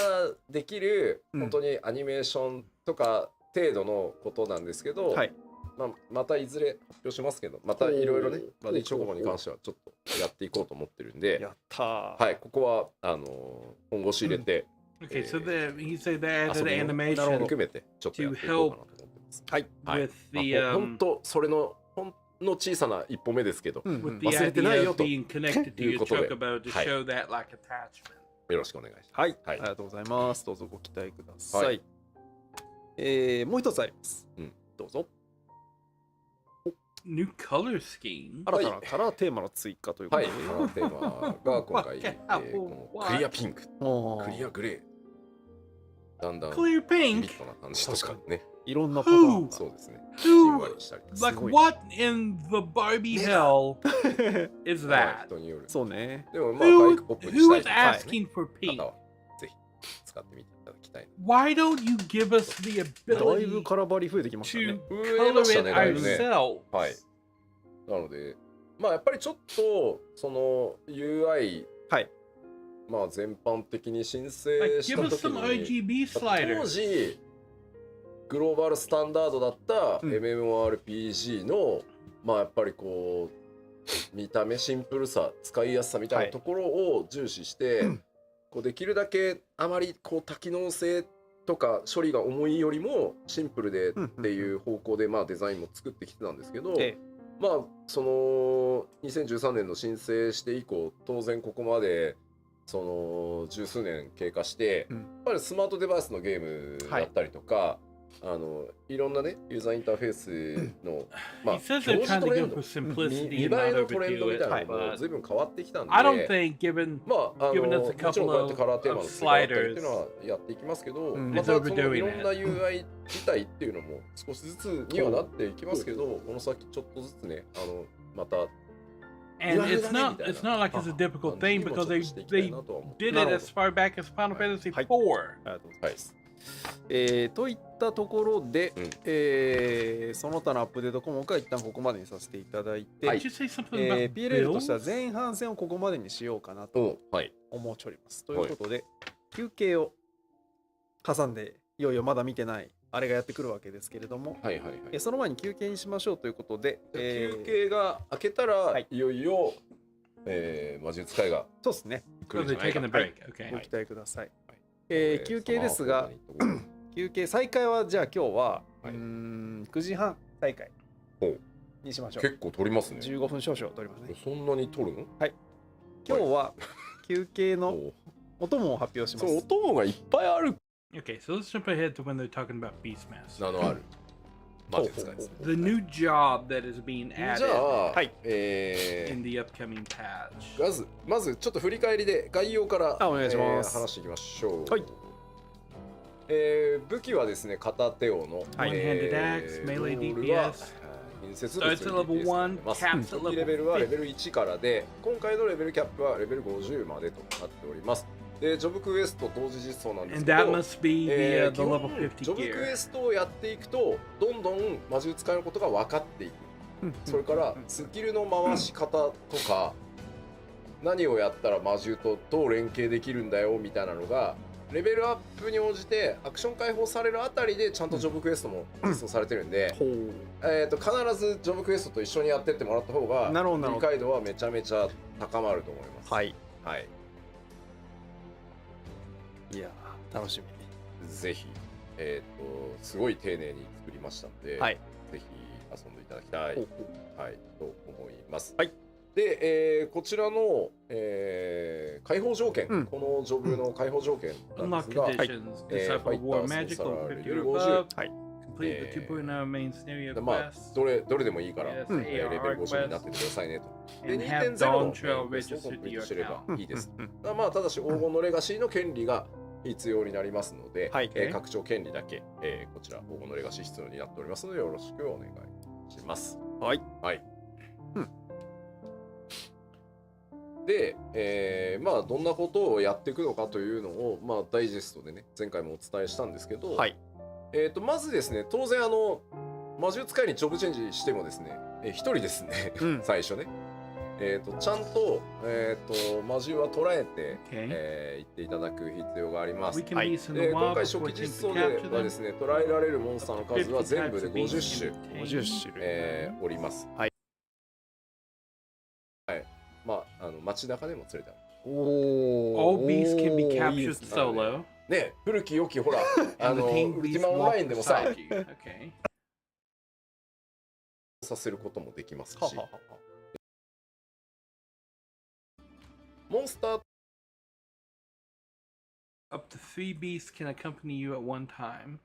できるうん本当にアニメーションとか程度のことなんですけど、はい。まあまたいずれ発表しますけど、またいろいろねバディチョコボに関してはちょっとやっていこうと思ってるんで、やったー。はい、ここは本腰入れて Okay, so he said they 遊 added びの animation 含めてちょっとやっていこうかなと思ってます。はい。はい。 with the 本当それのほんの小さな一歩目ですけど、うんうん with the 忘れてない idea よ of と being connected to いう your ことで chocobo to はい show that like attachment. よろしくお願いします。はい。はいありがとうございます。どうぞご期待くださ。はいもう一つあります。うんどうぞ。 New color scheme. 新たなカラーテーマの追加というこはい、とで。このテーマが今回、このクリアピンク、おークリアグレー、だんだん Clear ビビ pink. ッドな感じとかね、いろんなパターンが。そうですね、じんわ Who? りしたりとか、 Like ごい what in the Barbie hell is まあ that? 人による。そうね。でもまあ、可愛 Who くポップに who したい is とか asking for 方 pink? は、ぜひ使ってみていただきたい。 Why don't you give us the だいぶ ability カラバリ増えてきました to ね。増えま color した it ね、だいぶね。 ourselves? はい。なので、まあやっぱりちょっと、その UI、はい。まあ全般的に申 Like, 請し give た us とき some に、 RGB 当 sliders. 時グローバルスタンダードだったうん MMORPG の、まあやっぱりこう見た目シンプルさ使いやすさみたいなところを重視して、こうできるだけあまりこう多機能性とか処理が重いよりもシンプルでっていう方向でまあデザインも作ってきてたんですけど、えまあその2013年の申請して以降当然ここまでその十数年経過して、うんやっぱりスマートデバイスのゲームだったりとか、いろんなねユーザーインターフェースの、ま He あ says they're 表示 trying ト to レン go ド for simplicity 見栄 and え not のトレンド overdo みたい it, なのも but 随分変わってきたんで、 I don't think given まあgiven us a もちろんこうやってカラーテーマの couple 追加だったりっていう of のはやっていきますけど、うんまたその It's overdoing いろんな it. UI 自体っていうのも少しずつにはなっていきますけど、この先ちょっとずつねまた and Yeah, it's not yeah. it's not like it's a difficult thing because they did it なるほど as far back as Final Fantasy はい IV. ありがとうございます。といったところで、その他のアップデート項目は一旦ここまでにさせていただいて、 Did you say something about PLL としては bills? 前半戦をここまでにしようかなとはい思っております。ということで、休憩を挟んで、いよいよまだ見てないあれがやってくるわけですけれども、はいはいはい。その前に休憩にしましょうということで、休憩が明けたら、はいいよいよ、魔術会がそうですね、来 So るんじ they're ゃないか taking a な。 break. Okay. ご期待ください。はい休憩ですが、休憩再開はじゃあ今日は、はい9時半再開ほうにしましょう。結構取りますね。 15分少々取りますね。そんなに取るの？今日は休憩のおお供を発表しまそう、おす。供がいっぱいある。 Okay, so let's jump ahead to when they're talking about Beastmaster. 名のある魔術会ですね。 The new job that is being じ added ゃあ、はい in the upcoming patch. まずちょっと振り返りで概要からあお願いします話していきましょう。はい武器はですね、片手をの、One-handed axe, melee DPS. 隣接 Starts at level 1, caps at レベルは level レベル1からで、今回のレベルキャップはレベル50までとなっております。で、ジョブクエスト同時実装なんですけ And ど、 that must be the 基本 level 50ジョブクエ gear. ストをやっていくと、どんどん魔術使いのことが分かっていく。それからスキルの回し方とか、何をやったら魔獣とどう連携できるんだよみたいなのがレベルアップに応じてアクション解放されるあたりでちゃんとジョブクエストも実装されてるんで、必ずジョブクエストと一緒にやってってもらった方が理解度はめちゃめちゃ高まると思います。はい、はい、いやー楽しみ。ぜひすごい丁寧に作りましたので、はい、ぜひ遊んでいただきたい、はい、と思います。はい。で、こちらの、解放条件、このジョブの解放条件なんですが、ファイター、ソーサラー、レベル50、まあ、どれでもいいから、レベル50になっててくださいねと。で、2.0 のベストをコンプリートしてればいいです。まあ、ただし、黄金のレガシーの権利が必要になりますので、拡張権利だけ、こちら、黄金のレガシー必要になっておりますので、よろしくお願いします。はい。はい。で、まあどんなことをやっていくのかというのを、まあ、ダイジェストでね前回もお伝えしたんですけど、はい、まずですね当然魔獣使いにジョブチェンジしてもですね1人ですね最初ねちゃんと、魔獣は捉えて、言っていただく必要があります。はい、で今回初期実装ではですね捉えられるモンスターの数は全部で50種、おります。はい、まあ、街中でも釣れた。All beasts can be captured solo. ね、古き良きほら、ウルティマオンラインでもさ、させることもできますし、モンスター Up to 3 beasts can accompany you at one time.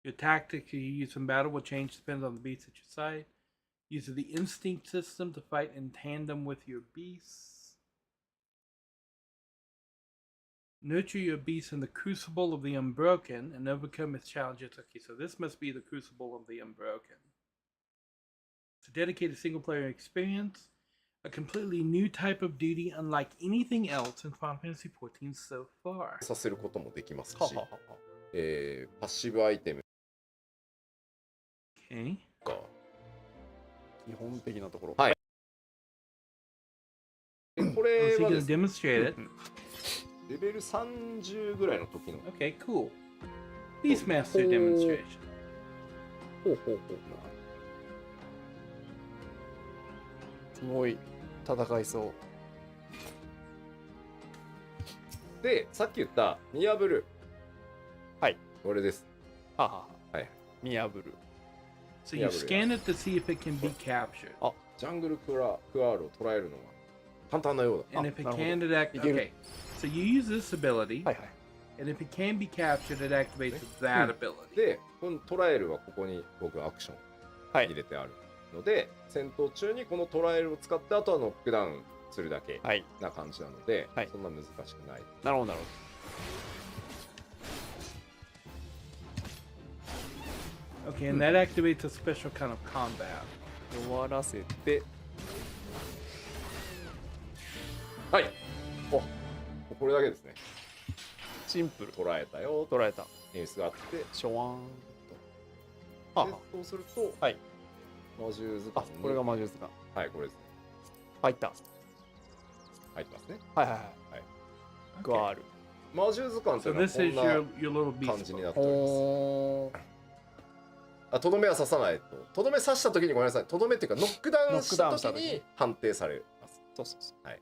Your tactic you use in battle will change depends on the beast at your side. Use the instinct system to fight in tandem with your beasts. Nurture your beast in the crucible of the unbroken and overcome its challenges. Okay, so this must be the crucible of the unbroken. It's a dedicated single player experience, a completely new type of duty unlike anything else in Final Fantasy XIV so far. させることもできますし、パッシブアイテム。Okay. 基本的なところ。はい。これはですね、レベル30ぐらいの時の。Okay, cool. Beast Master demonstration. ほうほうほう。すごい戦いそう。で、さっき言った見破る。はい。これです。はははい。見破る。So you scan it to see if it can be captured. あ、ジャングルクアールを捉えるのは簡単なようだ。And if it can detect, okay. So you use this ability. はいはい。And if it can be captured, it activates that ability. で、この捉えるはここに僕アクション入れてあるので、戦闘中にこの捉えるを使ってあとはノックダウンするだけな感じなので、そんな難しくない。なるほどなるほど。Okay, and that activates a special kind of combat. 終わらせて、はい。お、これだけですね。シンプル。捉えたよ。捉えた。演出があって、ショワーンと。そうすると、はい。魔獣図鑑。これが魔獣図鑑。はい、これですね。ファイター。入ってますね。はいはいはい。がある。魔獣図鑑っていうのはこんな感じになっております。とどめは刺さないと。とどめ刺した時にごめんなさい。とどめっていうかノックダウンした時に判定されます。そうそうそう。はい。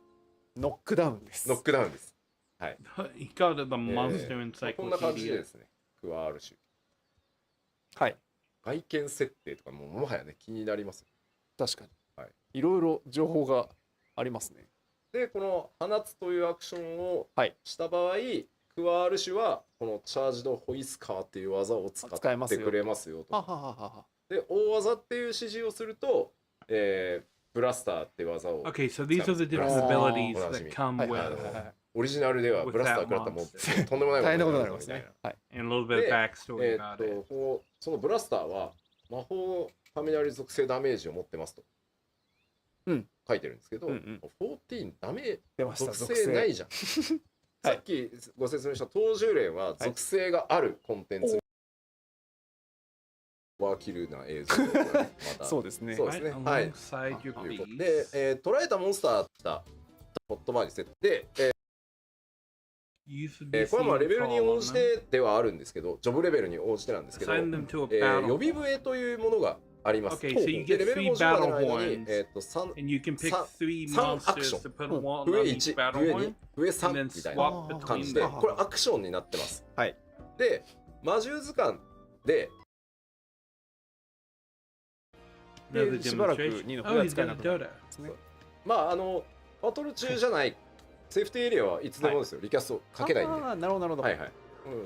ノックダウンです。ノックダウンです。はい。He called it the monster encyclopedia. こんな感じでですね。クワール種。はい。外見設定とかもはやね気になります。確かに。はい。いろいろ情報がありますね。でこの放つというアクションをした場合。クワール種はこのチャージドホイスカーっていう技を使ってくれますよと。で大技っていう指示をすると、ブラスターっていう技を。Okay, so these are the different abilities that come with オリジナルではブラスター食らったらもうとんでもない大変なことになりるますね。はい。 And a little bit of で backstory about it. そのブラスターは魔法雷属性ダメージを持ってますと、書いてるんですけど、14ダメ出ました属性ないじゃん。さっきご説明した東獣連は属性があるコンテンツ、ワーキルな映像またそうですね。そうですね。はい。 Alongside your ということ beast. で、捕らえたモンスターだホットバーに設定、Use the これはまあ DC レベルに call 応 on じ them. てではあるんですけど、ジョブレベルに応じてなんですけど、 Assign them to a battle 予備笛というものがあります。 Okay, so you で get レベル three 50まで battle の間に、 horns, 3 and you can pick 3 three 3アクシ monsters ョ to ン、 put one 笛 on 1、 each battle 笛 horn, 2、笛 and 3 then みたいな swap 感 between じで、 them. これアクションになってます。はい。で、魔獣図鑑で、 Another しばらく demonstration. 2の Oh, 笛 he's 使え got な a くなる Dota. ですね。まあバトル中じゃないセーフティーエリアはいつでもですよ、リキャストかけないんで。ああ、なるほどなるほど。はいはい。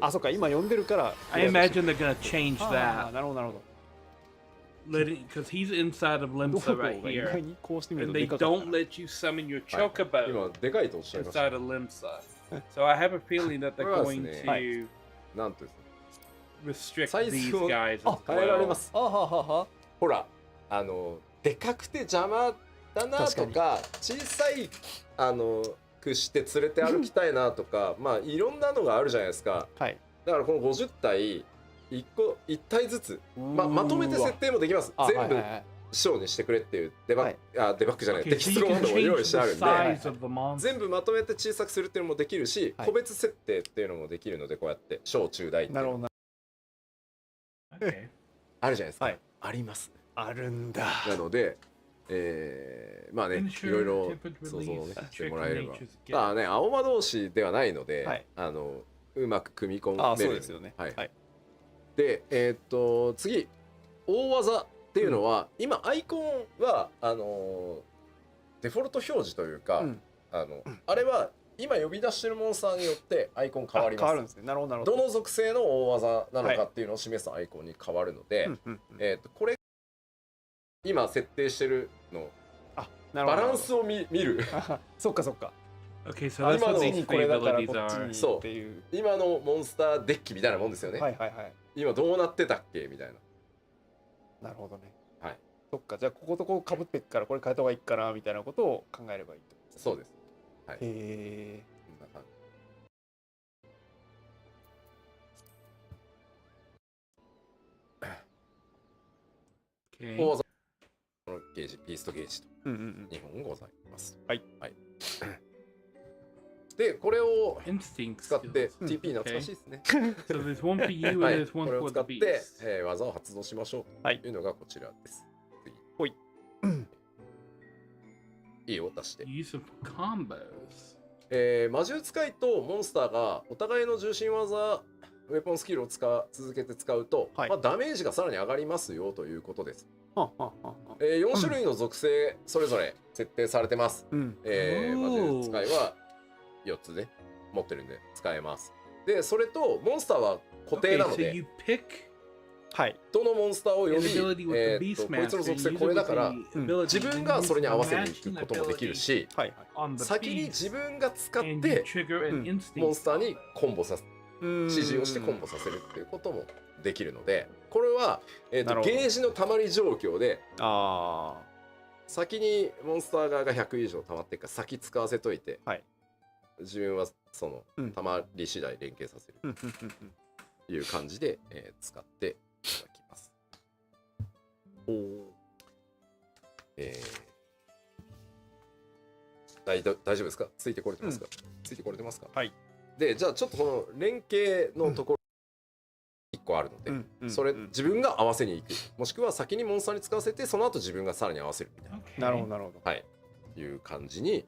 あ、そっか、今呼んでるから。 I imagine they're gonna change ああ、 that, なるほどなるほど。 because he's inside of ど Limsa こが right 意外 here, にこうしてみる and と they でかかった don't let you summon your はい chocobo 今でかいとおっしゃいました。 inside of Limsa. So I have a feeling that they're going to なんとですね、 restrict サイ these ズを guys as 変えられ well. ます。あははは。ほら、でかくて邪魔だなとか、小さいくして連れて歩きたいなとか、まあいろんなのがあるじゃないですか。はい。だからこの50体1体ずつ、まとめて設定もできます。全部ショーにしてくれっていうデバッグじゃない、 Okay, テキ so ス you トのも can のを用 change 意してあ the るんで、 size of the monster. 全部まとめて小さくするっていうのもできるし、個別設定っていうのもできるので、こうやって小中大っていうのなるほど。Okay. あるじゃないですか。はいあります。あるんだ。なので、まあね、い Ensure ろいろ tempered 想像をね release してもらえれば check nature's。ただね、青魔同士ではないので、はい、うまく組み込める。ああ、そうですよね。はい。はい、で、次、大技っていうのは、今、アイコンは、デフォルト表示というか、あれは、今呼び出してるモンスターによってアイコン変わります。変わるんですね。なるほど、なるほど。どの属性の大技なのかっていうのを示すアイコンに変わるので、これ、今設定してるの、バランスを見る。そっかそっか。Okay, so that's what these three abilities are. そう。今のモンスターデッキみたいなもんですよね。はいはいはい。今どうなってたっけみたいな。なるほどね。はい。そっか、じゃあこことこう被ってっからこれ変えた方がいいかなみたいなことを考えればいいと。そうです。はい。へえ。Okay. このゲージ、ビーストゲージと2本ございます。はい。はい。で、これを Instinct 使って skills. TP 懐かしいですね。 So there's one for you は and い。 there's こ one れを for 使 the って beast. 技を発動しましょうというのがこちらです。次。ほい。いいを出して。 Use of combos. 魔獣使いとモンスターがお互いの重心技ウェポンスキルを続けて使うと、まあ、ダメージがさらに上がりますよということです。4種類の属性それぞれ設定されてます。魔獣使いは4つで持ってるんで使えます。でそれとモンスターは固定なので、はい、どのモンスターを呼び、こいつの属性これだから、自分がそれに合わせにいくこともできるし、先に自分が使って、モンスターにコンボさせ指示をしてコンボさせるっていうこともできるので、これは、ゲージの溜まり状況で、先にモンスター側が100以上溜まってるから先使わせといて、自分はその溜まり次第連携させるという感じで、使っていただきます。大丈夫ですか？ついてこれてますか？ついてこれてますか？はい。で、じゃあちょっとこの連携のところ1個あるので、それ自分が合わせに行く、もしくは先にモンスターに使わせてその後自分がさらに合わせるみたいな。なるほどなるほど。はい。いう感じに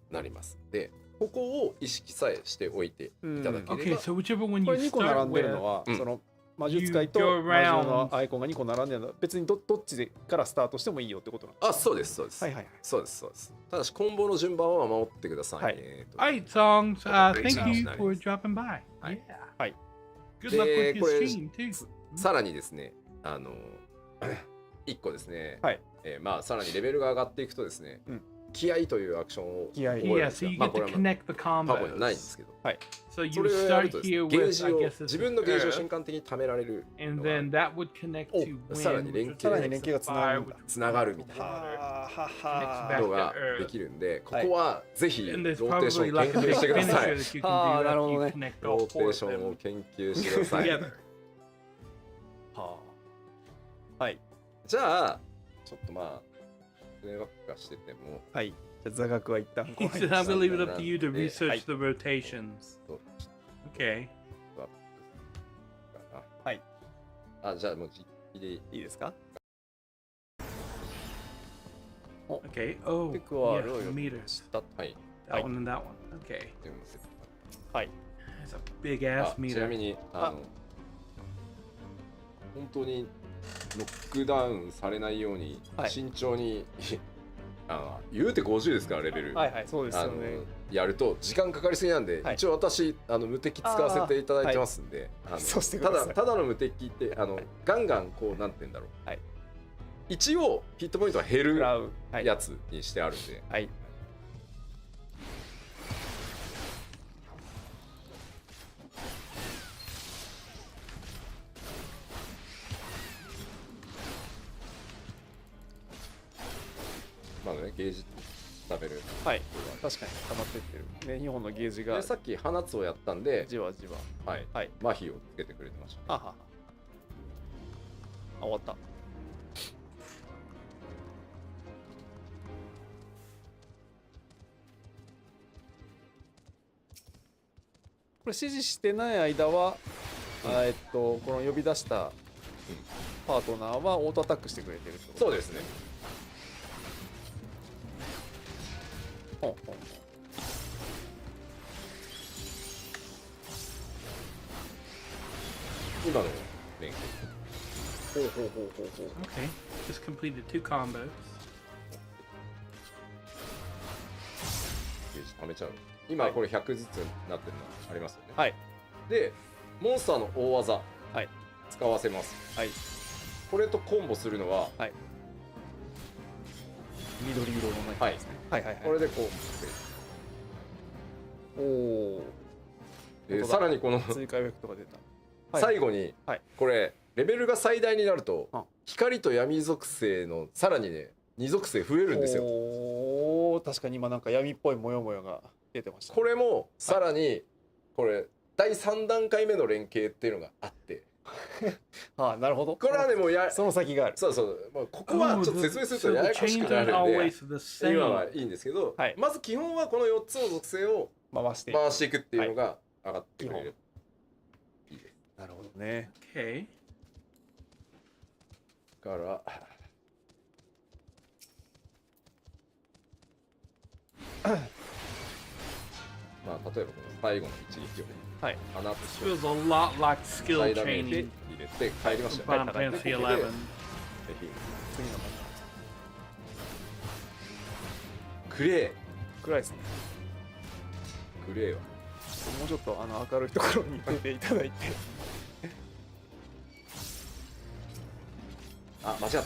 なります。で、ここを意識さえしておいていただければ。これ2個並んでるのは、その魔術使いと魔獣のアイコンが2個並んでるのは別にどっちからスタートしてもいいよってことなんですか？あ、そうですそうです。はいはいはい。そうですそうです。ただしコンボの順番は守ってください。はい。Alright, songs. Thank you for dropping by. はい。はい。Good luck with your stream too. さらにですね、1個ですね。はい。まあさらにレベルが上がっていくとですね、気合というアクションを気合覚えるん Yeah, です so よ。 you まあ get こ to れはまあ connect the 過去にないんで combos. すけど、 So そ you れをや start るとですね here ゲー with, ジ I を guess, it's 自分のゲージを瞬 Earth, 間的に貯められる and のが then that would connect to さらに wind, 連 which さら 携に連携がつなが fire, るんだ which つながるみたいなはあは connects は back のが to で Earth. きるんで、ここはぜひロ And ー there's テーショ probably ン like 研 a big 究してくだ finisher さい。 that you can do あー、なるほ after ど you ね。 connect ロ all ーテ four ー of ション them を研究してください。 together. はあ。はい。じゃあちょっとまあ船ばっかしててもはい。じゃあ座学は一旦 He こ said, I'm gonna leave it up to you to なんで、 research the rotations. そう Okay. かな。はい。あ、じゃあもう実機でいい。いいですか？ Okay. Oh, テクは yeah, ロイ the を meters. はい。 That one and that one. Okay. 全部セットはい。 That's a big あ ass ちなみ meter. に本当にノックダウンされないようにはい慎重に、言うて50ですからレベル、はいはい、そうですよね。やると時間かかりすぎなんで、はい一応私無敵使わせていただいてますんで、そうしてくたださいだただの無敵ってガンガンこうなんて言うんだろう、はい一応ヒットポイントは減る食らう。はい。やつにしてあるんで、はい。まだねゲージ食べる。はい。確かに溜まってってる。ね、2本のゲージがでさっき放つをやったんで、じわじわ。はい、はい。麻痺をつけてくれてました。ははは。あ、終わった。これ指示してない間は、この呼び出したパートナーはオートアタックしてくれてるってことそうですね。ほんほん今の連携。ほうほうほうほうほう。 Okay. Just completed 2 combos. ゲージ貯めちゃう。今これ100ずつなってるのありますよね。はい。で、モンスターの大技、はい。使わせます。はい。これとコンボするのは、はい。緑色の何ですね。はいはいはい。これでこう、おお。本当ださらにこの追加エフェクトが出た。はい最後に、はいこれレベルが最大になると、あ光と闇属性のさらにね2属性増えるんですよ。おお、確かに今なんか闇っぽいモヨモヨが出てました。これもさらに、これ第3段階目の連携っていうのがあって、ああ、なるほど。これはねもうその先がある。そうそう、まあ、ここは Oh, ちょっと説明すると so や the やこし chains くな aren't るん always で the 今は same. いいんですけど、はいまず基本はこの4つの属性を回して。回していくっていうのが上がってくれる、いいです。なるほどね。 Okay. からまあ例えばこの最後の一撃をね、はい。放つ This feels a lot like skill 最ダメージ training 入れて帰りましたよ from ね。 Final Fantasy で XI. 次のクレ暗いですね。ー、クレーはもうちょっと明るいところに出ていただいて。あ、間違った。まあ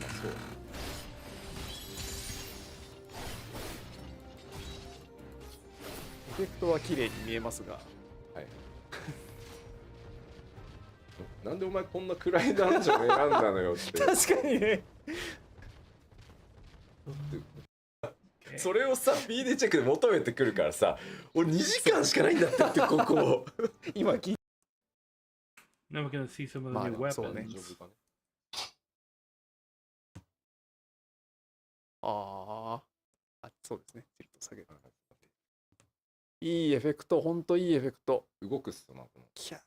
そう。エフェクトは綺麗に見えますが。はい。なんでお前こんな暗いダンジョン選んだのよって。確かにね。それをさ BD チェックで求めてくるからさ、俺2時間しかないんだってここ。今聞い Now we're gonna see some of the まあ new でもそうね weapons. ああ。そうですね。ちょっと下げる。いいエフェクト、ほんといいエフェクト。動くっすよなこの。キャ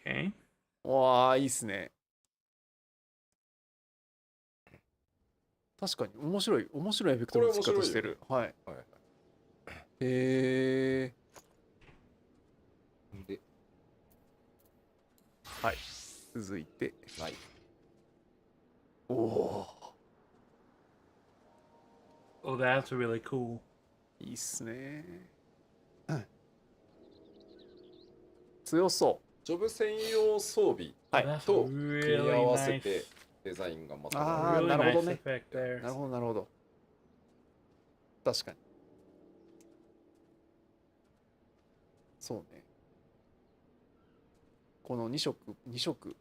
Okay. わあ、いいっすね。確かに面白いエフェクトの付き方してる。はい。はいはい。へえ。で、はい。続いて。はい。おお。 Oh, that's really cool. いいっすね。強そジョブ専用装備はい That's と組み really 合わせ nice. てデザインがまたあー Really なるほ nice どね。 effect there. なるほどなるほど。確かに。そうね。この2色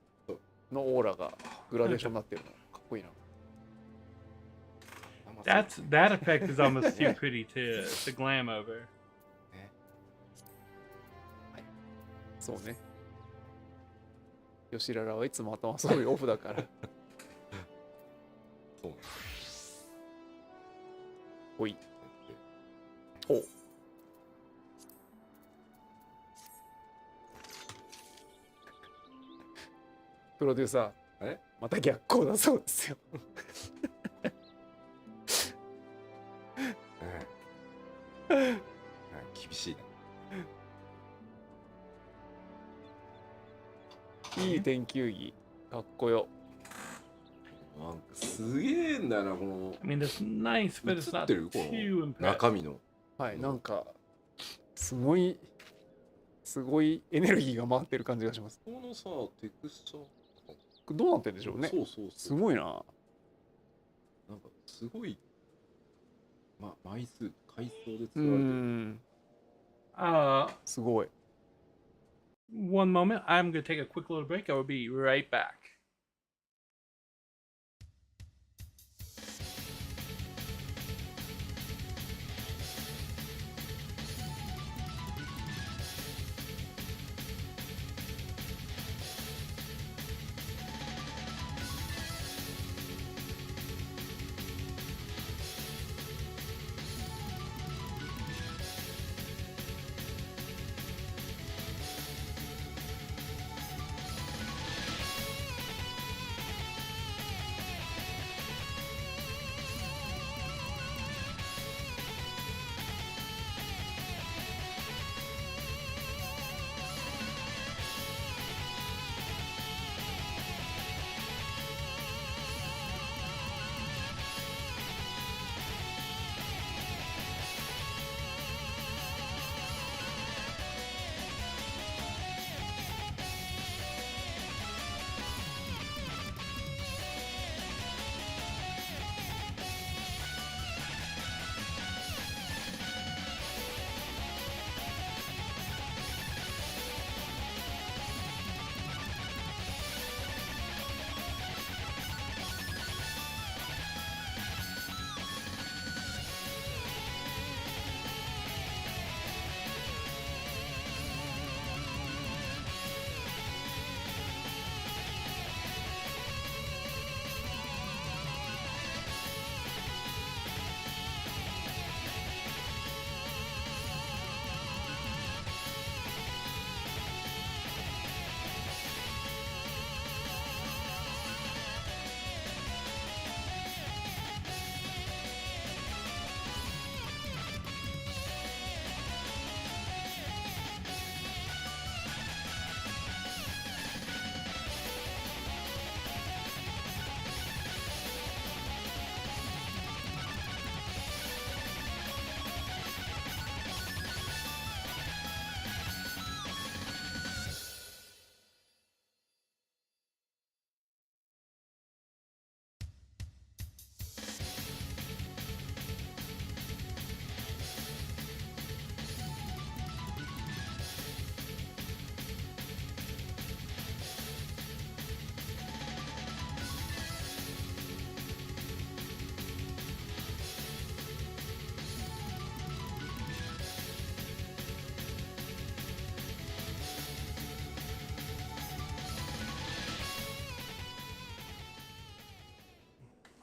のオーラがグラデーションになってるのかっこいいな。That effect is almost too pretty to glam over. そうね。吉良はいつも頭すごいオフだから。そうほい。ほう。プロデューサー、また逆光だそうですよ。厳しいね。いい天球儀、かっこよ。なんかすげえんだよな、この I mean, it's nice, but it's 映 not ってるこ too の impressive. 中身の。はい、なんかすごいエネルギーが回ってる感じがします。このさ、テクスチャーどうなってんでしょうね。そうそうすそう。ごいな。なんかすごい、枚数、階層でう作られてる。ん、 すごい。 One moment. I'm going to take a quick little break. I will be right back.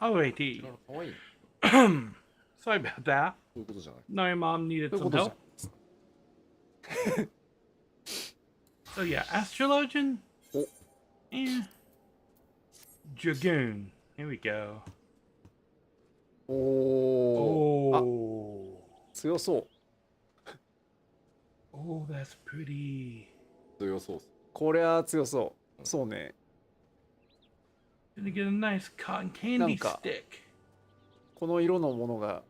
Alrighty. かわいい。 Sorry about that. そういうことじゃない。 No, your mom needed そういう some ことじゃ help. So yeah, Astrologian. Oh. Dragoon. Here we go. おお。 Oh. 強そう。 Oh, that's pretty. 強そうっす。これは強そう。そうね。 Gonna get a nice cotton candy なんか stick. この色のものが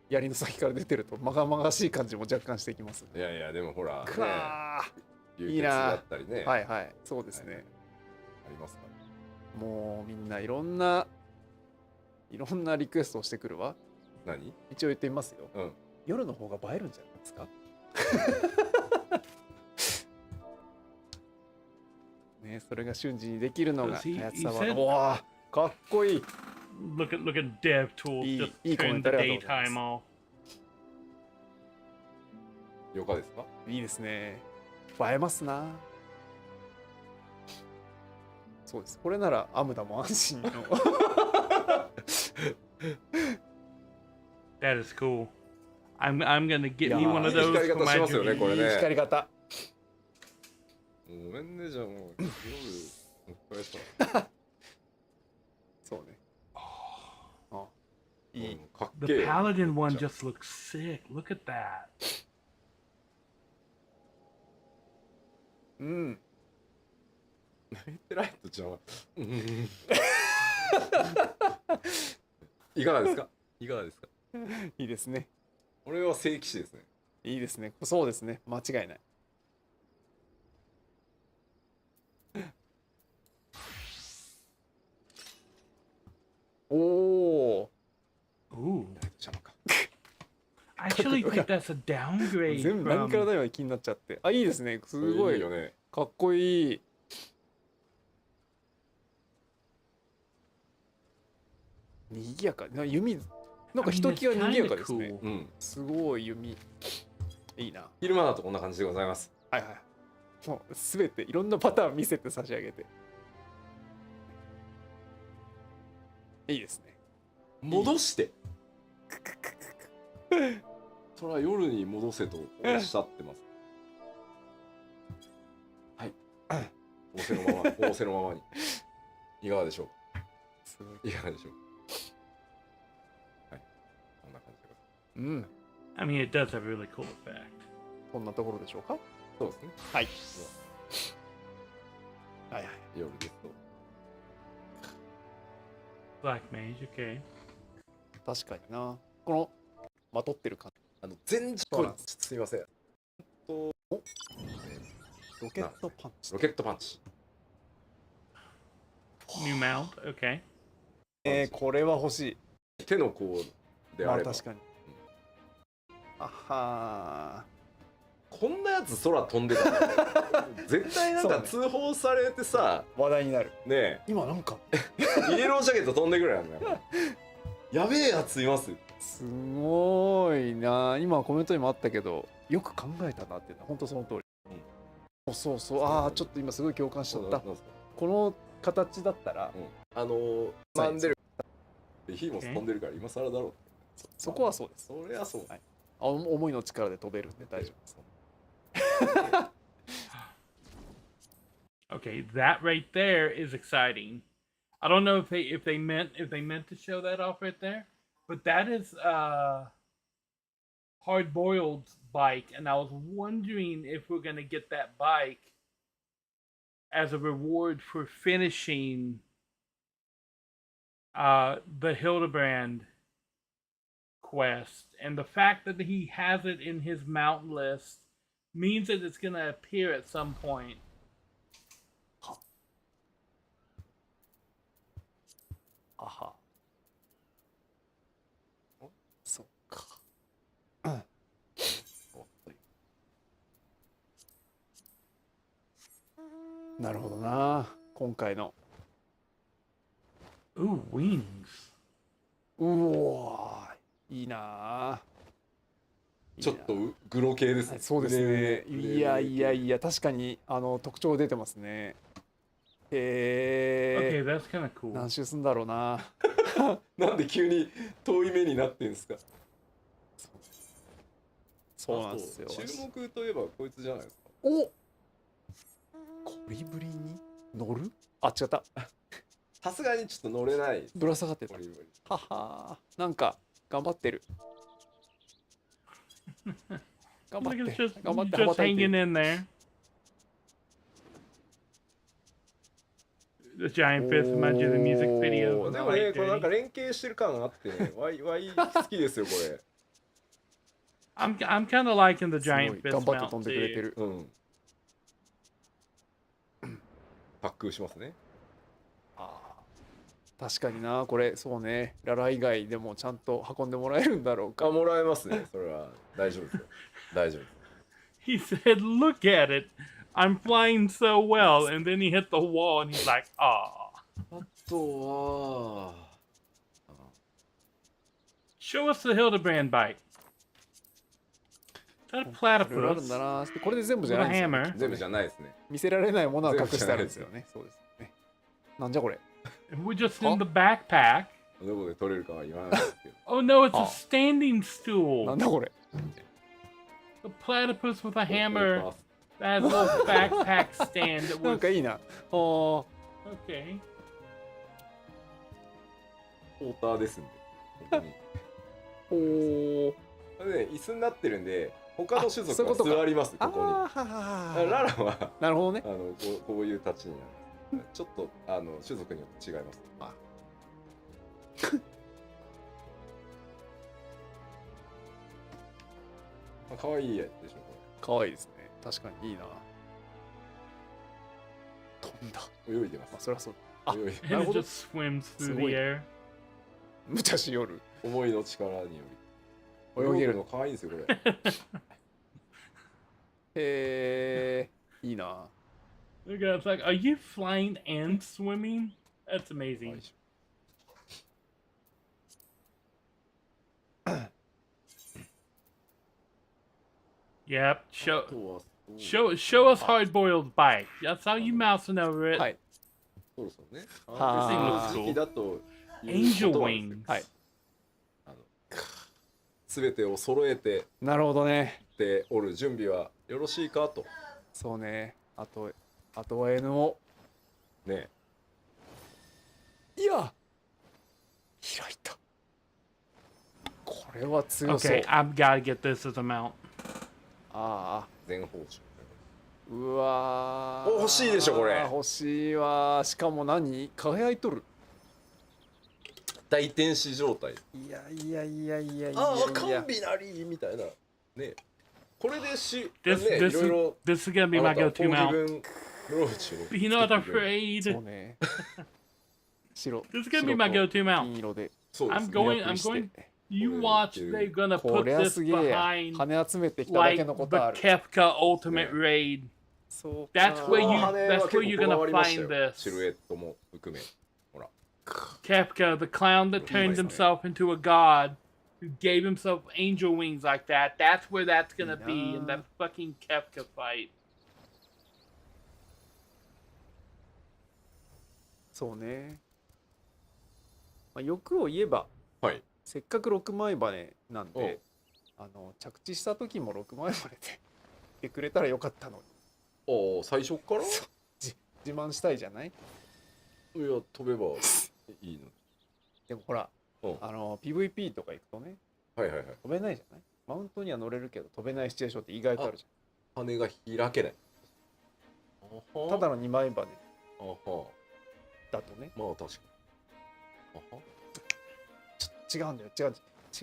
槍の先から出てるとまがまがしい感じも若干してきます。いやいや、でもほら、ね、か流血だったりね。はいはい、そうですね。ありますか？もうみんないろんなリクエストをしてくるわ。何？一応言ってみますよ。うん。夜の方が映えるんじゃないですか。ね、それが瞬時にできるのが He やつさ said- は。うわあ、かっこいい。 Look at DevTools Y- just y turned the comentario a todos. daytime off. 8日ですか？いいですね。映えますな。そうです。これならアムダも安心の。That is cool. I'm gonna get me Yeah. one of いい those 光り for 方 my しますよね dream. これね。いい光り方。ごめんね、じゃあもう夜お疲れ様。そうね。あ、いい。かっ The けえ。 Paladin one just looks sick. Look at that. うん。ナイトライトちゃんは。いかがですか？いかがですか？いいですね。これは聖騎士ですね。いいですね。そうですね。間違いない。おお。 Ooh. ちゃんか。I actually think that's a downgrade 全部何から from. 何まで気になっちゃって。あ、いいですね。すごい。いいよね。かっこいい。賑やか。弓。なんかひときわ賑やかですね。うん。すごい弓。いいな。昼間だとこんな感じでございます。はいはい。もうすべていろんなパターン見せて差し上げて。いいですね。戻して。それは夜に戻せとおっしゃってます。はい。仰せのまま、仰せのままに。いかがでしょすごい。う。いかがでしょう。はい。こんな感じで。うん。 I mean, it does have a really cool effect. こんなところでしょうか。そうですね。はい。はいはい。夜ですと。 Black Mage, okay. 確かにな。このまとってる感じ。前日そうなんですすみません。ロケットパンチ。ロケットパンチ。 New mount, okay. これは欲しい。手の甲でまあれば。あ確かに。あはこんなやつ空飛んでたら絶対なんか通報されてさ、ー。話題になる。ねえ、今なんかイエロージャケット飛んでくるやんね。やべえやついます。すごいな。今コメントにもあったけど、よく考えたなって本当その通り。そうそう。ああ、ちょっと今すごい共感しちゃった。なんすか？この形だったら、飛んでる。火も飛んでるから今更だろう。そこはそうです。そりゃそう。はい。思いの力で飛べるんで大丈夫です。 Okay, that right there is exciting. I don't know if they meant to show that off right there, but that is Hard Boiled's bike, and I was wondering if we're gonna get that bike as a reward for finishing the Hildebrand quest. And the fact that he has it in his mount list means that it's gonna appear at some point. あは。そっか。なるほどな。今回の。 Ooh, wings. うおー、いいな。ちょっとグロ系ですね。そうですね。いやいやいや、確かに特徴出てますね。へ Okay, え。 that's kind of cool. 何周すんだろうな。なんで急に遠い目になってんすか。そうなんですよ。注目といえばこいつじゃないですか。お、コリブリに乗る？あ、違った。さすがにちょっと乗れない。ぶら下がってたコ。リブリ。はは。なんか頑張ってる。頑張 Look っ at て just, 頑張って羽 just ばたいて hanging る。 in there. The giant fist reminds you of the music video. で The もね、 light これなんか dirty. 連携してる感があってね、わい好きですよこれ。I'm kind of liking the すごい giant fist 頑張って飛 mount んでくれて too. る。うん。パックしますね。確かにな、これそうね、ララ以外でもちゃんと運んでもらえるんだろうか。あ、もらえますね。それは大丈夫ですよ。大丈夫です。He said, "Look at it. I'm flying so well." And then he hit the wall and he's like, "Ah." あとは、Show us the Hildebrand bite. Is that a いろいろある platypus んだな。これで全部じゃ with ない a んですよね。 hammer? 全部じゃないですね。見せられないものは隠してあるんですよね。そうですね。なんじゃこれ。 And we're just in the backpack. どこで取れるかは言わないですけど。 Oh no, it's a Oh. standing なん stool. だこれ。 The platypus with a hammer that has a little backpack stand that なん was かいいな。お okay. ポーターですんで。本当に。お。これね、椅子になってるんで、他の種族はそういうことか座ります、あここに。あはララはなるほどね。こういう立ちになる。ちょっと種族によって違います。可愛いやつでしょ、こかわいいですね。確かにいいな。飛んだ。れ。泳いでます。そりゃそう。あ、泳いで And なる it ほど。 just swims through the Sweet. air. 無茶しよる。思いの力により。泳げるの可愛いんですよ、これ。へえ、いいな。 Look at it, it's like, are you flying and swimming? That's amazing. Yep. Show us hard-boiled bite. That's how you mousing over it. はい。そうそうね。はあ好きだと Angel wings. はい。すべてを揃えてなるほどね。っておる準備はよろしいかと。そうね。あとは N を。ね。いや開いた。これは強そう。 Okay, I've got to get this as a mount. ああ。全報酬。うわー。お欲しいでしょこれ欲しいわ。しかも何輝いとる。大天使状態。いやいやいやいやいやああ、いや。カンビナリーみたいな。ね。これでThis ね、い this ろいろ is this is gonna be あ my なた go-to は mount. 分ブローチを You're not そう afraid. ね。白。 This is gonna be my go-to 金 mount. 色で。そうです I'm ね。 going. I'm going. You watch. They're gonna こ put りゃ this すげえや。 behind 金集めてきただけ like の the ことある。 Kefka Ultimate Raid. そう。 That's where you. 羽は That's 結 where 構 you're こだ gonna わりました find よ this. シルエットも含め。ほら。 Kefka, the clown that turned himself into a god, who gave himself angel wings like that. That's where that's gonna be in that fucking Kefka fight. そうね。まあ、欲を言えば、はい。せっかく6枚羽なんで、着地した時も6枚羽でいてくれたらよかったのに。ああ、最初からい自慢したいじゃない？や、飛べばいいの。でもほら、うんPVP とか行くとね、はいはいはい。飛べないじゃない？マウントには乗れるけど飛べないシチュエーションって意外とあるじ羽が開けない。ゃん。ただの2枚羽あは。だとね、まあ確かに。あは。違うんだよ、違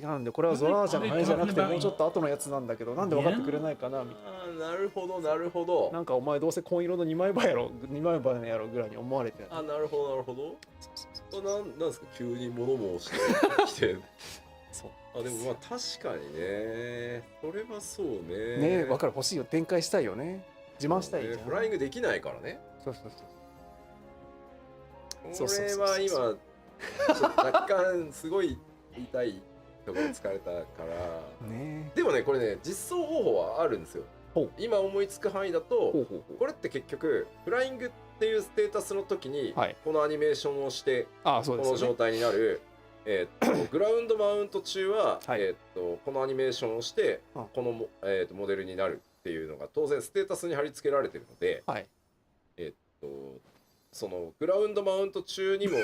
うんだよ。これはゾラージャの羽じゃなくてもうちょっと後のやつなんだけど、なんで分かってくれないかなみたいああ、なるほどなるほど。な。なんかお前どうせ紺色の2枚羽やろ、2枚羽やろぐらいに思われてる。あ、なるほどなるほど。なんですか、急に物申してきて。そうあ、でもまあ確かにね。それはそうね。ねえ、分かる、欲しいよ、展開したいよね。自慢したいじゃん。フライングできないからね。そうそうそう。こそうそうれそうそうは今ちょっと若干すごい痛いところ疲れたからねでもねこれね実装方法はあるんですよほう。今思いつく範囲だとほうほうほう。これって結局フライングっていうステータスの時にはいこのアニメーションをしてああ、そうこですよね。の状態になるグラウンドマウント中ははいこのアニメーションをしてあこのモデルになるっていうのが当然ステータスに貼り付けられてるのではい。そのグラウンドマウント中にも呼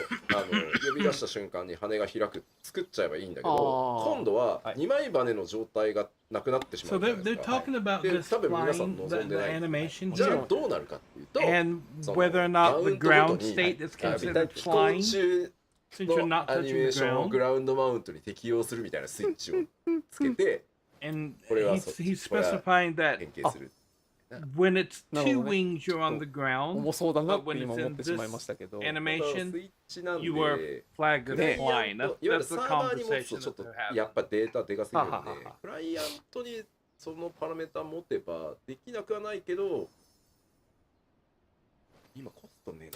び出した瞬間に羽が開く作っちゃえばいいんだけどあー今度ははい2枚羽の状態がなくなってしま So うじゃ they're ないで they're すか。 talking about Yeah, this 多分皆さん flying 望んで the ない animation じゃあ here, どうなるかっていうと and その whether or マ not ウ the ントごと ground に state is 飛 considered 行 flying 中 since you're の not アニ touching メー the ションを ground. グラウンドマウントに適用するみたいなスイッチをつけて And これは he's これは specifying that 変形する when it's なるほ two どね。 wings, you're on the 重 ground. そうだなっ But て when 今 it's 思っ in てしまいま this したけど。 animation, スイッチなんで you were flagged ク as ライア flying. ン That's トいわゆる that's the サーバーに持つ conversation とちょっ that と they're や having. っぱデータでかすぎるんでははははクライアントにそのパラメータ持てばできなくはないけど今コストね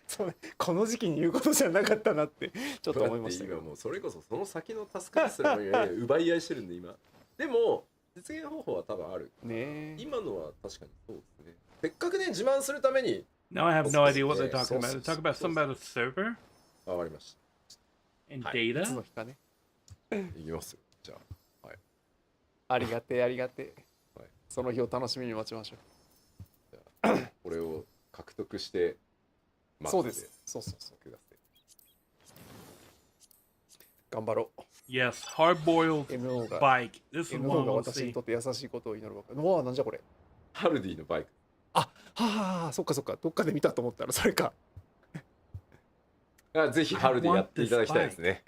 そうこの時期に言うことじゃなかったなってちょっと思いましたけど。今もうそれこそその先のタスクですら奪い合いしてるんで今でも実現方法は多分あるねえ。今のは確かにそうですねせっかくね自慢するために Now I have no idea what they're Yeah, talking about. They're talking about something about a server わかりまし and はい。いつ data. の日かね。たいきますよじゃあありがてえありがてえ。はいその日を楽しみに待ちましょじゃあこれを獲得してう。待ってそうです。そうそうそう。ください頑張ろう。 Yes, hard-boiled NO が bike. This is NO one が we'll 私に see. とって優しいことを祈るばかり。うわあなんじゃこれ。ハルディのバイクはあそっかそっかどっかで見たと思ったらそれか。ぜひハルディやっていただきたいですね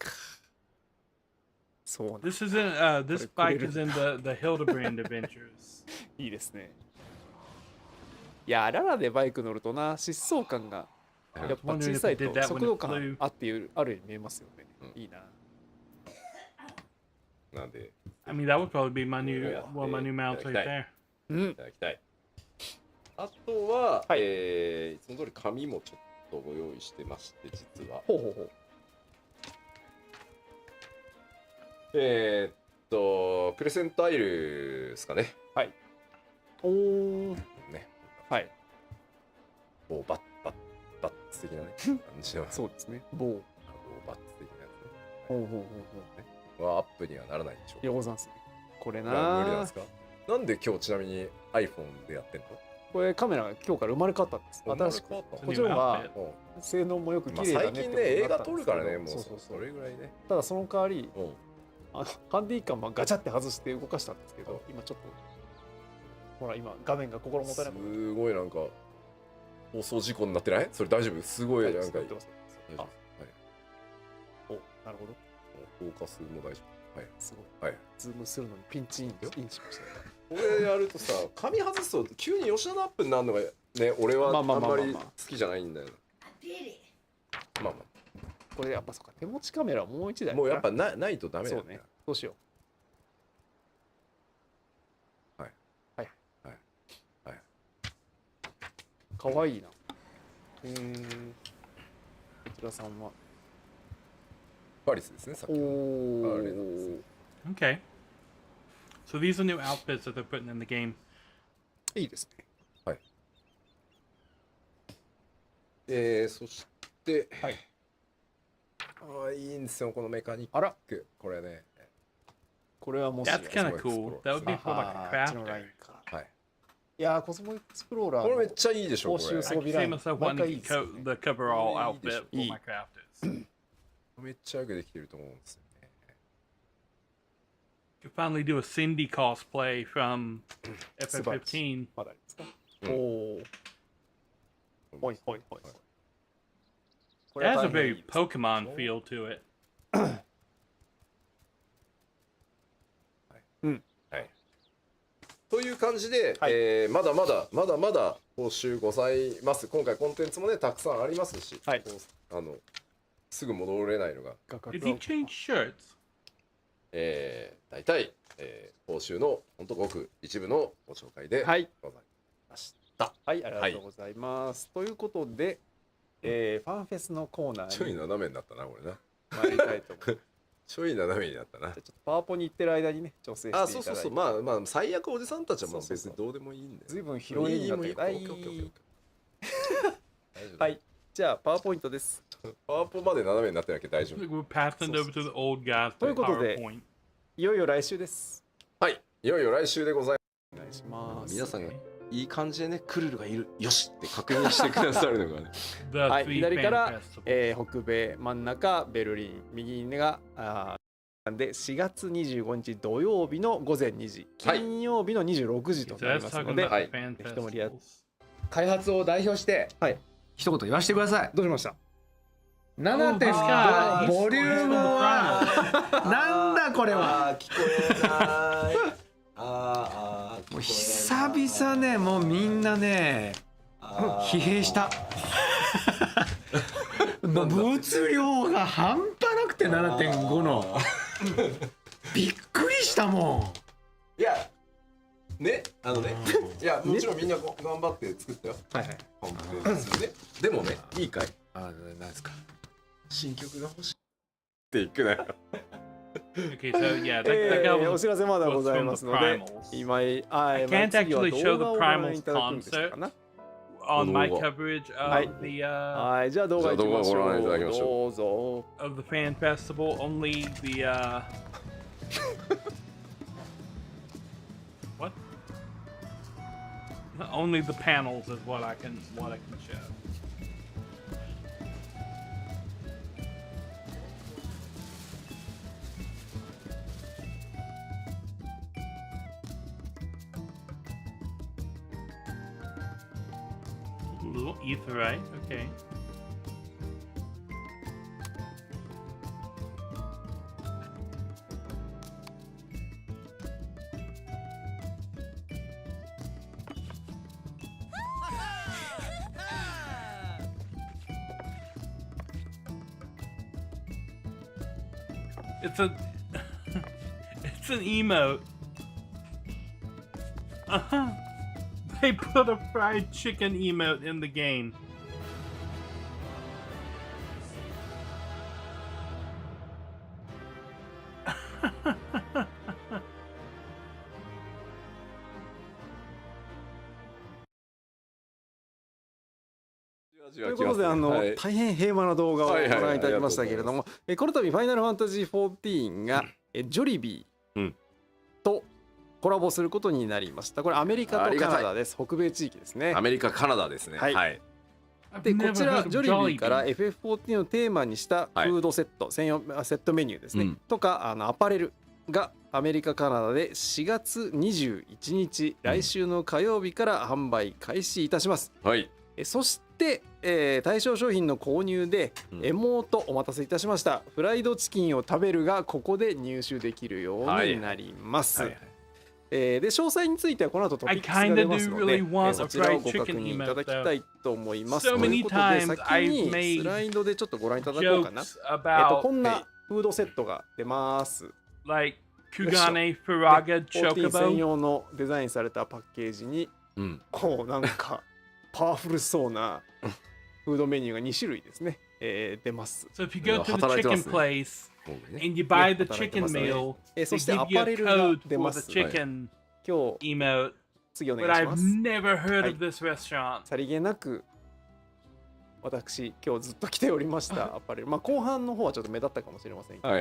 そうなん This is in this bike is in the Hildebrand adventures. いいですね。いやララでバイク乗るとな疾走感がやっぱ小さいと速度感あっていうあるように見えますよね。いいな。なんで I mean, that would probably be my new my new mount right there. うんいただきたいあとは、はいいつも通り紙もちょっとご用意してまして実はほうほうほう。クレセントアイルですかねおお。ねはい。もうバッツ的なね感じのそうですね。棒。バッツ的なやほうほうほうほつはアップにはならないでしょう。いやござんすね。これ無理なんなですかなんで今日ちなみに iPhone でやってんのこれカメラが今日から生まれ変わったんです。新しく。変わったこっちの方がうん性能もよくまあ綺麗だね最近ね映画撮るからねもうそうそうそう。それぐらいねただその代わりうんハンディカムはガチャって外して動かしたんですけど今ちょっとほら今画面が心もたなくなってすごいなんか放送事故になってないそれ大丈夫すごいなんかやってます大丈夫はいおなるほどフォーカスも大丈夫はいすごいはいズームするのにピンチインしましたね。これやるとさ紙外すと急に吉田のアップになるのがね俺はあんまり好きじゃないんだよまあこれやっぱそうか手持ちカメラもう一台もうやっぱないとダメだよそうねどうしようはいはいはいはいかわいいなこちらさんはパリスですねさっきのおありがとうございます Okay. So these are new outfits that they're putting in the game. いいですねそしてはいいいんですよこのメカニッあらクこれねこれはもし That's kind of Cosmo cool. That would be for like あ a っちのライ crafter. ンかはいいやーコスモエクスプローラーこれめっちゃいいでしょこれ報酬 I 装 could 備ラ see イン myself 毎 wanting 回 to いいですよね the coverall Yeah, outfit for yeah. my crafters. めっちゃよくできてると思うんですよね You could finally do a Cindy cosplay from 素晴らしい FF14. まだありますかうんおおほいほいほいこ It れ has は a 大変いい very です Pokemon feel to it. はいという感じで、はいまだまだ報酬ございます今回コンテンツもねたくさんありますし、はいすぐ戻れないのが画角 Did が he change shirts? 大体、報酬のほんとごく一部のご紹介でござはいいました、はいありがとうございます、ということで、ファンフェスのコーナーちょいに斜めになったなこれな参りたいと思いますちょい斜めになったなちょっとパワポに行ってる間にね調整していただいてそうまあ最悪おじさんたちはもう別にどうでもいいんでずいぶん広いんだけどいいもういいオッケーオッケーオッケーオッケー大丈夫はいじゃあパワーポイントですパワポまで斜めになってなきゃ大丈 I 夫 think we're passing it over to the old guys for ということで PowerPoint. いよいよ来週ですはいいよいよ来週でございお願いしまますす皆さんがいい感じでねクルルがいるよしって確認してくださるのがね The はい three 左か fan ら、 festivals. 北米真ん中ベルリン右がなんで4月25日土曜日の午前2時はい金曜日の26時と So なり that's ますの talking で、 about はい the fan ぜひともリア festivals. 開発を代表して、はい一言言わせてください。どうしました7.5 ボリュームなんだこれは。聞こえないもう久々ね、もうみんなね疲弊した。もう物量が半端なくて 7.5 のびっくりしたもいやね、いやもちろんみんな頑張って作ったよ。ん。はいはい。ホームページですよね。でもね、いいかい？なんですか。新曲が欲しいっていくなよ。Okay, so yeah, that guy お was 知らせまだご was ざい from ま the すので、 primals. 今I まあ can't 次は actually 動 show 画 the をご覧 primals いただくんでしたかな。 on my 動画。 coverage Hi. of the はい、じゃあ動画いきましょう。じゃあ動画をご覧いただきましょう。どうぞ。 of the fan festival. Only the what? Only the panels is what I can show. Little etherite, okay. It's a it's an emote. Uh-huh. They put a fried chicken emote in the game. to いうことで大変平和な動画をご覧いただきましたけれども、この度ファイナルファンタジー14がジョリビーとコラボすることになりました。これアメリカとカナダです。北米地域ですね。アメリカ、カナダですね。はい。でこちらジョリビーから FF14 をテーマにしたフードセット、専用セットメニューですね、とかアパレルがアメリカカナダで4月21日、来週の火曜日から販売開始いたします。はい。そして、対象商品の購入で、エモートお待たせいたしました、フライドチキンを食べるがここで入手できるようになります。で詳細についてはこの後トピックスが出ますので、そちらをご確認いただきたいと思います。ということで先にスライドでちょっとご覧いただこうかな。こんなフードセットが出ます。Like Kugane Furaga Chocobo 専 Chocobo. 用のデザインされたパッケージに、こうなんかパワフルそうなフードメニューが2種類ですね、出ます。 So if you go to the chicken place and you buy the chicken meal, they そして give ア you パ a レルが code 出 for ま the す。 chicken 今日 emote. 次お願 But いし I've ます。 never heard of this restaurant. さりげなく私今日ずっと着ておりましたアパレル、後半の方はちょっと目立ったかもしれませんけど、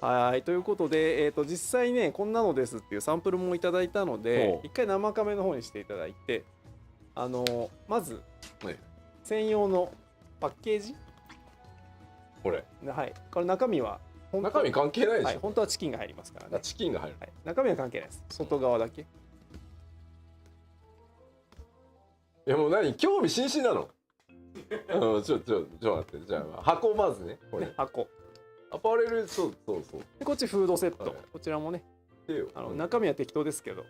はいということで、実際ねこんなのですっていうサンプルもいただいたので、一回生カメの方にしていただいて、まず、専用のパッケージ、これ、はい、これ中身は中身関係ないでしょ、はい、本当はチキンが入りますからね。チキンが入る、中身は関係ないです。外側だけ。いやもう何興味津々なの。ちょっと待って、じゃあ箱まずね、これ、箱アパレル、そうでこっちフードセット、こちらもね中身は適当ですけど、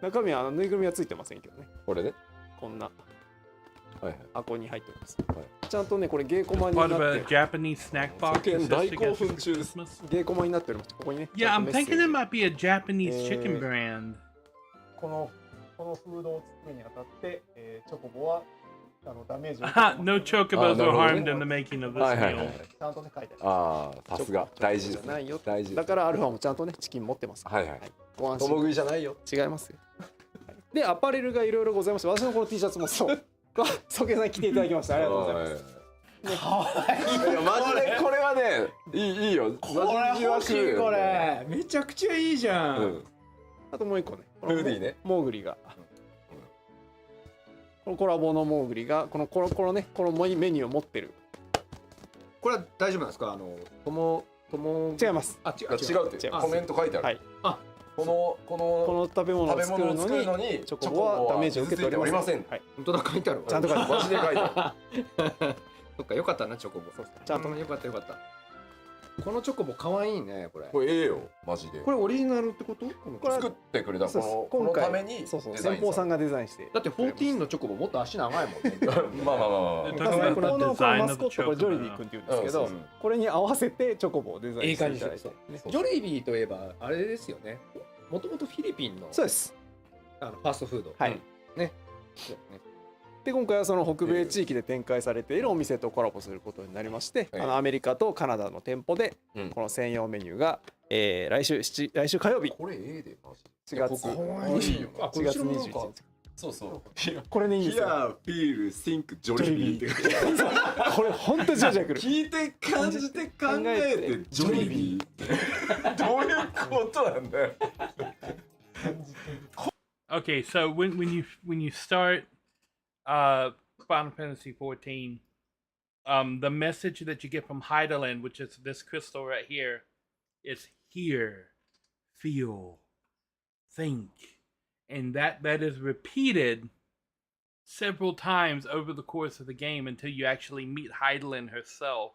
中身はぬいぐるみはついてませんけどね。これね、こんな箱に入っております。ちゃんとねこれゲーコマになってる。Japanese snack box. 大興奮中です。ゲーコマになっております。ここにね。Yeah, I'm thinking it might be a Japanese chicken brand. このフードを作るにあたって、チョコボはダメージを。No chocobos were harmed in the making of this meal. ちゃんとね書いてある。ああ、さすが大事です。大事。だからアルファもちゃんとねチキン持ってます。はい。ご安心。共食いじゃないよ。違いますよ。でアパレルがいろいろございまして、私のこの T シャツもそう。ソケさん着ていただきました。ありがとうございます。かわいい。いやマジでこれはねいいよ。これ欲しいこれ。めちゃくちゃいいじゃん。あともう一個ね。フーディーね。モーグリが。このコラボのモーグリがこのメニューを持ってる。これは大丈夫なんですか？違います。違うってコメント書いてある。はい。この食べ物を作るのにチョコはダメージを受けておりません。はい。本当だ書いてある。ちゃんと書いてある。マジで書いてある。そっかよかったなチョコボ。ちゃんとねよかった。このチョコボ可愛いねこれ。これええよマジで。これオリジナルってこと？これは作ってくれたそうですこのためにそうそうデザイン先方さんがデザインして。だって14のチョコボもっと足長いもんね。まあまあまあまあ。They're こ talking の about こ the の design マ of スコ the ットこれジョリ chocobo ビー now. 君って言うんですけど、うんそうそうこれに合わせてチョコボをデザインしていただいて、そうね、ジョリビーといえばあれですよね。もともとフィリピンのそうですファーストフード。はいね。で今回はその北米地域で展開されているお店とコラボすることになりまして、アメリカとカナダの店舗でこの専用メニューが、来週火曜日これええでマジ4月ここ可愛いよ4月21日そうそうこれでいいんですよ。 Here feel think ジョリビーってこれ本当にジョジャ来る。聞いて感じて考えてジョリビーってどういうことなんだよ。 Okay, so when you start Final Fantasy 14, the message that you get from Heidelin, which is this crystal right here, is hear, feel, think, and that is repeated several times over the course of the game until you actually meet Heidelin herself.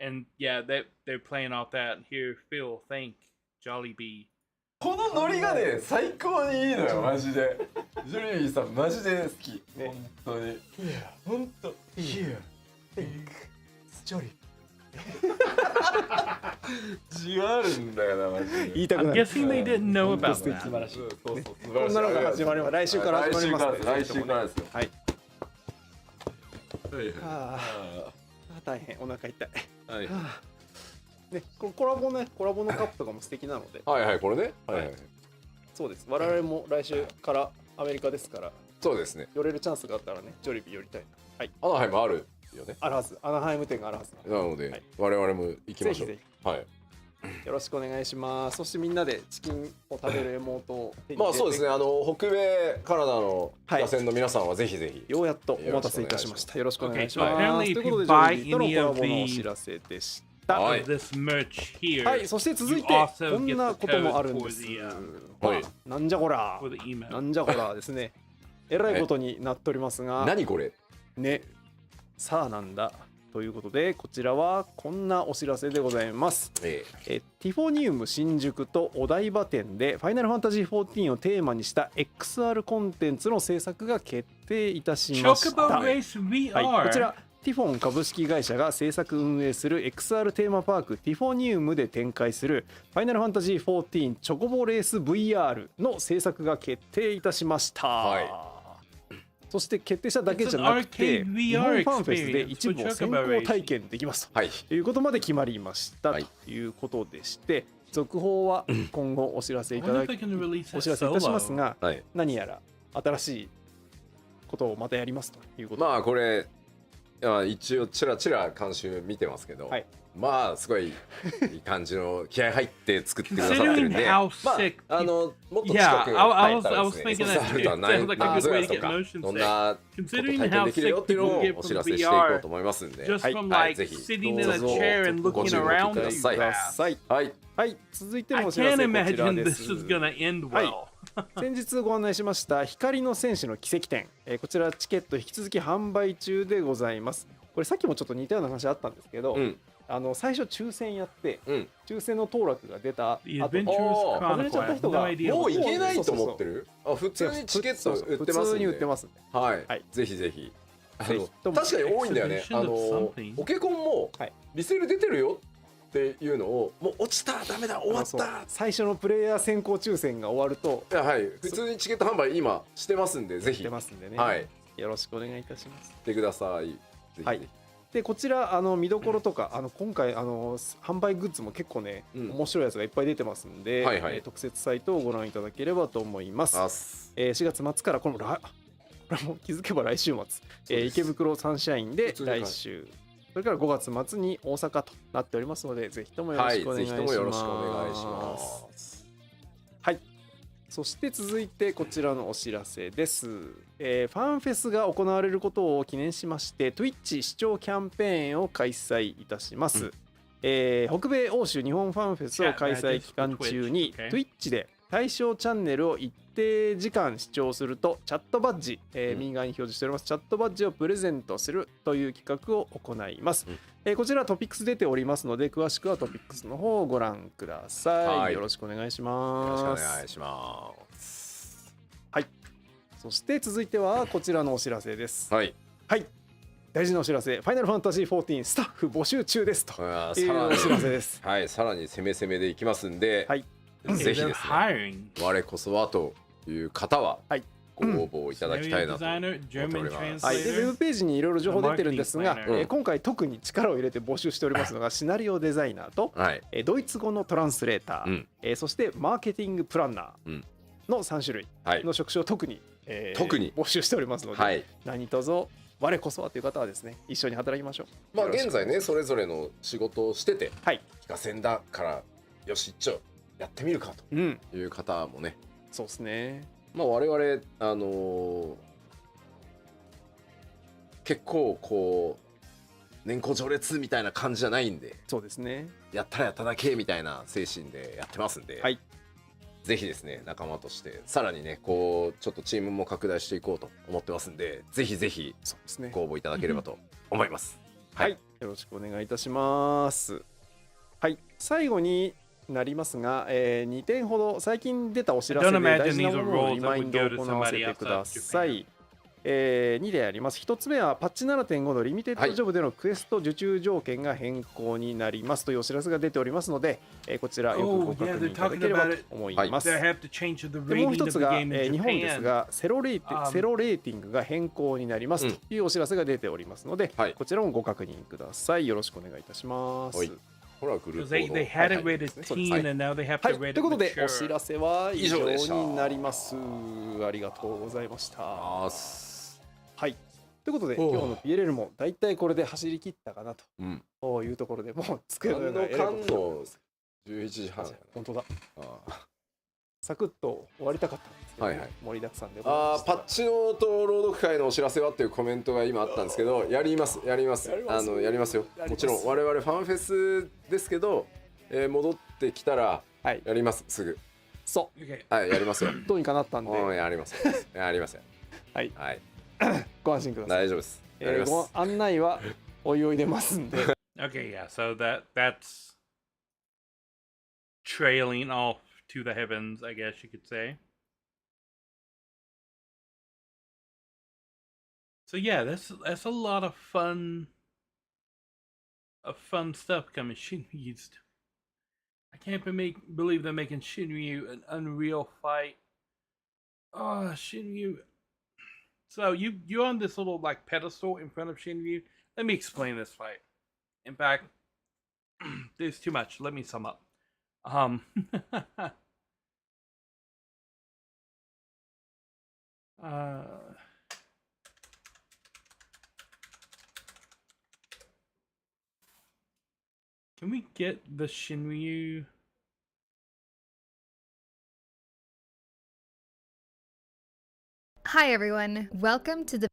And yeah, they're playing off that hear, feel, think, Jollibee. このノリがね最高にいいのよマジで。ジョリビーさんマジで好き本当に。本当。Here, think, ジョリ。じわるんだよなマジで。言いたく I'm ない。 guessing they didn't know about 素敵 that. 素晴らしい。そうそう素晴こらしいんなのが始まります。来週から始まりますね。来週からですよ。はい。はいはあ大変お腹痛い。はいはあね、このコラボのカップとかも素敵なので、はいはいこれね。はいはい。そうです。我々も来週からアメリカですから、そうですね。寄れるチャンスがあったらね、ジョリビー寄りたいな。はい。アナハイムあるよね。あるはず。アナハイム店があるはず。なので、はい我々も行きましょう。ぜはい。よろしくお願いします。そしてみんなでチキンを食べるエモートを手に入れてまあそうですね。北米カナダの打線の皆さんはぜひぜひ。ようやっとお待たせいたしました。よろしくお願いし Okay, ます。 so apparently と if いうこと you で、ジョ buy リビーとの any コラ of ボのお the 知らせでした。はい of this merch here, はい、そして続い you て also こん get な the こともあ code るん for です。 the はいなんじゃこら for the email. なんじゃこらですね。えらいことになっておりますが、何これ？ね、さあなんだということで、こちらはこんなお知らせでございます。ティフォニウム新宿とお台場店でファイナルファンタジー14をテーマにした XR コンテンツの制作が決定いたしました。 Chocobo Race VR. はい、こちらティフォン株式会社が制作運営する XR テーマパークティフォニウムで展開するファイナルファンタジー14チョコボレース VR の制作が決定いたしましはた。そして決定しただけじゃなくて It's an arcade 日 VR 本ファンフェスで experience 一部を先行体験できますはい。ということまで決まりましたはいということでして続報は今後お知らせい I た wonder だ if き they can release お it 知らせいたします solo. がはい。何やら新しいことをまたやりますということでまあこれ一応チラチラ監修見てますけど、はいまあすごいいい感じの気合入って作ってくださってるん Considering で、 how ま sick あもっと Yeah, 近く I was 入ったらですね thinking that そうすると it sounds like a 何 good ぞ way や to と get か motion どん sick. なこと体 Considering 験 how できるよ sick っていうの people を get お from 知らせしていこう VR と思いますんで、 just from はい like ぜひ sitting in ど a うぞ chair and ご looking 注目 around くだ too さい。くだ fast. さい。はい。はい、続いて I のお知ら can't せこちら imagine で this す。 is gonna end はい well. 先日ご案内しました光の戦士の奇跡展、こちらチケット引き続き販売中でございます。これさっきもちょっと似たような話あったんですけど、うん最初抽選やってうん。抽選の当落が出た The 後 Adventures あー Chronicle. 外れちゃった I have 人 no が idea. もう what いけないとそうそうそう思ってる？あ普通にチケット売ってますんで。普通に売ってますんで、はい、はいぜひぜひ。ぜひとも確かに多いんだよね。 Exhibition of something オケコンもはいリセール出てるよっていうのをもう落ちたダメだ終わっそうた。最初のプレイヤー先行抽選が終わるといやはい普通にチケット販売今してますんでぜひ出ますんでね、はいよろしくお願いいたします。来てください。ぜひはいでこちら見どころとか今回販売グッズも結構ね、うん面白いやつがいっぱい出てますんで、はいはい特設サイトをご覧いただければと思います。あす4月末からこれも気づけば来週末、池袋サンシャインで普通に来週、それから5月末に大阪となっておりますのでぜひともよろはいしくお願いします。ぜひともよろしくお願いします。はい。そして続いてこちらのお知らせです。ファンフェスが行われることを記念しまして Twitch 視聴キャンペーンを開催いたします。北米欧州日本ファンフェスを開催期間中に Twitch で対象チャンネルを一定時間視聴するとチャットバッジ、右側に表示しておりますチャットバッジをプレゼントするという企画を行います、こちらトピックス出ておりますので詳しくはトピックスの方をご覧ください、よろしくお願いします。よろしくお願いします。はい、そして続いてはこちらのお知らせです。はい、はい、大事なお知らせ、ファイナルファンタジー14スタッフ募集中ですというお知らせです。はい、さらに攻めでいきますんで、はい、ぜひですね、我こそはという方はご応募いただきたいなと思っております。はい、でウェブページにいろいろ情報出てるんですが、今回特に力を入れて募集しておりますのがシナリオデザイナーと、ドイツ語のトランスレーター、そしてマーケティングプランナーの3種類の職種を特に募集しておりますので、何卒我こそはという方はですね、一緒に働きましょう。まあ現在ね、それぞれの仕事をしてて、非課線だからよし一丁やってみるかという方もね、そうですね。まあ我々結構こう年功序列みたいな感じじゃないんで、そうですね。やったらやっただけみたいな精神でやってますんで、はい、ぜひですね仲間としてさらにねこうちょっとチームも拡大していこうと思ってますんで、ぜひぜひご応募いただければと思います。はい、よろしくお願いいたします。はい、最後になりますが、2点ほど最近出たお知らせで大事なものをリマインドを行わせてください。2であります。1つ目はパッチ 7.5 のリミテッドジョブでのクエスト受注条件が変更になりますというお知らせが出ておりますので、こちらよくご確認いただければと思います。でもう一つが、日本ですがセロレーティングが変更になりますというお知らせが出ておりますので、こちらもご確認ください。よろしくお願いいたします。これはグループということでお知らせは以上になります。ありがとうございました。はい、ということで今日の PLL もだいたいこれで走り切ったかなというところで、もう机のような11時半。本当だ。サクッと終わりたかったんですけど、盛りだくさんで。パッチノート朗読会のお知らせはっていうコメントが今あったんですけど、やりますよ。もちろん我々ファンフェスですけど、戻ってきたらやりますすぐ。そう。はい、やりますよ。どうにかなったんで。やります。やりますよ。はい。ご安心ください。大丈夫です。ご案内はおいおい出ますんで。Okay, yeah. So that's trailing off to the heavens, I guess you could say. So yeah, that's a lot of fun stuff coming. Shinryu's. I can't believe they're making Shinryu an Unreal fight. Oh, Shinryu. So you're on this little like pedestal in front of Shinryu. Let me explain this fight. In fact, there's too much. Let me sum up. Can we get the Shinryu? Hi everyone, welcome to the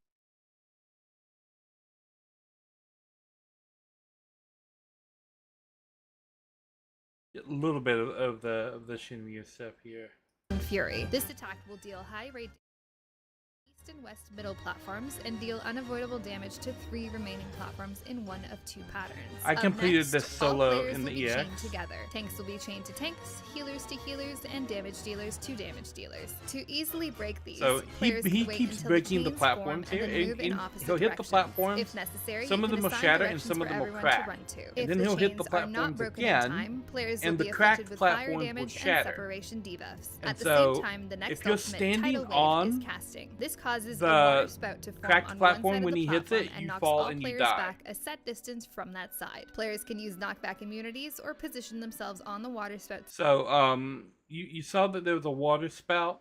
A little bit of the Shinryu stuff here. Fury. This attack will deal high rate east and west middle platforms and deal unavoidable damage to 3 remaining platforms in one of 2 patterns. I completed this solo in the EX. Together. Tanks will be chained to tanks, healers to healers, and damage dealers to damage dealers. To easily break these, so he keeps breaking the platforms here. He'll hit the platforms. If necessary, some of them will shatter and some of them will crack. And then he'll hit the platforms again, and the cracked platforms will shatter. And so, if you're standing on the cracked platform when he hits it, you fall and you die. Back a set distance from that side. Players can use knockback immunities or position themselves on the water spout. So, you saw that there was a water spout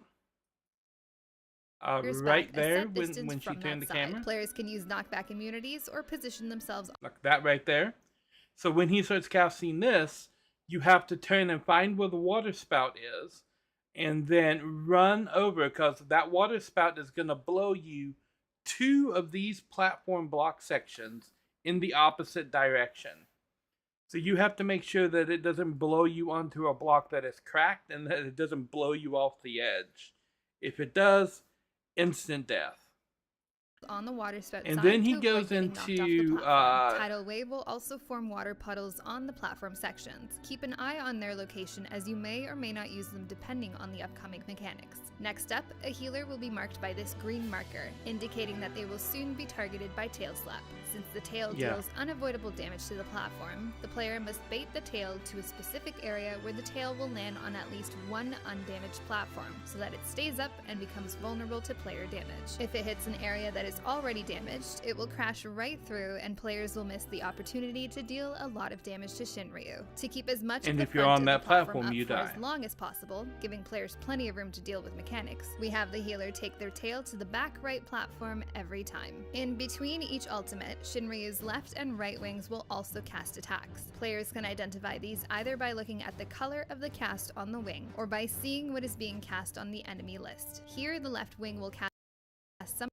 right there when she turned the camera. Players can use knockback immunities or position themselves like that right there. So when he starts casting this, you have to turn and find where the water spout is, and then run over, because that water spout is going to blow you 2 of these platform block sections in the opposite direction. So you have to make sure that it doesn't blow you onto a block that is cracked and that it doesn't blow you off the edge. If it does, instant death. On the water spout And side then he to avoid goes getting knocked off the into platform. Tidal wave will also form water puddles on the platform sections. Keep an eye on their location as you may or may not use them depending on the upcoming mechanics. Next up, a healer will be marked by this green marker, indicating that they will soon be targeted by tail slap. Since the tail deals unavoidable damage to the platform, the player must bait the tail to a specific area where the tail will land on at least one undamaged platform, so that it stays up and becomes vulnerable to player damage. If it hits an area that is already damaged, it will crash right through and players will miss the opportunity to deal a lot of damage to Shinryu. To keep as much And of the if you're front on of that the platform platform, up you for die. as long as possible, giving players plenty of room to deal with mechanics, we have the healer take their tail to the back right platform every time. In between each ultimate, Shinryu's left and right wings will also cast attacks. Players can identify these either by looking at the color of the cast on the wing, or by seeing what is being cast on the enemy list. Here, the left wing will cast some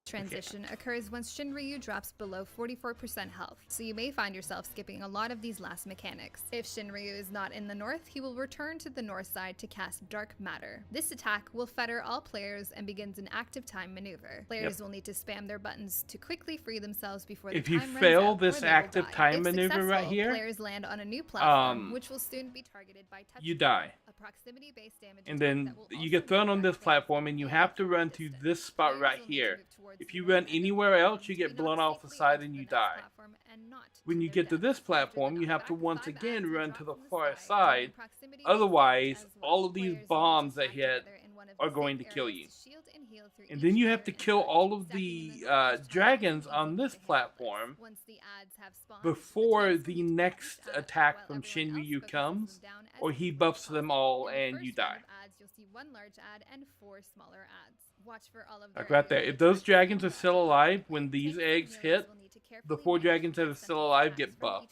transition occurs once Shinryu drops below 44% health, so you may find yourself skipping a lot of these last mechanics. If Shinryu is not in the north, he will return to the north side to cast Dark Matter. This attack will fetter all players and begins an active time maneuver. Players will need to spam their buttons to quickly free themselves before the If time you runs fail out, this or they will active die. time If maneuver right successful, here, players land on a new platform, which will soon be targeted by touch. you die. A proximity-based damage And attack then that will you also get thrown be on this direct platform and you have to run to this spot right here. If you run anywhere else, you get blown off the side and you die. When you get to this platform, you have to once again run to the far side. Otherwise, all of these bombs that hit are going to kill you. And then you have to kill all of the dragons on this platform before the next attack from Shinryu comes, or he buffs them all and you die. You'll see one large ad and 4 smaller ads. Watch for all of Like right there. If those dragons are still alive when these eggs hit, the 4 dragons that are still alive get buffed.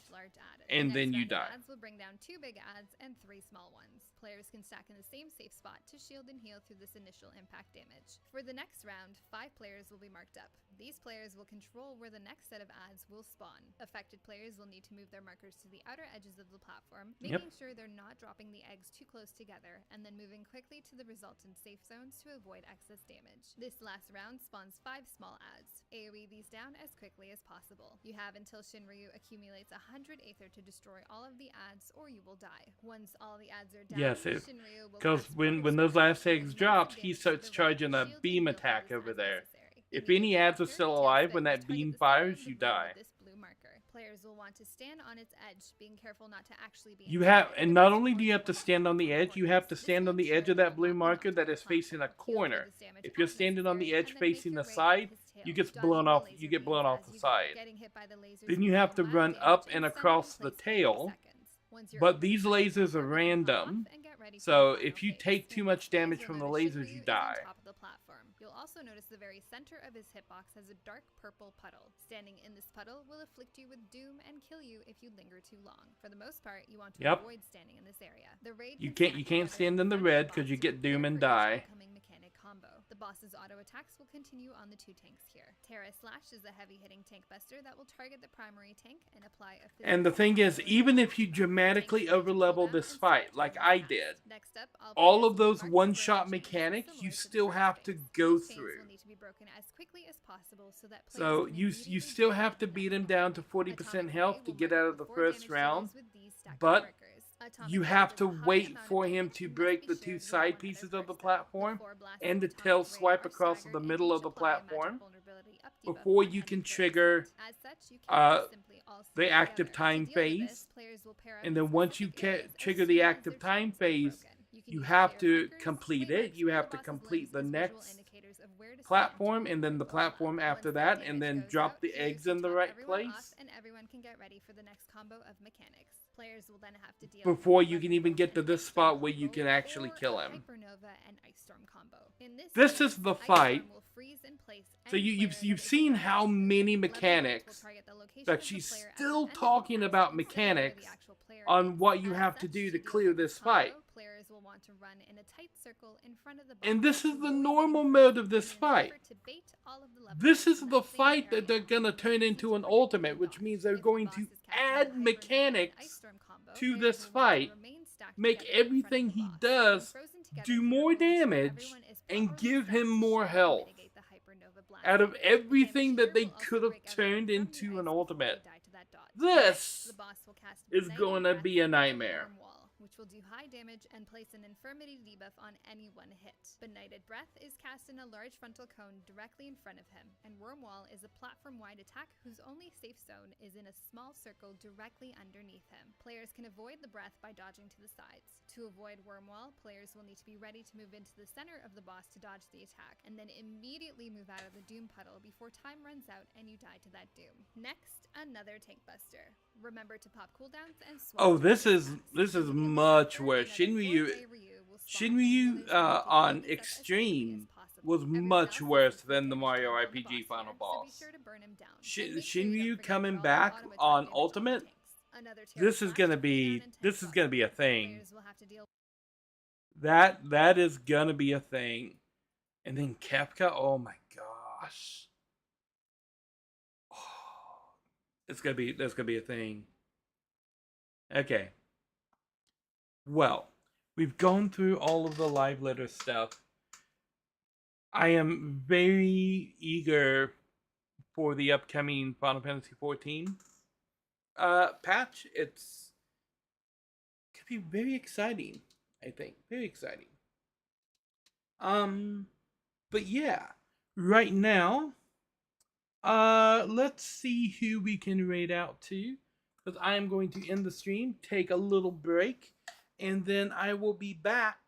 And then you die. Ads will bring down 2 big ads and 3 small ones. Players can stack in the same safe spot to shield and heal through this initial impact damage. For the next round, 5 players will be marked up. These players will control where the next set of ads will spawn. Affected players will need to move their markers to the outer edges of the platform, making sure they're not dropping the eggs too close together, and then moving quickly to the resultant safe zones to avoid excess damage. This last round spawns 5 small ads. AoE these down as quickly as possible. You have until Shinryu accumulates 100 Aether to destroy all of the ads, or you will die. Once all the ads are down, Yes, because when those last eggs dropped, he starts charging a beam attack over there. If any ads are still alive when that beam fires, you die. Players will want to stand on its edge, being careful not to actually be. You have, and not only do you have to stand on the edge, you have to stand on the edge of that blue marker that is facing a corner. If you're standing on the edge facing the side, you get blown off. You get blown off the side. Then you have to run up and across the tail. But these lasers are random, so if you take too much damage from the lasers, you die. You'll also notice the very center of his hitbox has a dark purple puddle. Standing in this puddle will afflict you with doom and kill you if you linger too long. For the most part, you want to avoid standing in this area. The raid You can't stand in the red because you get doom and die. Combo. The boss's auto attacks will continue on the 2 tanks here. Terra Slash is a heavy-hitting tank buster that will target the primary tank and apply a And the thing is, even if you dramatically overlevel this fight, like I did, all of those one-shot mechanics you still have to go through. So you still have to beat him down to 40% health to get out of the first round, but you have to wait for him to break the 2 side pieces of the platform and the tail swipe across the middle of the platform before you can trigger the active time phase. And then once you trigger the active time phase, you have to complete it. You have to complete the next platform and then the platform after that, and then drop the eggs in the right place. And everyone can get ready for the next combo of mechanics. Players will then have to deal before you can even get to this spot where you can actually kill him. This is the fight. So you've seen how many mechanics, but she's still talking about mechanics on what you have to do to clear this fight. want to run in a tight circle in front of the boss. And this is the avoiding normal first mode of this in an fight. effort to bait all of the levels This is in the that same fight that area. they're gonna turn This into is an predictable ultimate, which dodge. means they're If the going boss to is casting a add Hyper Nova Ice mechanics Storm combo, to players this will want to fight, remain stacked make together in front of everything the he boss, does and frozen together do here more will ensure damage everyone is and properly give him stacked more to health mitigate the Hyper Nova out of blasting. everything The that they damage here could will have also break turned everyone from the into ice an before ultimate. they die to that dodge. This The boss will cast is Benighted going to Breath be a and nightmare. Worm Wall, which will do high damage and place an infirmity debuff on any one hit. Benighted Breath is cast in a large frontal cone directly in front of him, and Worm Wall is a platform-wide attack whose only safe zone is in a small circle directly underneath him. Players can avoid the breath by dodging to the sides. To avoid Worm Wall, players will need to be ready to move into the center of the boss to dodge the attack, and then immediately move out of the Doom Puddle before time runs out and you die to that Doom. Next, another Tank Buster. Remember to pop cooldowns and swap. Oh, to this other is attacks. much After, worse. another Shinryu four-way Ryu will spawn, and Shinryu players will need to on keep this up as quickly as Extreme possible. was Everyone much else is worse inflicting than the damage Mario on the RPG boss final here, boss. So be sure to burn him down. And make sure you don't Shinryu forget coming to back auto attack on damage Ultimate. tanks. Another This is gonna be a thing. Players will have to deal That is gonna be a thing. And then Kefka, oh my gosh. Oh, that's gonna be a thing. Okay. Well, we've gone through all of the live letter stuff. I am very eager for the upcoming Final Fantasy 14 patch. It's could be very exciting, I think. Very exciting. But yeah, right now, let's see who we can raid out to. Because I am going to end the stream, take a little break, and then I will be back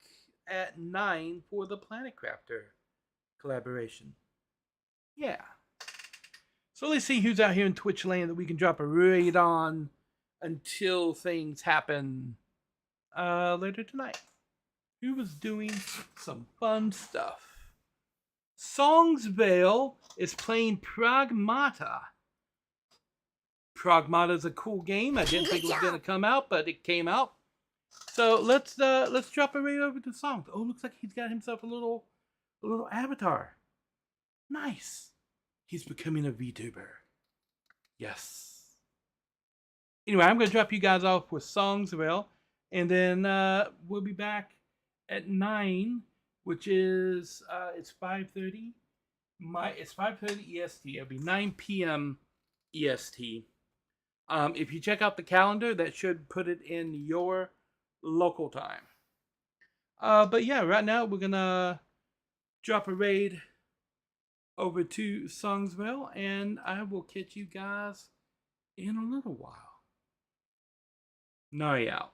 at 9 for the Planet Crafter collaboration. Yeah. So let's see who's out here in Twitch land that we can drop a raid on until things happen later tonight. Who was doing some fun stuff? Songsvale is playing Pragmata. Pragmata is a cool game. I didn't think it was gonna come out, but it came out. So let's drop a raid over to Songs. Oh, looks like he's got himself a little avatar. Nice. He's becoming a VTuber. Yes. Anyway, I'm gonna drop you guys off with Songsvale, and then we'll be back at 9, which is it's 5:30. It's 5:30 EST. It'll be 9 p.m. EST. If you check out the calendar, that should put it in your local time. But yeah, right now we're gonna drop a raid over to Songsville, and I will catch you guys in a little while. Nari out.